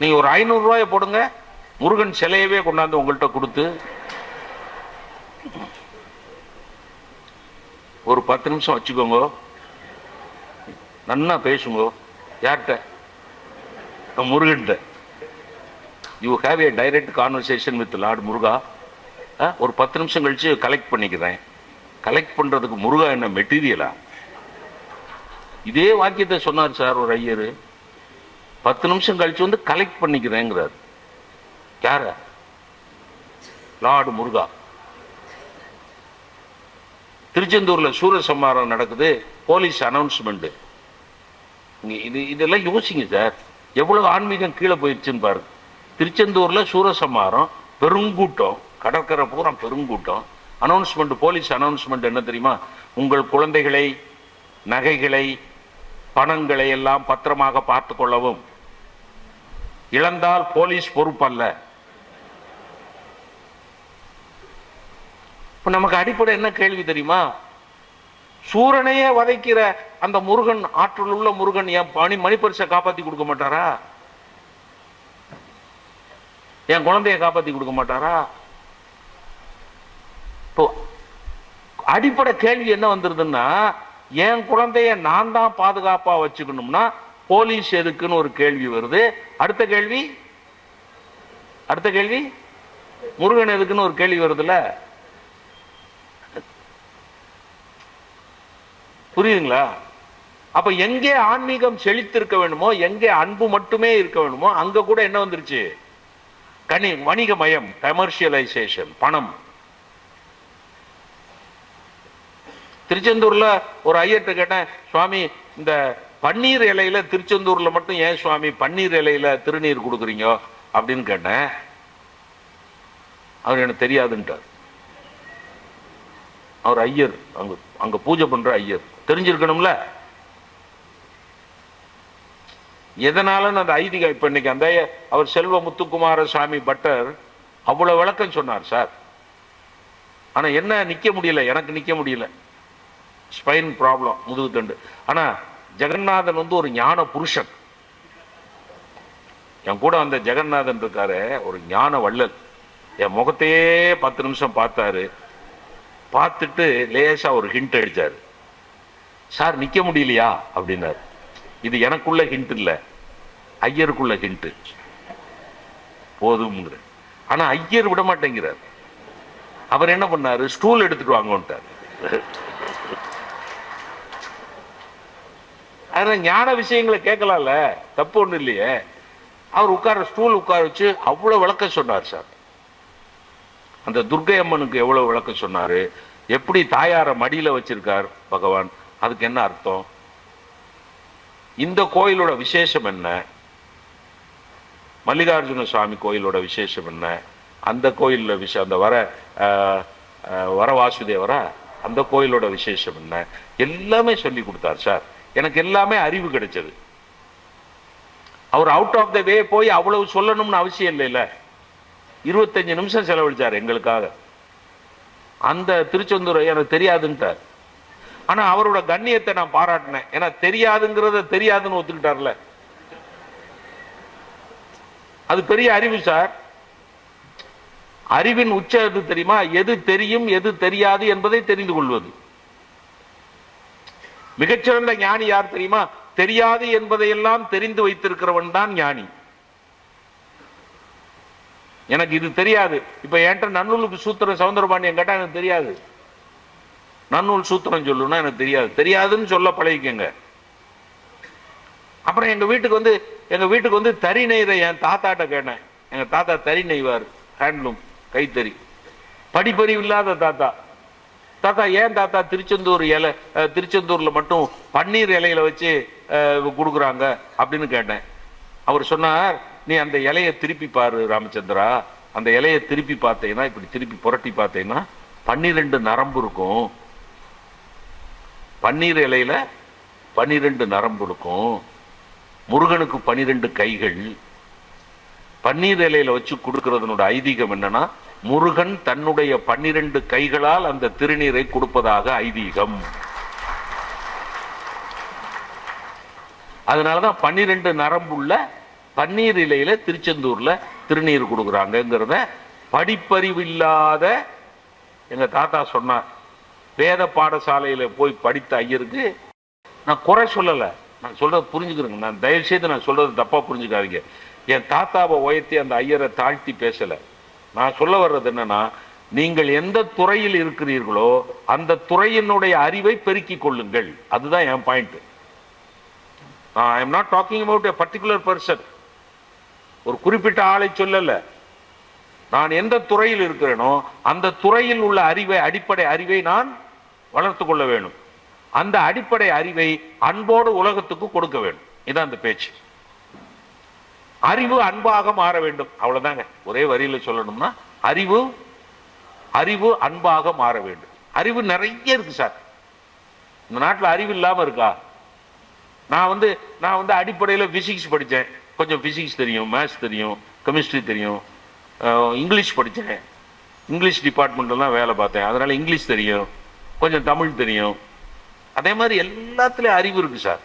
நீங்க ஒரு 500 ரூபாய போடுங்க, முருகன் சிலையவே கொண்டாந்து உங்கள்கிட்ட கொடுத்து ஒரு 10 நிமிஷம் வச்சுக்கோங்க, நன்னா பேசுங்க. யார்கிட்ட? Murugan. You have a direct conversation with lord Muruga. ஒரு 10 நிமிஷம் கழிச்சு கலெக்ட் பண்ணிக்கிறேன். கலெக்ட் பண்றதுக்கு முருகா என்ன மெட்டீரியலா? இதே வாக்கியத்தை சொன்னார் சார் ஒரு ஐயர். 10 நிமிஷம் கழிச்சு வந்து கலெக்ட் பண்ணிக்கிறேங்கிறார். யார? லார்டு முருகா. திருச்செந்தூர்ல சூரசம்ஹாரம் நடக்குது, போலீஸ் அனௌன்ஸ்மெண்ட். இதெல்லாம் யோசிங்க சார், எவ்வளவு ஆன்மீகம் கீழே போயிடுச்சுன்னு பாருங்க. திருச்செந்தூர்ல சூரசம்ஹாரம், பெருங்கூட்டம், கடற்கரை பூரா பெருங்கூட்டம். அனௌன்ஸ்மெண்ட், போலீஸ் அனௌன்ஸ்மெண்ட் என்ன தெரியுமா? உங்கள் குழந்தைகளை, நகைகளை, பணங்களை எல்லாம் பத்திரமாக பார்த்து கொள்ளவும், இழந்தால் போலீஸ் பொறுப்பல்ல. இப்ப நமக்கு அடிப்படை என்ன கேள்வி தெரியுமா? சூரனையே வதைக்கிற அந்த முருகன், ஆற்றல் உள்ள முருகன், என் மணிப்பரிசை காப்பாத்தி கொடுக்க மாட்டாரா? என் குழந்தைய காப்பாத்தி கொடுக்க மாட்டாரா? இப்போ அடிப்படை கேள்வி என்ன வந்துருதுன்னா, என் குழந்தைய நான் தான் பாதுகாப்பா வச்சுக்கணும்னா போலீஸ் எதுக்குன்னு ஒரு கேள்வி வருது. அடுத்த கேள்வி முருகன் எதுக்குன்னு ஒரு கேள்வி வருதுல்ல. புரியுதுங்களா? அப்ப எங்கே ஆன்மீகம் செழித்திருக்க வேண்டுமோ, எங்கே அன்பு மட்டுமே இருக்க வேண்டுமோ, அங்க கூட என்ன வந்துருச்சு? வணிகமயம், கமர்ஷியலைசேஷன், பணம். திருச்செந்தூர்ல ஒரு ஐயர்கிட்ட கேட்டேன், சுவாமி இந்த பன்னீர் இலையில திருச்செந்தூர்ல மட்டும் ஏன் சுவாமி பன்னீர் இலையில திருநீர் கொடுக்குறீங்க அப்படின்னு கேட்டேன். அவர் எனக்கு தெரியாதுன்ட்டார். அவர் ஐயர், அங்க பூஜை பண்ற ஐயர், தெரிஞ்சிருக்கணும்ல. எதனால அந்த ஐதீகம். இப்ப இன்னைக்கு அந்த அவர் செல்வ முத்துக்குமார சாமி பட்டர் அவ்வளவு விளக்கம் சொன்னார் சார். ஆனா என்ன, நிக்க முடியல, எனக்கு நிக்க முடியல, ஸ்பைன் ப்ராப்ளம், முதுகு தண்டு. ஆனா ஜெகநாதன் வந்து ஒரு ஞான புருஷன். என் கூட அந்த ஜெகநாதன் இருக்காரு, ஒரு ஞான வள்ளல். என் முகத்தையே 10 நிமிஷம் பார்த்தாரு. பார்த்துட்டு லேசா ஒரு ஹிண்ட் அடிச்சாரு. சார் நிக்க முடியலையா அப்படின்னாரு. இது எனக்குள்ள ஹிண்ட் இல்ல, ஐயருக்குள்ள ஹிண்ட். போதும்ங்கிற. ஆனா ஐயர் விட மாட்டேங்கிறார். அவர் என்ன பண்ணாரு, ஸ்டூல் எடுத்துட்டு வாங்கன்ட்டார். அதனால ஞான விஷயங்களை கேட்கலாம்ல, தப்பு ஒண்ணு இல்லையே. அவர் ஸ்டூல் உட்கார வச்சு அவ்வளவு விளக்கம் சொன்னார் சார். அந்த துர்க்கை அம்மனுக்கு எவ்வளவு விளக்கம் சொன்னாரு, எப்படி தாயார மடியில வச்சிருக்கார் பகவான், அதுக்கு என்ன அர்த்தம், இந்த கோயிலோட விசேஷம் என்ன, மல்லிகார்ஜுன சுவாமி கோயிலோட விசேஷம் என்ன, அந்த கோயிலோட அந்த வர வாசுதேவரா அந்த கோயிலோட விசேஷம் என்ன, எல்லாமே சொல்லி கொடுத்தார் சார். எனக்கு எல்லாமே அறிவு கிடைச்சது. அவர் அவுட் ஆஃப் த வே போய் அவ்வளவு சொல்லணும்னு அவசியம் இல்லைல்ல. 25 நிமிஷம் செலவழிச்சார் எங்களுக்காக. அந்த திருச்செந்தூர் எனக்கு தெரியாதுன்ட்டார். ஆனா அவரோட கண்ணியத்தை நான் பாராட்டினேன். ஏன்னா தெரியாதுங்கிறத தெரியாதுன்னு ஒத்துக்கிட்டார்ல. அது பெரிய அறிவு சார். அறிவின் உச்ச எது தெரியுமா? எது தெரியும் எது தெரியாது என்பதை தெரிந்து கொள்வது. மிகச்சிறந்த ஞானி யார் தெரியுமா? தெரியாது என்பதையெல்லாம் தெரிந்து வைத்திருக்கிறவன் தான் ஞானி. எனக்கு இது தெரியாது. இப்ப என்கிட்ட நன்னூலுக்கு சூத்திரம் சவுந்தரபாண்டியன் கேட்டா எனக்கு தெரியாது. நன்னூல் சூத்திரம் சொல்லுன்னா எனக்கு தெரியாது. தெரியாதுன்னு சொல்ல பழகிக்கங்க. அப்புறம் எங்க வீட்டுக்கு வந்து தறி நெய்ற என் தாத்தாட்ட கேட்டேன். எங்க தாத்தா தறி நெய்வார், ஹேண்ட்லூம். கைத்தறி. படிப்பறிவு இல்லாத தாத்தா. தாத்தா ஏன் தாத்தா திருச்செந்தூர் இலை, திருச்செந்தூர்ல மட்டும் பன்னீர் இலையில வச்சு கொடுக்குறாங்க அப்படின்னு கேட்டேன். அவர் சொன்னார், நீ அந்த இலையை திருப்பி பாரு ராமச்சந்திரா, அந்த இலையை திருப்பி பார்த்தேன்னா, இப்படி திருப்பி புரட்டி பார்த்தேன்னா 12 நரம்பு இருக்கும். பன்னீர் இலையில 12 நரம்பு இருக்கும். முருகனுக்கு 12 கைகள். பன்னீர் இலையில வச்சு கொடுக்கறதனோட ஐதீகம் என்னன்னா, முருகன் தன்னுடைய 12 கைகளால் அந்த திருநீரை கொடுப்பதாக ஐதீகம். அதனாலதான் 12 நரம்புள்ள பன்னீர் இலையில திருச்செந்தூர்ல திருநீர் கொடுக்குறாங்கிறத படிப்பறிவு இல்லாத எங்க தாத்தா சொன்னார். வேத பாடசாலையில போய் படித்த ஐயருக்கு நான் குறை சொல்லல, நான் சொல்றது புரிஞ்சுக்கிறேங்க. நான் தயவு செய்து நான் சொல்றது தப்பா புரிஞ்சுக்காதீங்க. என் தாத்தாவை உயர்த்தி அந்த ஐயரை தாழ்த்தி பேசல. நான் சொல்ல வர்றது என்னன்னா, நீங்கள் எந்த துறையில் இருக்கிறீர்களோ அந்த துறையினுடைய அறிவை பெருக்கிக் கொள்ளுங்கள். அதுதான் என் point. I am not talking about a particular person. ஒரு குறிப்பிட்ட ஆளை சொல்லல. நான் எந்த துறையில் இருக்கிறேனோ அந்த துறையில் உள்ள அறிவை, அடிப்படை அறிவை நான் வளர்த்து கொள்ள வேண்டும். அந்த அடிப்படை அறிவை அன்போடு உலகத்துக்கு கொடுக்க வேண்டும். இதான் அந்த பேச்சு. அறிவு அன்பாக மாற வேண்டும், அவ்வளவுதாங்க. ஒரே வரியில சொல்லணும்னா அறிவு அன்பாக மாற வேண்டும். அறிவு நிறைய இருக்கு சார். இந்த நாட்டில் அறிவு இல்லாம இருக்கா? நான் வந்து அடிப்படையில் பிசிக்ஸ் படித்தேன். கொஞ்சம் பிசிக்ஸ் தெரியும், மேத்ஸ் தெரியும், கெமிஸ்ட்ரி தெரியும், இங்கிலீஷ் படித்தேன். இங்கிலீஷ் டிபார்ட்மெண்ட்ல தான் வேலை பார்த்தேன். அதனால இங்கிலீஷ் தெரியும், கொஞ்சம் தமிழ் தெரியும். அதே மாதிரி எல்லாத்துலயும் அறிவு இருக்கு சார்.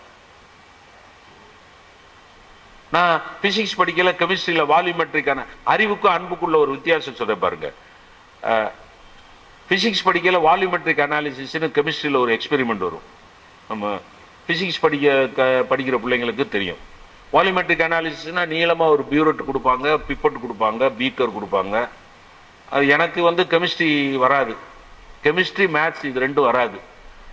நான் பிசிக்ஸ் படிக்கல, கெமிஸ்ட்ரியில வால்யூமெட்ரிக்கான அறிவுக்கும் அன்புக்குள்ள ஒரு வித்தியாசம் சொல்ல பாருங்க. பிசிக்ஸ் படிக்கல வால்யூமெட்ரிக் அனாலிசிஸ்னு கெமிஸ்ட்ரியில ஒரு எக்ஸ்பெரிமெண்ட் வரும். நம்ம பிசிக்ஸ் படிக்கிற பிள்ளைங்களுக்கு தெரியும். வால்யூமெட்ரிக் அனாலிசிஸ்னா நீளமா ஒரு பியூரட் கொடுப்பாங்க, பிப்பட் கொடுப்பாங்க, பீக்கர் கொடுப்பாங்க. அது எனக்கு வந்து கெமிஸ்ட்ரி வராது. கெமிஸ்ட்ரி மேத்ஸ் இது ரெண்டும் வராது.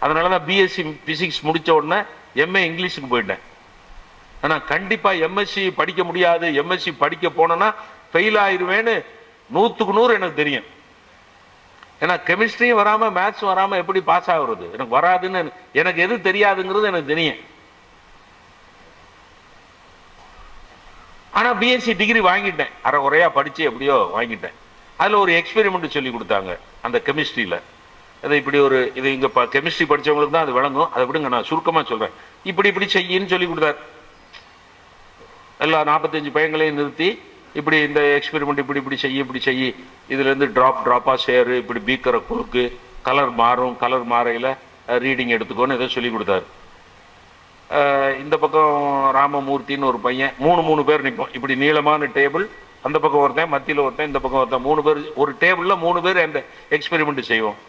அதனால தான் பிஎஸ்சி பிசிக்ஸ் முடிச்ச உடனே எம்ஏ இங்கிலீஷுக்கு போயிட்டேன். ஆனா கண்டிப்பா எம்எஸ்சி படிக்க முடியாது, எம்எஸ்சி படிக்க போனேன்னா ஃபெயில் ஆயிருவேன்னு 100க்கு 100 எனக்கு தெரியும். ஏன்னா கெமிஸ்ட்ரியும் வராம மேத்ஸ் வராம எப்படி பாஸ் ஆகுறது? எனக்கு வராதுன்னு, எனக்கு எது தெரியாதுங்கிறது எனக்கு தெரியும். ஆனா பிஎஸ்சி டிகிரி வாங்கிட்டேன், அரை குறையா படிச்சு எப்படியோ வாங்கிட்டேன். அதுல ஒரு எக்ஸ்பெரிமெண்ட் சொல்லி கொடுத்தாங்க அந்த கெமிஸ்ட்ரியில. அது இப்படி ஒரு இது இங்க கெமிஸ்ட்ரி படிச்சவங்களுக்கு தான் அது விளங்கும். அதை விடுங்க, நான் சுருக்கமா சொல்றேன். இப்படி செய்யின்னு சொல்லி கொடுத்தாரு. எல்லா 45 பையங்களையும் நிறுத்தி இப்படி இந்த எக்ஸ்பெரிமெண்ட் இப்படி செய்ய, இதுல இருந்து டிராப்பா சேரு, இப்படி பீக்கரை குறுக்கு, கலர் மாறும், கலர் மாறையில ரீடிங் எடுத்துக்கோன்னு ஏதோ சொல்லி கொடுத்தாரு. இந்த பக்கம் ராமமூர்த்தின்னு ஒரு பையன், 3 பேர் நிற்போம். இப்படி நீளமான டேபிள், அந்த பக்கம் ஒருத்தன், மத்தியில் ஒருத்தன், இந்த பக்கம் ஒருத்தன், 3 பேர் ஒரு டேபிள்ல 3 பேர் அந்த எக்ஸ்பெரிமெண்ட் செய்வோம்.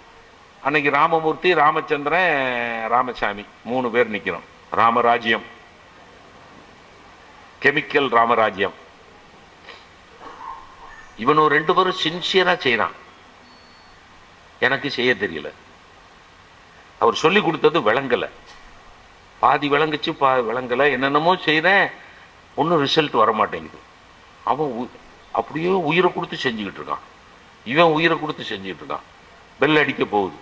அன்னைக்கு ராமமூர்த்தி, ராமச்சந்திரன், ராமசாமி 3 பேர் நிக்கிறோம். ராமராஜ்யம், கெமிக்கல் ராமராஜ்யம். இவனும் 2 பேரும் சின்சியரா செய்யறான். எனக்கு செய்ய தெரியல. அவர் சொல்லி கொடுத்தது விளங்கல, பாதி விளங்குச்சு, விளங்கல. என்னென்னமோ செய்யறேன், ஒன்னும் ரிசல்ட் வர மாட்டேங்குது. அவன் அப்படியே உயிரை கொடுத்து செஞ்சுக்கிட்டு இருக்கான், இவன் உயிரை கொடுத்து செஞ்சுக்கிட்டு இருக்கான். பெல் அடிக்க போகுது.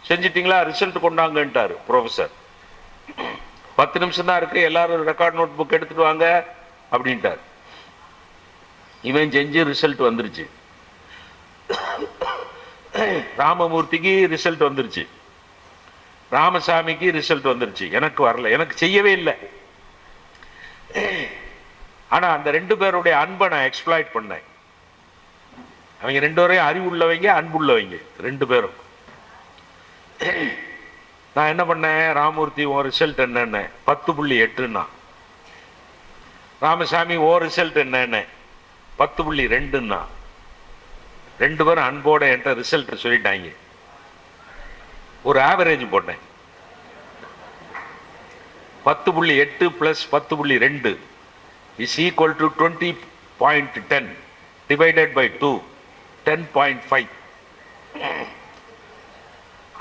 செஞ்சிட்டீங்களா, ரிசல்ட் கொண்டாங்கன்ட்டாரு ப்ரொஃபசர். 10 நிமிஷம் தான் இருக்கு, எல்லாரும் ரெக்கார்ட் நோட் புக் எடுத்துட்டு வாங்க அப்படின்ட்டார். இவன் செஞ்சு ரிசல்ட் வந்துருச்சு. ராமமூர்த்திக்கு ரிசல்ட் வந்துருச்சு, ராமசாமிக்கு ரிசல்ட் வந்துருச்சு. எனக்கு வரல, எனக்கு செய்யவே இல்லை. ஆனா அந்த 2 பேருடைய அன்பை நான் எக்ஸ்ப்ளாய்ட் பண்ணேன். அவங்க 2 பேரையும் அறிவு உள்ளவங்க, அன்பு உள்ளவங்க 2 பேரும். நான் என்ன பண்ணேன், ராமமூர்த்தி ஓ ரிசல்ட் என்னன்னு 10.8ன்னா, ராமசாமி ஓ ரிசல்ட் என்னன்னு 10.2ன்னா, 2 பேரும் அன்போட என்கிட்ட ரிசல்ட் சொல்லிட்டாங்க. ஒரு ஆவரேஜ் போட்டேன். 10.8 + 10.2 is equal to 20.10 divided by 2, 10.5.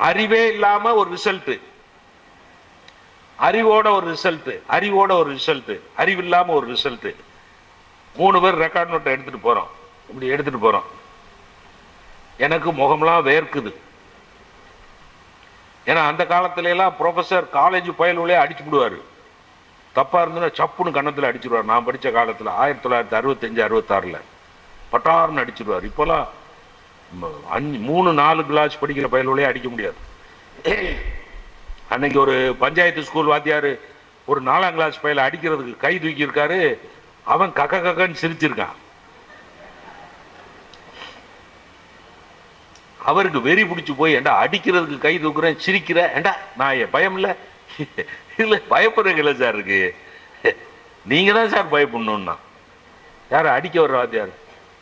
அறிவே இல்லாம ஒரு ரிசல்ட், அறிவோட ஒரு ரிசல்ட், அறிவோட ஒரு ரிசல்ட், அறிவு இல்லாம ஒரு ரிசல்ட். 3 பேர் ரெக்கார்ட் நோட்டை எடுத்துட்டு போறோம், இப்படி எடுத்துட்டு போறோம். எனக்கு முகம்லாம் வேர்க்குது. ஏன்னா அந்த காலத்துல எல்லாம் ப்ரொஃபசர் காலேஜ் பயலுள்ளே அடிச்சு விடுவாரு. தப்பா இருந்ததுன்னா சப்புன்னு கன்னத்தில் அடிச்சிருவார். நான் படித்த காலத்தில் 1965 66 பட்டார்னு அடிச்சிருவார். இப்போலாம் 3-4 கிளாஸ் படிக்கிற பயலுள்ளே அடிக்க முடியாது. அன்னைக்கு ஒரு பஞ்சாயத்து ஸ்கூல் வாத்தியார் ஒரு 4ஆம் கிளாஸ் பையில அடிக்கிறதுக்கு கை தூக்கி இருக்காரு. அவன் கக்க கக்கன்னு சிரிச்சிருக்கான். அவருக்கு வெறி பிடிச்சு போய் ஏண்டா அடிக்கிறதுக்கு கை தூக்குறேன் சிரிக்கிற ஏண்டா நான் பயம் இல்லை இல்ல பயப்படுறீங்கள சார் இருக்கு. நீங்க தான் சார் பயப்படணும்னா யார அடிக்க வர்ற வாத்தியார்.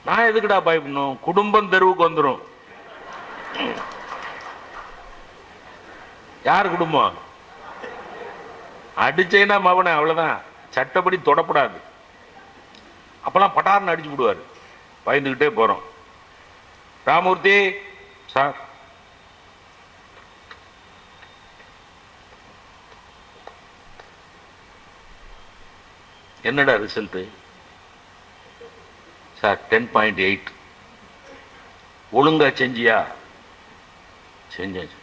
நான் எதுக்குடா பயப்படணும், குடும்பம் தெருவுக்கு வந்துடும். யார் குடும்பம் அடிச்சேன்னா மவனை அவ்வளவுதான், சட்டப்படி தொடப்படாது. அப்பெல்லாம் பட்டார்னு அடிச்சு விடுவாரு. பயந்துகிட்டே போறோம். ராமூர்த்தி சார் என்னடா ரிசல்ட் சார்? 10.8. ஒழுங்கா செஞ்சியா? செஞ்சாச்சு.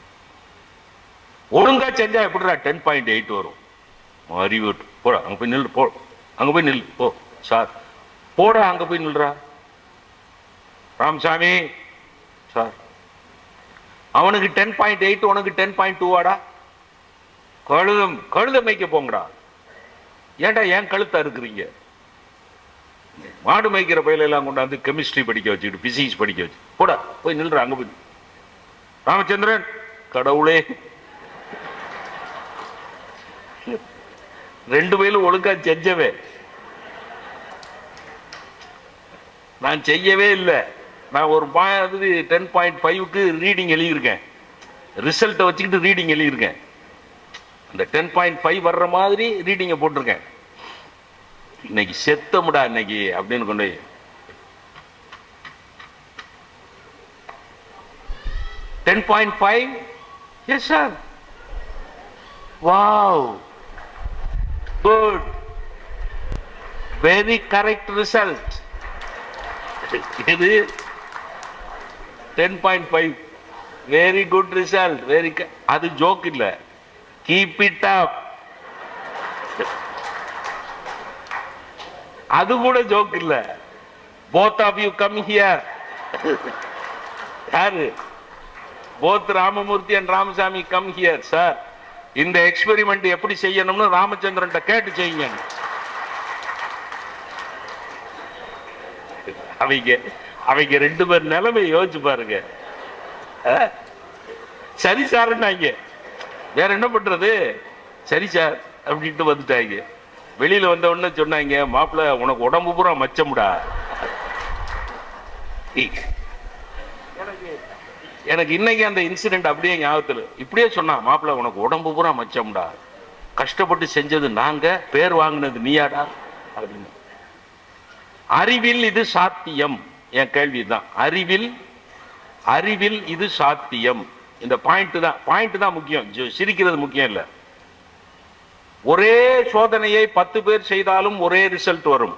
ஒழுங்கா செஞ்சா எப்படிடா 10.8 வரும்? அறிவு போடா, அங்க போய் நில்லு. போ அங்க போய் நில்லு. போ சார் போடா, அங்க போய் நில்றா. ராமசாமி சார் அவனுக்கு 10.8 உனக்கு 10.2 வாடா. கழுத மேய்க்க போங்கடா. ஏன்டா ஏன் கழுத்தா இருக்கிறீங்க? மாடு மேய்க்கிற பயில எல்லாம் கொண்டாந்து கெமிஸ்ட்ரி படிக்க வச்சுக்கிட்டு பிசிக்ஸ் படிக்க வச்சு போடா போய் நில்ற அங்க போய். ராமச்சந்திரன் கடவுளே, 2 பேரும் ஒழுங்கா செஞ்சவே, நான் செய்யவே இல்லை. நான் ஒரு 10.5க்கு ரீடிங் எழுதியிருக்கேன். ரிசல்ட்டை வச்சுக்கிட்டு ரீடிங் எழுதியிருக்கேன். அந்த 10.5 வர்ற மாதிரி ரீடிங்கை போட்டிருக்கேன். இன்னைக்கு செத்தமுடா இன்னைக்கு அப்படின்னு கொண்டு 10.5. Yes sir. Wow, good, very correct result. இது 10.5 வெரி குட் ரிசல்ட். வெரி, அது ஜோக் இல்ல. Keep it up. அது கூட ஜோக் இல்ல. both of you come here. யாரு? both Ramamurthy and Ramasamy come here sir. இந்த எக்ஸ்பெரிமெண்ட் எப்படி செய்யணும்னு ராமச்சந்திரன் கேட்டு செய்யுங்க. அவங்க 2 பேர் நிலைமை யோசிச்சு பாருங்க. சரி சார்னாங்க, வேற என்ன பண்றது? சரி சார் அப்படின்ட்டு வந்துட்டாங்க. வெளியில வந்த உடனே சொன்னாங்க, மாப்பிள்ள உனக்கு உடம்பு பூரா மச்சம்டா. எனக்கு இன்னைக்கு அந்த இன்சிடென்ட் அப்படியே ஞாபகத்தில். இப்படியே சொன்னா, மாப்பிள்ள உனக்கு உடம்பு பூரா மச்சம்டா, கஷ்டப்பட்டு செஞ்சது நாங்க, பேர் வாங்கினது நீயாடா அப்படின்னு. அறிவில் இது சாத்தியம். என் கேள்விதான், அறிவில் இது சாத்தியம். இந்த பாயிண்ட் தான் முக்கியம். சிரிக்கிறது முக்கியம் இல்ல. ஒரே சோதனையை 10 பேர் செய்தாலும் ஒரே ரிசல்ட் வரும்.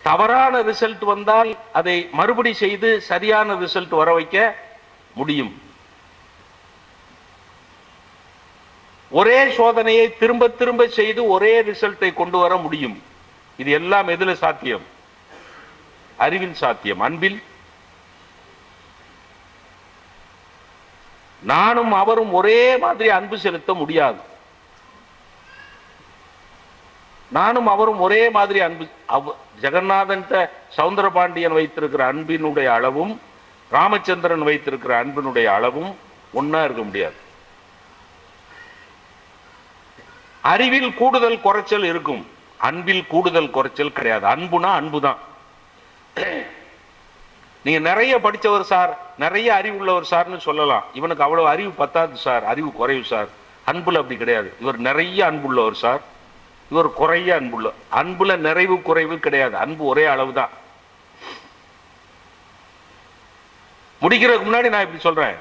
தவறான ரிசல்ட் வந்தால் அதை மறுபடி செய்து சரியான ரிசல்ட் வர வைக்க முடியும். ஒரே சோதனையை திரும்ப திரும்ப செய்து ஒரே ரிசல்ட்டை கொண்டு வர முடியும். இது எல்லாம் எதுல சாத்தியம்? அறிவில் சாத்தியம். அன்பில் நானும் அவரும் ஒரே மாதிரி அன்பு செலுத்த முடியாது. நானும் அவரும் ஒரே மாதிரி அன்பு, ஜெகநாதன் சவுந்தரபாண்டியன் வைத்திருக்கிற அன்பினுடைய அளவும் ராமச்சந்திரன் வைத்திருக்கிற அன்பினுடைய அளவும் ஒன்னா இருக்க முடியாது. அறிவில் கூடுதல் குறைச்சல் இருக்கும், அன்பில் கூடுதல் குறைச்சல் கிடையாது. அன்புனா அன்புதான். நீங்க நிறைய படிச்சவர் சார், நிறைய அறிவு உள்ளவர் சார்னு சொல்லலாம். இவனுக்கு அவ்வளவு அறிவு பத்தாது சார், அறிவு குறைவு சார். அன்புல அப்படி கிடையாது. இவர் நிறைய அன்புள்ளவர் சார், இவர் குறைய அன்புள்ள. அன்புல நிறைவு குறைவு கிடையாது. அன்பு ஒரே அளவு தான். முடிக்கிறதுக்கு முன்னாடி நான் இப்படி சொல்றேன்,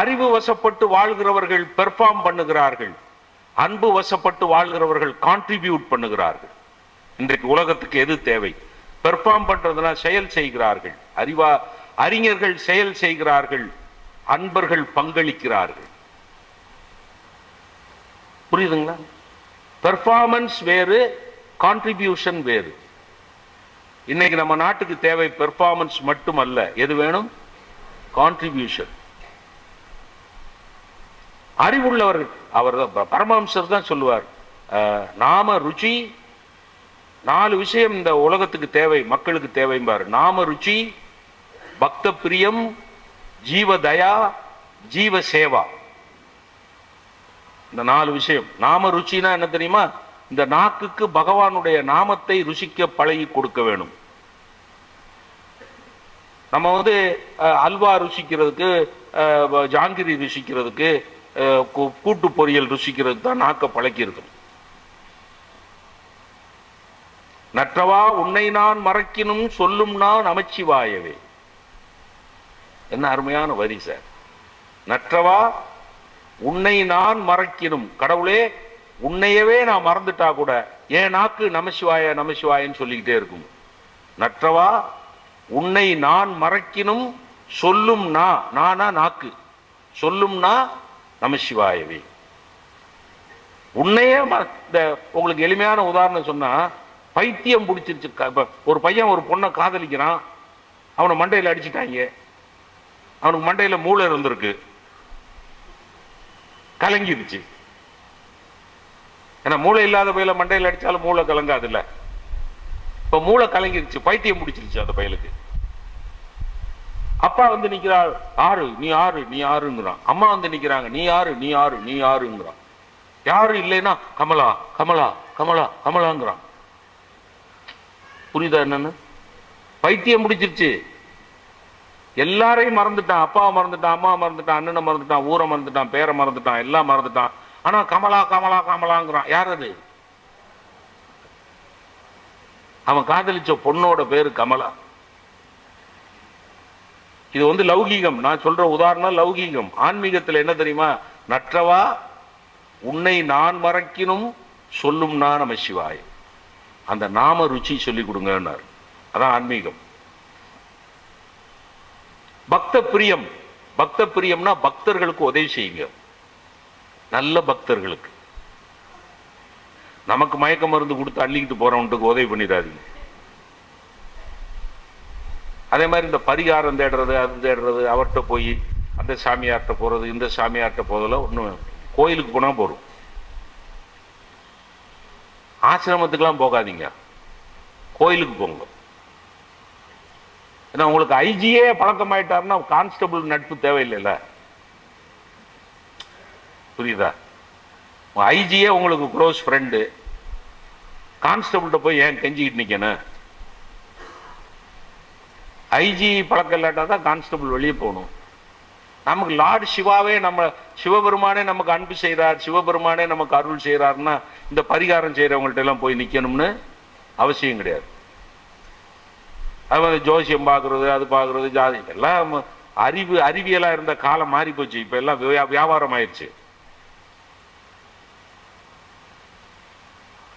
அறிவு வசப்பட்டு வாழ்கிறவர்கள் பெர்ஃபார்ம் பண்ணுகிறார்கள், அன்பு வசப்பட்டு வாழ்கிறவர்கள் கான்ட்ரிபியூட் பண்ணுகிறார்கள். இன்றைக்கு உலகத்துக்கு எது தேவை? பெர்ஃபார்ம் பண்றதுனா செயல் செய்கிறார்கள். அறிஞர்கள் செயல் செய்கிறார்கள், அன்பர்கள் பங்களிக்கிறார்கள். புரியுதுங்களா? பெர்ஃபார்மன்ஸ் வேறு, கான்ட்ரிபியூஷன் வேறு. இன்னைக்கு நம்ம நாட்டுக்கு தேவை பெர்ஃபார்மன்ஸ் மட்டுமல்ல, எது வேணும்? கான்ட்ரிபியூஷன். அறிவுள்ளவர்கள், அவர் பரமஹம்சர் தான் சொல்லுவார், நாம ருச்சி, 4 விஷயம் இந்த உலகத்துக்கு தேவை, மக்களுக்கு தேவைம்பாரு. நாம ருச்சி, பக்த பிரியம், ஜீவ தயா, ஜீவ சேவா. இந்த 4 விஷயம். நாம ருச்சினா என்ன தெரியுமா? இந்த நாக்குக்கு பகவானுடைய நாமத்தை ருசிக்க பழகி கொடுக்க வேணும். நம்ம அல்வா ருசிக்கிறதுக்கு, ஜாங்கிரி ருசிக்கிறதுக்கு, கூட்டு பொரியல் ருசிக்கிறதுக்கு தான் நாக்க பழக்கி இருக்கணும். நற்றவா உன்னை நான் மறக்கினும் சொல்லும் நான் நமச்சிவாயவே. என்ன அருமையான வரி சார். நற்றவா உன்னை நான் மறக்கினும், கடவுளே உன்னையவே நான் மறந்துட்டா கூட என் நாக்கு நமசிவாய நமசிவாயன்னு சொல்லிக்கிட்டே இருக்கும். நற்றவா உன்னை நான் மறக்கினும் சொல்லும் நானா நாக்கு, சொல்லும் நமசிவாயவே. உன்னையே உங்களுக்கு எளிமையான உதாரணம் சொன்னா, பைத்தியம் பிடிச்சிருச்சு. ஒரு பையன் ஒரு பொண்ணை காதலிக்கிறான், அவனை மண்டையில் அடிச்சுட்டாங்க, அவனுக்கு மண்டையில மூளை இருந்திருக்கு, கலங்கிருச்சு. ஏன்னா மூளை இல்லாத பையில மண்டையில் அடிச்சாலும் மூளை கலங்காது இல்ல. இப்ப மூளை கலங்கிருச்சு, பைத்தியம் பிடிச்சிருச்சு அந்த பையலுக்கு. அப்பா நிக்கிறார், ஆறு நீ ஆறு நீ ஆறுங்கிறான். அம்மா நிக்கிறாங்க, நீ ஆறு நீ ஆறு நீ ஆறுங்கிறான். யாரு இல்லைன்னா கமலா கமலா கமலா கமலாங்கிறான். புரியுதா என்னன்னு? பைத்தியம் பிடிச்சிருச்சு. எல்லாரையும் மறந்துட்டான், அப்பாவை மறந்துட்டான், அம்மா மறந்துட்டான், அண்ணனை மறந்துட்டான், ஊரை மறந்துட்டான், பேரை மறந்துட்டான், எல்லாம் மறந்துட்டான். ஆனா கமலா கமலா கமலாங்கிறான். யார் அது? அவன் காதலிச்ச பொண்ணோட பேரு கமலா. இது லௌகீகம். நான் சொல்ற உதாரணம் லௌகீகம். ஆன்மீகத்தில் என்ன தெரியுமா? நற்றவா உன்னை நான் மறக்கினும் சொல்லும் நான் நமசிவாய். அந்த நாம ருச்சி சொல்லி கொடுங்கன்னார். அதான் ஆன்மீகம். பக்த பிரியம். பக்த பிரியம்னா பக்தர்களுக்கு உதவி செய்யுங்க, நல்ல பக்தர்களுக்கு. நமக்கு மயக்க மருந்து கொடுத்து அள்ளிக்கிட்டு போறவனுக்கு உதவி பண்ணிடாதீங்க. அதே மாதிரி இந்த பரிகாரம் தேடுறது, அது தேடுறது, அவர்கிட்ட போய் அந்த சாமியார்கிட்ட போறது, இந்த சாமியார்கிட்ட போறதுல ஒன்றும். கோயிலுக்கு போனா போறோம், ஆசிரமத்துக்கெல்லாம் போகாதீங்க, கோயிலுக்கு போங்க. ஏன்னா உங்களுக்கு ஐஜியே பழக்கமாயிட்டாருன்னா கான்ஸ்டபிள் நட்பு தேவையில்லைல்ல. புரியுதா? ஐஜியே உங்களுக்கு க்ளோஸ் ஃப்ரெண்டு, கான்ஸ்டபிள்கிட்ட போய் ஏன் கெஞ்சிக்கிட்டு நிக்கணும்? ஐஜி பழக்கம் இல்லாட்டா தான் கான்ஸ்டபிள் வெளியே போகணும். நமக்கு லார்டு சிவாவே, நம்ம சிவபெருமானே நமக்கு அன்பு செய்கிறார், சிவபெருமானே நமக்கு அருள் செய்கிறார்னா இந்த பரிகாரம் செய்யறவங்கள்ட்ட எல்லாம் போய் நிக்கணும்னு அவசியம் கிடையாது. அது ஜோசியம் பார்க்கறது, அது பார்க்கறது, ஜாதி எல்லாம் அறிவியலா இருந்த காலம் மாறி போச்சு. இப்ப எல்லாம் வியாபாரம் ஆயிடுச்சு.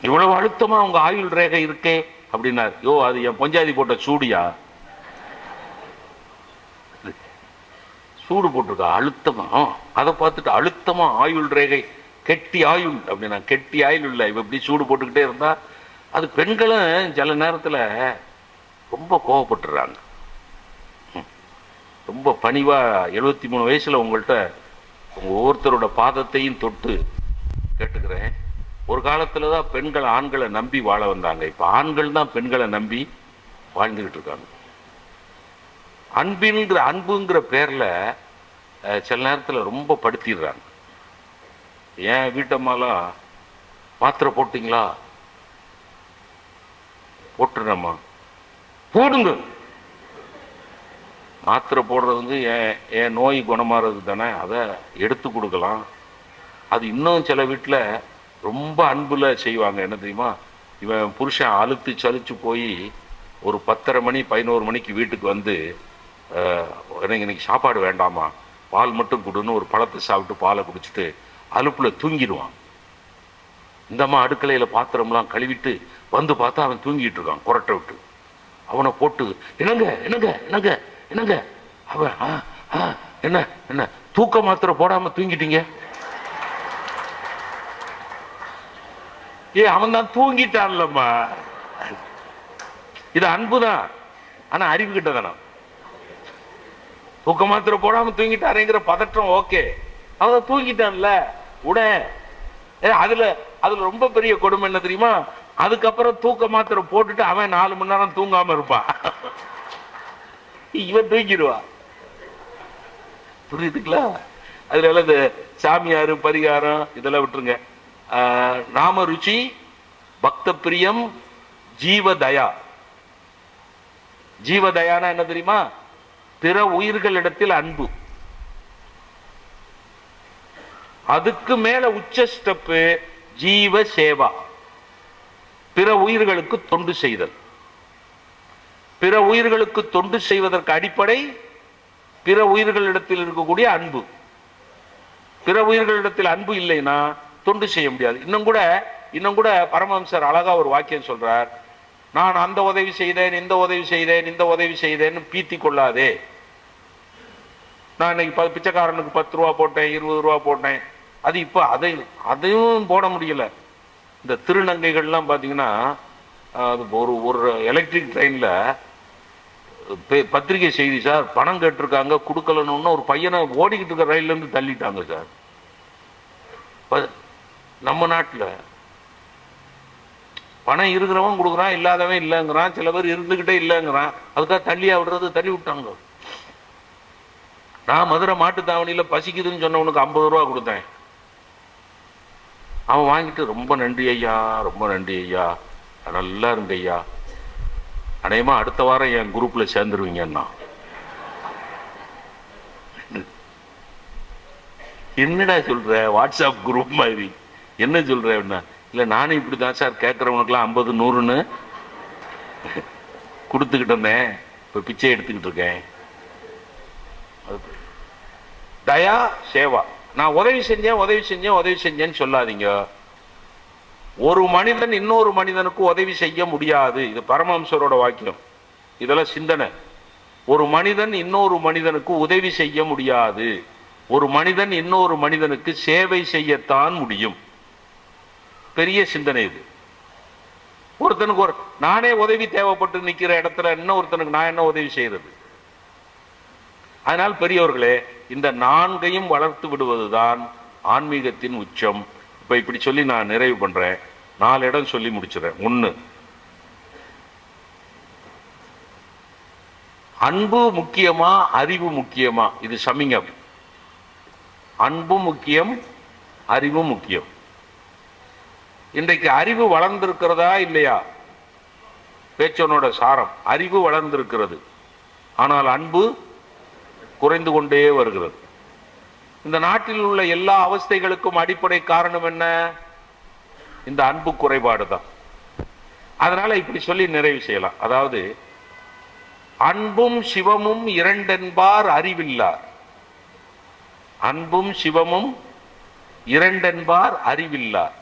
இவ்வளவு அழுத்தமா உங்க ஆயுள் ரேகை இருக்கே அப்படின்னாரு. யோ, அது என் பொஞ்சாதி போட்ட சூடியா? சூடு போட்டிருக்கா அழுத்தமா? அதை பார்த்துட்டு அழுத்தமா ஆயுள் ரேகை, கெட்டி ஆயுள் அப்படின்னா, கெட்டி ஆயுள் இல்லை. இவ இப்படி சூடு போட்டுக்கிட்டே இருந்தா அது பெண்களும் சில நேரத்துல ரொம்ப கோவப்பட்டுறாங்க. ரொம்ப பணிவா 73 வயசுல உங்கள்கிட்ட உங்க ஒவ்வொருத்தரோட பாதத்தையும் தொட்டு கேட்டுக்கிறேன். ஒரு காலத்துலதான் பெண்கள் ஆண்களை நம்பி வாழ வந்தாங்க. இப்ப ஆண்கள் தான் பெண்களை நம்பி வாழ்ந்துகிட்டு இருக்காங்க. அன்புங்கிற பேர்ல சில நேரத்துல ரொம்ப படுத்திடுறாங்க. ஏன் வீட்டம்மாலாம் மாத்திரை போட்டீங்களா? போட்டுறேம்மா. போடுங்க. மாத்திரை போடுறது என் நோய் குணமாறது தானே, அதை எடுத்து கொடுக்கலாம். அது இன்னும் சில வீட்டில் ரொம்ப அன்புல செய்வாங்க. என்ன தெரியுமா? இவன் புருஷன் அழுத்து சலிச்சு போய் ஒரு 10:30 மணி 11 மணிக்கு வீட்டுக்கு வந்து, எனக்கு இன்னைக்கு சாப்பாடு வேண்டாமா, பால் மட்டும் கொடுன்னு ஒரு பழத்தை சாப்பிட்டு பாலை குடிச்சிட்டு அலுப்புல தூங்கிடுவான். இந்தம்மா அடுக்கலையில் பாத்திரம்லாம் கழுவிட்டு வந்து பார்த்தா அவன் தூங்கிட்டு இருக்கான், கொரட்டை விட்டு. அவனை போட்டு என்னங்க என்னங்க என்னங்க என்னங்க அவன் என்ன என்ன தூக்க மாத்திரை போடாம தூங்கிட்டீங்க. அவன் தான் தூங்கிட்டான்லம்மா. இது அன்புதான், ஆனா அறிவு கிட்டதானா. தூக்க மாத்திரை போடாம தூங்கிட்டாருங்கிற பதற்றம் ஓகே, அவன் தூங்கிட்டான்ல உட. அதுல அதுல ரொம்ப பெரிய கொடுமை என்ன தெரியுமா, அதுக்கப்புறம் தூக்க மாத்திரை போட்டுட்டு அவன் 4 மணி நேரம் தூங்காம இருப்பான், இவன் தூங்கிடுவான். புரியுதுங்களா? அதுல இந்த சாமியாரு பரிகாரம் இதெல்லாம் விட்டுருங்க. நாம ருச்சி, பக்த பிரியம், ஜீவதயா. ஜீவதயானா என்ன தெரியுமா? பிற உயிர்களிடத்தில் அன்பு. அதுக்கு மேல உச்ச ஸ்டெப்பு ஜீவ சேவா, பிற உயிர்களுக்கு தொண்டு செய்தல். பிற உயிர்களுக்கு தொண்டு செய்வதற்கு அடிப்படை பிற உயிர்களிடத்தில் இருக்கக்கூடிய அன்பு. பிற உயிர்களிடத்தில் அன்பு இல்லைன்னா தொண்டு செய்ய முடியாது. இன்னும் கூட பரமஹம்சர் அழகா ஒரு வாக்கியம் சொல்றார், நான் அந்த உதவி செய்தேன், இந்த உதவி செய்தேன், இந்த உதவி செய்தேன்னு பீத்தி கொள்ளாதே. நான் இன்னைக்கு பிச்சைக்காரனுக்கு 10 ரூபா போட்டேன், 20 ரூபா போட்டேன், அது இப்ப அதையும் போட முடியல. இந்த திருநங்கைகள்லாம் பாத்தீங்கன்னா, ஒரு எலக்ட்ரிக் ட்ரெயின்ல பத்திரிகை செய்தி சார், பணம் கேட்டிருக்காங்க கொடுக்கலன்னு ஒரு பையனை ஓடிக்கிட்டு இருக்க ரயில்ல இருந்து தள்ளிட்டாங்க சார். நம்ம நாட்டில் பணம் இருக்கிறவன் கொடுக்குறான், இல்லாதவன் இல்லைங்கிறான், சில பேர் இருந்துகிட்டே இல்லைங்கிறான், அதுக்காக தள்ளியா விடுறது, தள்ளி விட்டாங்க. நான் மதுரை மாட்டுத்தாவணியில பசிக்குதுன்னு சொன்னவனுக்கு 50 ரூபா கொடுத்தேன். அவன் வாங்கிட்டு ரொம்ப நன்றி ஐயா, ரொம்ப நன்றி ஐயா, நல்லா இருங்க ஐயா, அநேகமா அடுத்த வாரம் என் குரூப்ல சேர்ந்துருவீங்கன்னா. என்னடா சொல்ற, வாட்ஸ்அப் குரூப் மாதிரி என்ன சொல்ற? இல்ல நானும் இப்படிதான் சார், கேட்கறவனுக்குலாம் 50 100ன்னு கொடுத்துக்கிட்டு இருந்தேன், இப்ப பிச்சை எடுத்துக்கிட்டு இருக்கேன். தயா சேவா. நான் உதவி செஞ்சேன்னு சொல்லாதீங்க. ஒரு மனிதன் இன்னொரு மனிதனுக்கு உதவி செய்ய முடியாது, இது பரமஹம்சரோட வாக்கியம். இதெல்லாம் சிந்தனை. ஒரு மனிதன் இன்னொரு மனிதனுக்கு உதவி செய்ய முடியாது, ஒரு மனிதன் இன்னொரு மனிதனுக்கு சேவை செய்யத்தான் முடியும். பெரிய சிந்தனை இது. ஒருத்தனுக்கு நானே உதவி தேவைப்பட்டு நிக்கிற இடத்துல இன்னொருத்தனுக்கு நான் என்ன உதவி செய்யறது? அதனால் பெரியவர்களே, இந்த 4ஐயும் வளர்த்து விடுவதுதான் ஆன்மீகத்தின் உச்சம். இப்ப இப்படி சொல்லி நான் நிறைவு பண்றேன். 4 இடம் சொல்லி முடிச்சுறேன். 1, அன்பு முக்கியமா அறிவு முக்கியமா? இது சமிங்கம். அன்பு முக்கியம், அறிவு முக்கியம். இன்றைக்கு அறிவு வளர்ந்திருக்கிறதா இல்லையா? பேச்சனோட சாரம், அறிவு வளர்ந்திருக்கிறது, ஆனால் அன்பு குறைந்து கொண்டே வருகிறது. இந்த நாட்டில் உள்ள எல்லா அவஸ்தைகளுக்கும் அடிப்படை காரணம் என்ன? இந்த அன்பு குறைபாடு தான். அதனால இப்படி சொல்லி நிறைவு செய்யலாம். அதாவது, அன்பும் சிவமும் இரண்டென்பார் அறிவில்லார். அன்பும் சிவமும் இரண்டென்பார் அறிவில்லார்.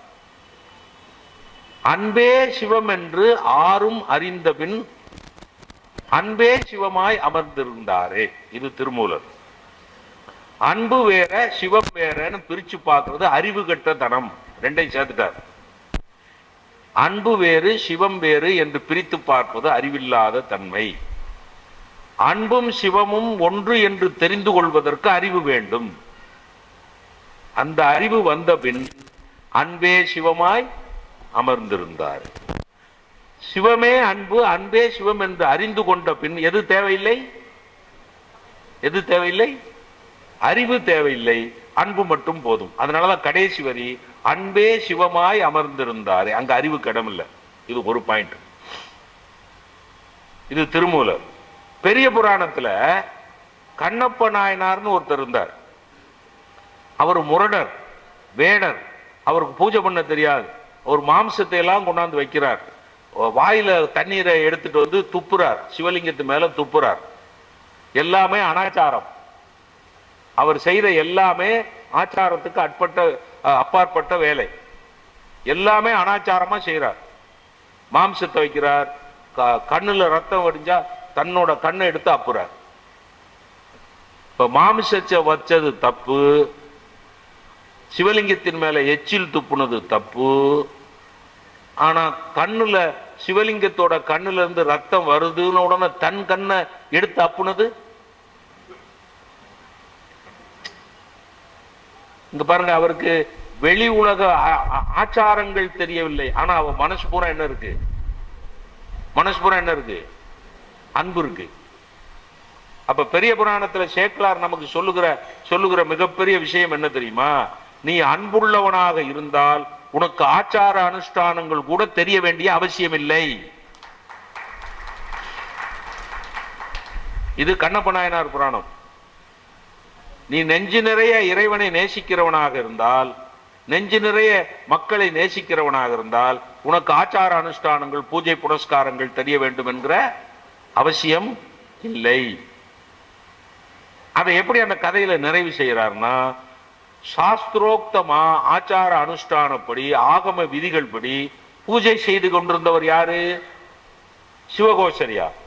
அன்பே சிவம் என்று ஆறும் அறிந்தபின் அன்பே சிவமாய் அமர்ந்திருந்தாரே. இது திருமூலர். அன்பு வேற சிவம் வேறன்னு பிரிச்சு பார்க்கிறது அறிவு கெட்ட தனம். 2ஐயும் சேர்த்துட்டார். அன்பு வேறு சிவம் வேறு என்று பிரித்து பார்ப்பது அறிவில்லாத தன்மை. அன்பும் சிவமும் ஒன்று என்று தெரிந்து கொள்வதற்கு அறிவு வேண்டும். அந்த அறிவு வந்த பின் அன்பே சிவமாய் அமர்ந்திருந்தார். சிவமே அன்பு, அன்பே சிவம் என்று அறிந்து கொண்ட பின் எது தேவையில்லை? எது தேவையில்லை? அறிவு தேவையில்லை, அன்பு மட்டும் போதும். அதனாலதான் கடைசி வரி அன்பே சிவமாய் அமர்ந்திருந்தாரே, அங்க அறிவு கடமில்லை. இது ஒரு பாயிண்ட். இது திருமூலர். பெரிய புராணத்துல கண்ணப்ப நாயனார்னு ஒருத்தர் இருந்தார். அவர் முரடர், வேடர், அவருக்கு பூஜை பண்ண தெரியாது. ஒரு மாம்சத்தை எல்லாம் கொண்டாந்து வைக்கிறார், வாயில தண்ணீரை எடுத்துட்டு வந்து துப்புறார், சிவலிங்கத்து மேல துப்புறார். எல்லாமே அனாச்சாரம். அவர் செய்த எல்லாமே ஆச்சாரத்துக்கு அப்பாற்பட்ட வேலை. எல்லாமே அனாச்சாரமா செய்யறார். மாம்சத்தை வைக்கிறார், கண்ணுல ரத்தம் வடிஞ்சா தன்னோட கண்ணை எடுத்து அப்புறார். இப்ப மாமிசத்தை வச்சது தப்பு, சிவலிங்கத்தின் மேல எச்சில் துப்புனது தப்பு. ஆனா கண்ணுல சிவலிங்கத்தோட கண்ணுல இருந்து ரத்தம் வருதுன்னு உடனே தன் கண்ணை எடுத்து அப்புனது. இங்க பாருங்க, அவருக்கு வெளி உலக ஆச்சாரங்கள் தெரியவில்லை. ஆனா அவ மனசு பூரா என்ன இருக்கு? மனசு பூரா என்ன இருக்கு? அன்பு இருக்கு. அப்ப பெரிய புராணத்துல சேக்கலார் நமக்கு சொல்லுகிற மிகப்பெரிய விஷயம் என்ன தெரியுமா? நீ அன்புள்ளவனாக இருந்தால் உனக்கு ஆச்சார அனுஷ்டானங்கள் கூட தெரிய வேண்டிய அவசியம் இல்லை. இது கண்ணப்ப நாயனார் புராணம். நீ நெஞ்சு நிறைய இறைவனை நேசிக்கிறவனாக இருந்தால், நெஞ்சு நிறைய மக்களை நேசிக்கிறவனாக இருந்தால் உனக்கு ஆச்சார அனுஷ்டானங்கள், பூஜை புனஸ்காரங்கள் தெரிய வேண்டும் என்கிற அவசியம் இல்லை. அதை எப்படி அந்த கதையில நிறைவு செய்யறாருன்னா, சாஸ்திரோக்தமா ஆச்சார அனுஷ்டானப்படி ஆகம விதிகள் படி பூஜை செய்து கொண்டிருந்தவர் யாரு? சிவகோசரியார்,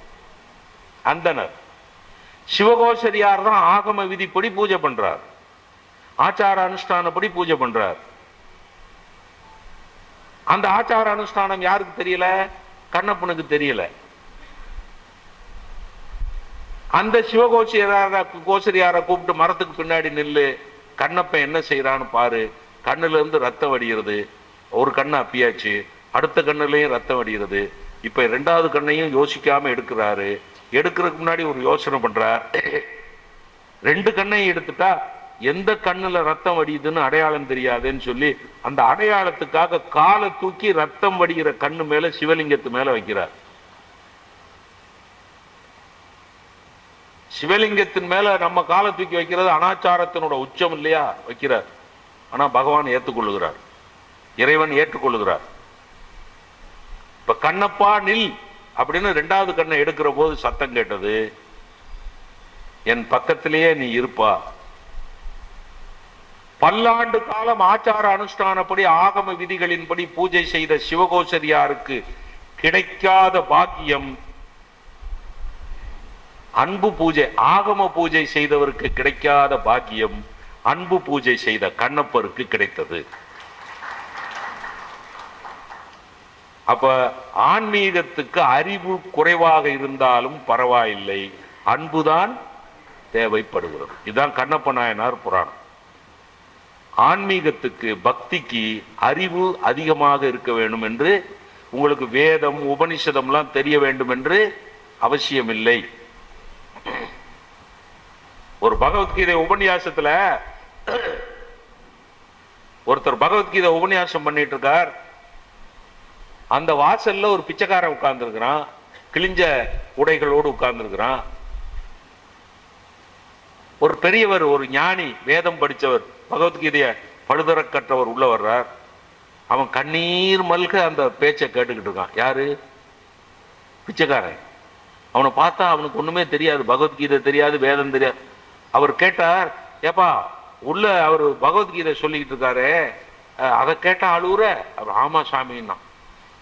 அந்தனர். சிவகோசரியார் தான் ஆகம விதிப்படி பூஜை பண்றார், ஆச்சார அனுஷ்டானப்படி பூஜை பண்றார். அந்த ஆச்சார அனுஷ்டானம் யாருக்கு தெரியல? கண்ணப்பனுக்கு தெரியல. அந்த சிவகோசரியார கூப்பிட்டு மரத்துக்கு பின்னாடி நில்லு, கண்ணப்பன் என்ன செய்யறான்னு பாரு. கண்ணுல இருந்து ரத்தம் வடிகிறது. ஒரு கண்ணை அப்பியாச்சு, அடுத்த கண்ணுலயும் ரத்தம் வடிகிறது. இப்ப ரெண்டாவது கண்ணையும் யோசிக்காம எடுக்கிறாரு. எடுக்கிறதுக்கு முன்னாடி ஒரு யோசனை பண்றார். ரெண்டு கண்ணையும் எடுத்துட்டா எந்த கண்ணுல ரத்தம் வடியுதுன்னு அடையாளம் தெரியாதுன்னு சொல்லி அந்த அடையாளத்துக்காக காலை தூக்கி ரத்தம் வடிகிற கண்ணு மேல சிவலிங்கத்து மேல வைக்கிறார். சிவலிங்கத்தின் மேல நம்ம காலை தூக்கி வைக்கிறது அனாச்சாரத்தினோட உச்சம் இல்லையா? வைக்கிறார். ஆனா பகவான் ஏற்றுக்கொள்ளுகிறார், இறைவன் ஏற்றுக்கொள்ளுகிறார். இப்ப கண்ணப்பா நில் அப்படின்னு ரெண்டாவது கண்ணை எடுக்கிற போது சத்தம் கேட்டது, என் பக்கத்திலேயே நீ இருப்பா. பல்லாண்டு காலம் ஆச்சார அனுஷ்டானப்படி ஆகம விதிகளின்படி பூஜை செய்த சிவகோசரியாருக்கு கிடைக்காத பாக்கியம் அன்பு பூஜை, ஆகம பூஜை செய்தவருக்கு கிடைக்காத பாக்கியம் அன்பு பூஜை செய்த கண்ணப்பருக்கு கிடைத்தது. அப்ப ஆன்மீகத்துக்கு அறிவு குறைவாக இருந்தாலும் பரவாயில்லை, அன்புதான் தேவைப்படுகிறது. இதுதான் கண்ணப்ப நாயனார் புராணம். ஆன்மீகத்துக்கு, பக்திக்கு அறிவு அதிகமாக இருக்க வேண்டும் என்று, உங்களுக்கு வேதம் உபனிஷதம்லாம் தெரிய வேண்டும் என்று அவசியம் இல்லை. ஒரு பகவத்கீதை உபன்யாசத்துல ஒருத்தர் பகவத்கீதை உபன்யாசம் பண்ணிட்டு இருக்கார். அந்த வாசல்ல ஒரு பிச்சைக்காரன் உட்கார்ந்து இருக்கிறான், கிழிஞ்ச உடைகளோடு உட்கார்ந்து இருக்கிறான். ஒரு பெரியவர், ஒரு ஞானி, வேதம் படித்தவர், பகவத்கீதைய பழுதர கற்றவர் உள்ள வர்றார். அவன் கண்ணீர் மல்க அந்த பேச்சை கேட்டுக்கிட்டு இருக்கான். யாரு? பிச்சைக்காரன். அவனை பார்த்தா அவனுக்கு ஒண்ணுமே தெரியாது, பகவத்கீதை தெரியாது, வேதம் தெரியாது. அவர் கேட்டார், ஏப்பா உள்ள அவர் பகவத்கீதை சொல்லிக்கிட்டு இருக்காரு, அதை கேட்டா அழுவுற? அவர் ஆமா சாமின்னா.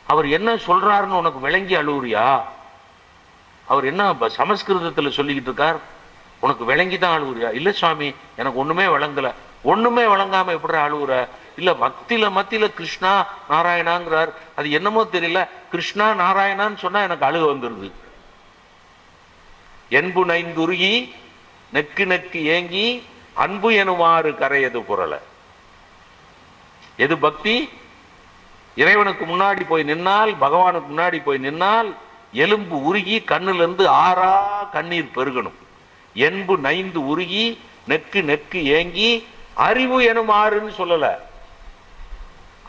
அவர் என்ன சொல்றாருன்னு உனக்கு விளங்கி அழுவுறியா? அவர் என்ன சமஸ்கிருதத்துல சொல்லிக்கிட்டு இருக்கார், உனக்கு விளங்கிதான் அழுவுறியா? இல்ல சுவாமி, எனக்கு ஒண்ணுமே விளங்கல. ஒண்ணுமே விளங்காம எப்படி அழுவுற? இல்ல மத்தியில கிருஷ்ணா நாராயணாங்கிறார், அது என்னமோ தெரியல, கிருஷ்ணா நாராயணான்னு சொன்னா எனக்கு அழுக வந்துருது. என்பு நைந்துருகி நெக்கு நெக்கு ஏங்கி அன்பு எனுமாறு கரையது புரள. எது பக்தி? இறைவனுக்கு முன்னாடி போய் நின்னால், பகவானுக்கு முன்னாடி போய் நின்னால் எலும்பு உருகி கண்ணுல இருந்து ஆறா கண்ணீர் பெருகணும். என்பு நைந்து உருகி நெக்கு நெக்கு ஏங்கி அறிவு எனுமாறுன்னு சொல்லல,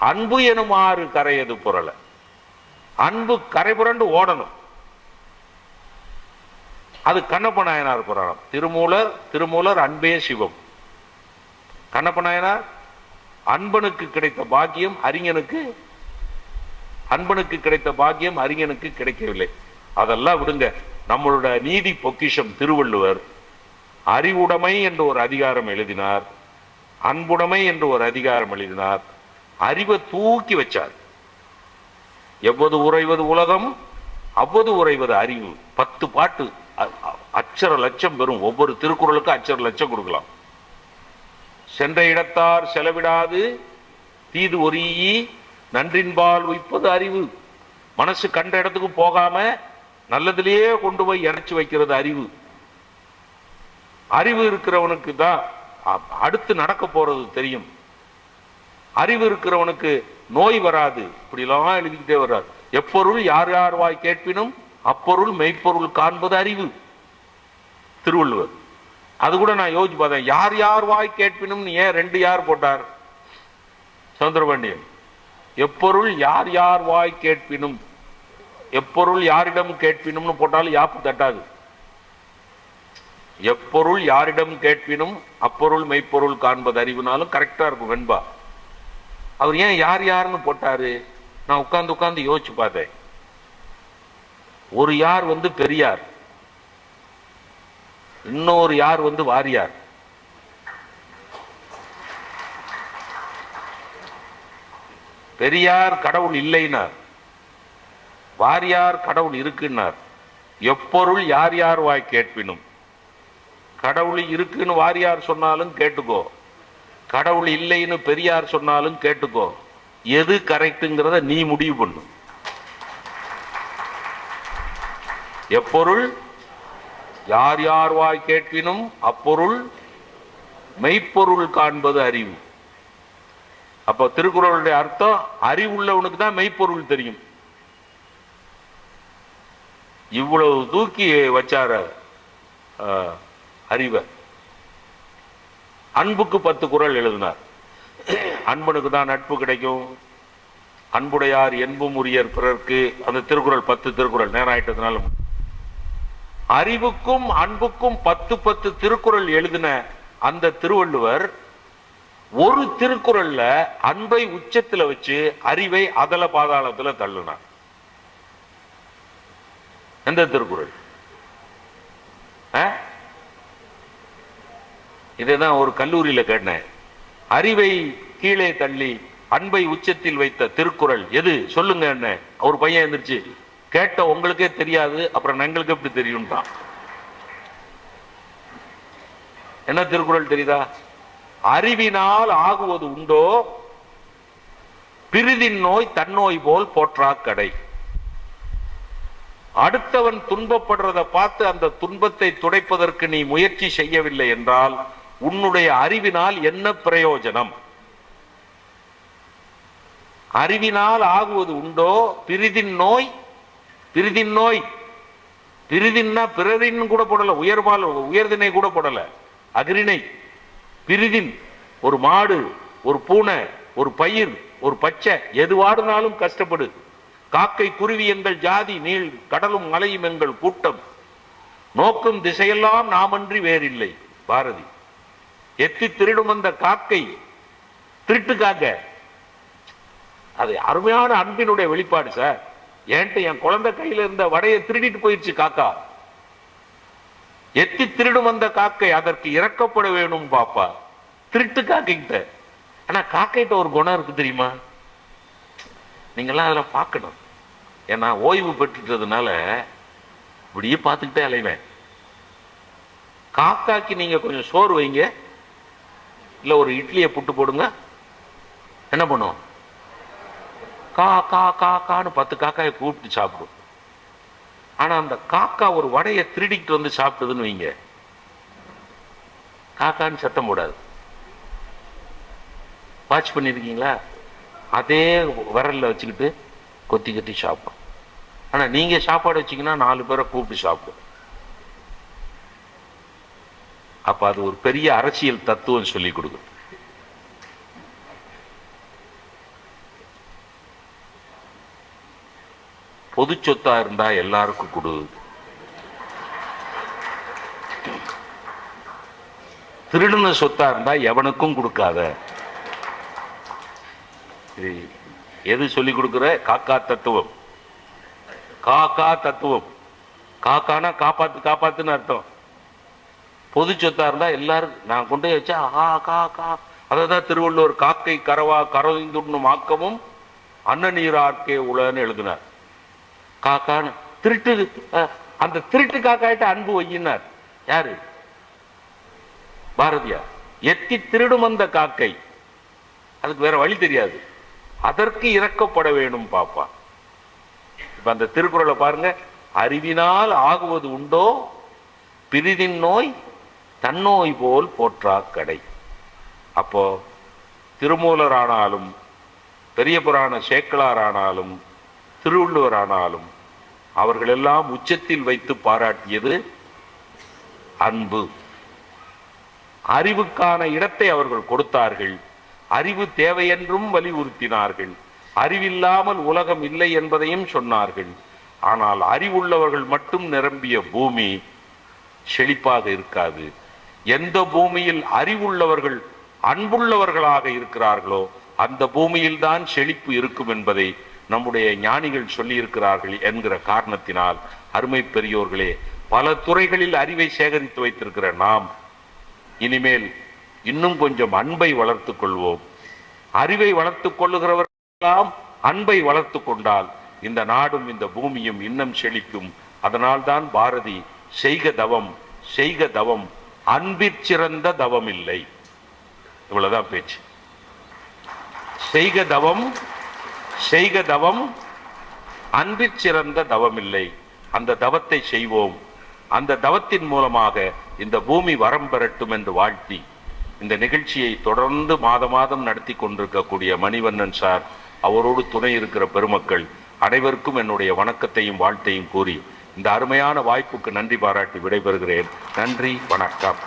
அன்பு எனுமாறு கரையது புரள. அன்பு கரை புரண்டு ஓடணும். அது கண்ணப்ப நாயனார் புராணம். திருமூலர் அன்பே சிவம். கண்ணப்ப நாயனார் அன்பனுக்கு கிடைத்த பாக்கியம் அறிஞனுக்கு, அன்பனுக்கு கிடைத்த பாக்கியம் அறிஞனுக்கு கிடைக்கவில்லை. அதெல்லாம் விடுங்க. நம்மளோட நீதி பொக்கிஷம் திருவள்ளுவர் அறிவுடைமை என்று ஒரு அதிகாரம் எழுதினார், அன்புடைமை என்று ஒரு அதிகாரம் எழுதினார். அறிவை தூக்கி வச்சார். எவ்வது உறைவது உலகம் அவது உறைவது அறிவு. 10 பாட்டு அச்சர லட்சம் பெறும். ஒவ்வொரு திருக்குறளுக்கும் அச்சர லட்சம் கொடுக்கலாம். சென்ற இடத்தார் செலவிடாது தீது ஒரியி நன்றின்பால் உய்ப்பது அறிவு. மனசு கண்ட இடத்துக்கு போகாம நல்லதிலேயே கொண்டு போய் இறைச்சி வைக்கிறது அறிவு. அறிவு இருக்கிறவனுக்கு தான் அடுத்து நடக்க போறது தெரியும். அறிவு இருக்கிறவனுக்கு நோய் வராது. இப்படிலாம் எழுதிக்கிட்டே வர்றாரு. எப்பொருள் யார் யார் வாய் கேட்பினும் அப்பொருள் மெய்ப்பொருள் காண்பது அறிவு, திருவள்ளுவர். அது கூட நான் யோசிச்சு பார்த்தேன். யார் யார் வாய் கேட்பினும் ஏன் 2 யார் போட்டார் சந்திரபாண்டியன்? எப்பொருள் யார் யார் வாய் கேட்பினும், எப்பொருள் யாரிடம் கேட்பினும்னு போட்டாலும் யாப்பு தட்டாது. எப்பொருள் யாரிடம் கேட்பினும் அப்பொருள் மெய்ப்பொருள் காண்பது அறிவுனாலும் கரெக்டா இருக்கும் வெண்பா. அவர் ஏன் யார் யாருன்னு போட்டாரு? நான் உட்கார்ந்து யோசிச்சு பார்த்தேன். ஒரு யார் பெரியார், இன்னொரு யார் வாரியார். பெரியார் கடவுள் இல்லைனார், வாரியார் கடவுள் இருக்குன்னார். எப்பொருள் யார் யார் வாய் கேட்பினும், கடவுள் இருக்குன்னு வாரியார் சொன்னாலும் கேட்டுக்கோ, கடவுள் இல்லைன்னு பெரியார் சொன்னாலும் கேட்டுக்கோ. எது கரெக்டுங்கிறத நீ முடிவு பண்ணு. எப்பொருள் யார் யார் வாய் கேட்பினும் அப்பொருள் மெய்ப்பொருள் காண்பது அறிவு. அப்ப திருக்குறளுடைய அர்த்தம், அறிவுள்ளவனுக்கு தான் மெய்ப்பொருள் தெரியும். இவ்வளவு தூக்கி வச்சார அறிவை. அன்புக்கு 10 குறள் எழுதினார். அன்பனுக்கு தான் நட்பு கிடைக்கும், அன்புடையார் என்பும் உரியர் பிறர்க்கு. அந்த திருக்குறள் 10 திருக்குறள், நேரம் ஆயிட்டதுனால. அறிவுக்கும் அன்புக்கும் 10 திருக்குறள் எழுதின அந்த திருவள்ளுவர் ஒரு திருக்குறள்ல அன்பை உச்சத்துல வச்சு அறிவை அதல பாதாளத்துல தள்ளினார். எந்த திருக்குறள்? இதைதான் ஒரு கல்லூரியில கேட்டேன். அறிவை கீழே தள்ளி அன்பை உச்சத்தில் வைத்த திருக்குறள் எது சொல்லுங்க. என்ன ஒரு பையன் எந்திரிச்சு கேட்ட உங்களுக்கே தெரியாது, அப்புறம் எங்களுக்கு எப்படி தெரியும்ட்டான். என்ன திருக்குறள் தெரியுதா? அறிவினால் ஆகுவது உண்டோ பிரிதின் நோய் தன்னோய் போல் போற்றா கடை. அடுத்தவன் துன்பப்படுறத பார்த்து அந்த துன்பத்தை துடைப்பதற்கு நீ முயற்சி செய்யவில்லை என்றால் உன்னுடைய அறிவினால் என்ன பிரயோஜனம்? அறிவினால் ஆகுவது உண்டோ பிரிதின் நோய். பிரிதின் நோய், பிரிதின்னா பிறரின் கூட போடல, உயர்தினை கூட போடல, அகிரிணை. பிரிதின் ஒரு மாடு, ஒரு பூனை, ஒரு பயிர், ஒரு பச்சை, எது வாடினாலும் கஷ்டப்படு. காக்கை குருவி எங்கள் ஜாதி, நீள் கடலும் மலையும் எங்கள் கூட்டம், நோக்கும் திசையெல்லாம் நாமன்றி வேறில்லை. பாரதி. எத்தி திருடும் அந்த காக்கை திருட்டு காக்க. அது அருமையான அன்பினுடைய வெளிப்பாடு சார். ஏன்ட்டு என் குழந்தை கையில இருந்த வடையை திருடிட்டு போயிடுச்சு காக்கா. எத்தி திருடும் அந்த காக்கை, அதற்கு இறக்கப்பட வேணும் பாப்பா. திருட்டு காக்கைகிட்ட. ஆனா காக்கைகிட்ட ஒரு குணம் இருக்கு தெரியுமா? நீங்கெல்லாம் அதெல்லாம் பார்க்கணும். ஏன்னா ஓய்வு பெற்றுட்டதுனால இப்படியே பார்த்துக்கிட்டே அலைவேன். காக்காக்கு நீங்க கொஞ்சம் சோறு வைங்க, இல்ல ஒரு இட்லியை புட்டு போடுங்க, என்ன பண்ணும்? கா கா கா கான்னு 10 காக்காயை கூப்பிட்டு சாப்பிடும். ஆனா அந்த காக்கா ஒரு வடையை திருடிக்கிட்டு வந்து சாப்பிட்டதுன்னு வைங்க, காக்கான்னு சத்தம் போடாது. வாட்ச் பண்ணிருக்கீங்களா? அதே விரல்ல வச்சுக்கிட்டு கொத்தி கொத்தி சாப்பிடும். ஆனா நீங்க சாப்பாடு வச்சீங்கன்னா 4 பேரை கூப்பிட்டு சாப்பிடும். அப்ப அது ஒரு பெரிய அரசியல் தத்துவம் சொல்லி கொடுக்கும். பொது சொத்தா இருந்தா எல்லாருக்கும் கொடு. திருடுன சொத்தா இருந்தா எவனுக்கும் கொடுக்காத. எது சொல்லி கொடுக்கிற? காக்கா தத்துவம். காக்கா தத்துவம். காக்கானா காப்பாத்து காப்பாத்துன்னு அர்த்தம். பொது சொத்தா இருந்தா எல்லாரும் நான் கொண்டு போய் வச்சா ஆ கா கா. அதான் திருவள்ளுவர் காக்கை கரவா கரந்துண்ணும் ஆக்கமும் அன்ன நீரார்க்கே உலன்னு எழுதினார். காக்கான்னு திருட்டு அந்த திருட்டு காக்காயிட்ட அன்பு வையினார் யாரு? பாரதியார். எத்தி திருடும் அந்த காக்கை, அதுக்கு வேற வழி தெரியாது, அதற்கு இறக்கப்பட வேணும் பாப்பா. இப்ப அந்த திருக்குறளை பாருங்க. அறிவினால் ஆகுவது உண்டோ பிரிதின் நோய் தன்னோய் போல் போற்றா கடை. அப்போ திருமூலர் ஆனாலும் பெரிய புராண சேக்கிழார் ஆனாலும் திருவள்ளுவர் ஆனாலும் அவர்கள் எல்லாம் உச்சத்தில் வைத்து பாராட்டியது அன்பு. அறிவுக்கான இடத்தை அவர்கள் கொடுத்தார்கள். அறிவு தேவை என்றும் வலியுறுத்தினார்கள். அறிவில்லாமல் உலகம் இல்லை என்பதையும் சொன்னார்கள். ஆனால் அறிவுள்ளவர்கள் மட்டும் நிரம்பிய பூமி செழிப்பாக இருக்காது. எந்த பூமியில் அறிவுள்ளவர்கள் அன்புள்ளவர்களாக இருக்கிறார்களோ அந்த பூமியில் தான் செழிப்பு இருக்கும் என்பதை நம்முடைய ஞானிகள் சொல்லி இருக்கிறார்கள் என்கிற காரணத்தினால், அருமை பெரியோர்களே, பல துறைகளில் அறிவை சேகரித்து வைத்திருக்கிற நாம் இனிமேல் இன்னும் கொஞ்சம் அன்பை வளர்த்துக் கொள்வோம். அறிவை வளர்த்துக் கொள்ளுகிறவர்களெல்லாம் அன்பை வளர்த்து கொண்டால் இந்த நாடும் இந்த பூமியும் இன்னும் செழிக்கும். அதனால்தான் பாரதி செய்க தவம் செய்க தவம் அன்பிற் தவம் இல்லை, இவ்வளவுதான் பேச்சு. செய்க தவம் செய்க தவம் அன்பிற் தவம் இல்லை. அந்த தவத்தை செய்வோம். அந்த தவத்தின் மூலமாக இந்த பூமி வரம் பெறட்டும் என்று வாழ்த்தி இந்த நிகழ்ச்சியை தொடர்ந்து மாதம் நடத்தி கொண்டிருக்கக்கூடிய மணிவண்ணன் சார், அவரோடு துணை இருக்கிற பெருமக்கள் அனைவருக்கும் என்னுடைய வணக்கத்தையும் வாழ்த்தையும் கூறி இந்த அருமையான வாய்ப்புக்கு நன்றி பாராட்டி விடைபெறுகிறேன். நன்றி, வணக்கம்.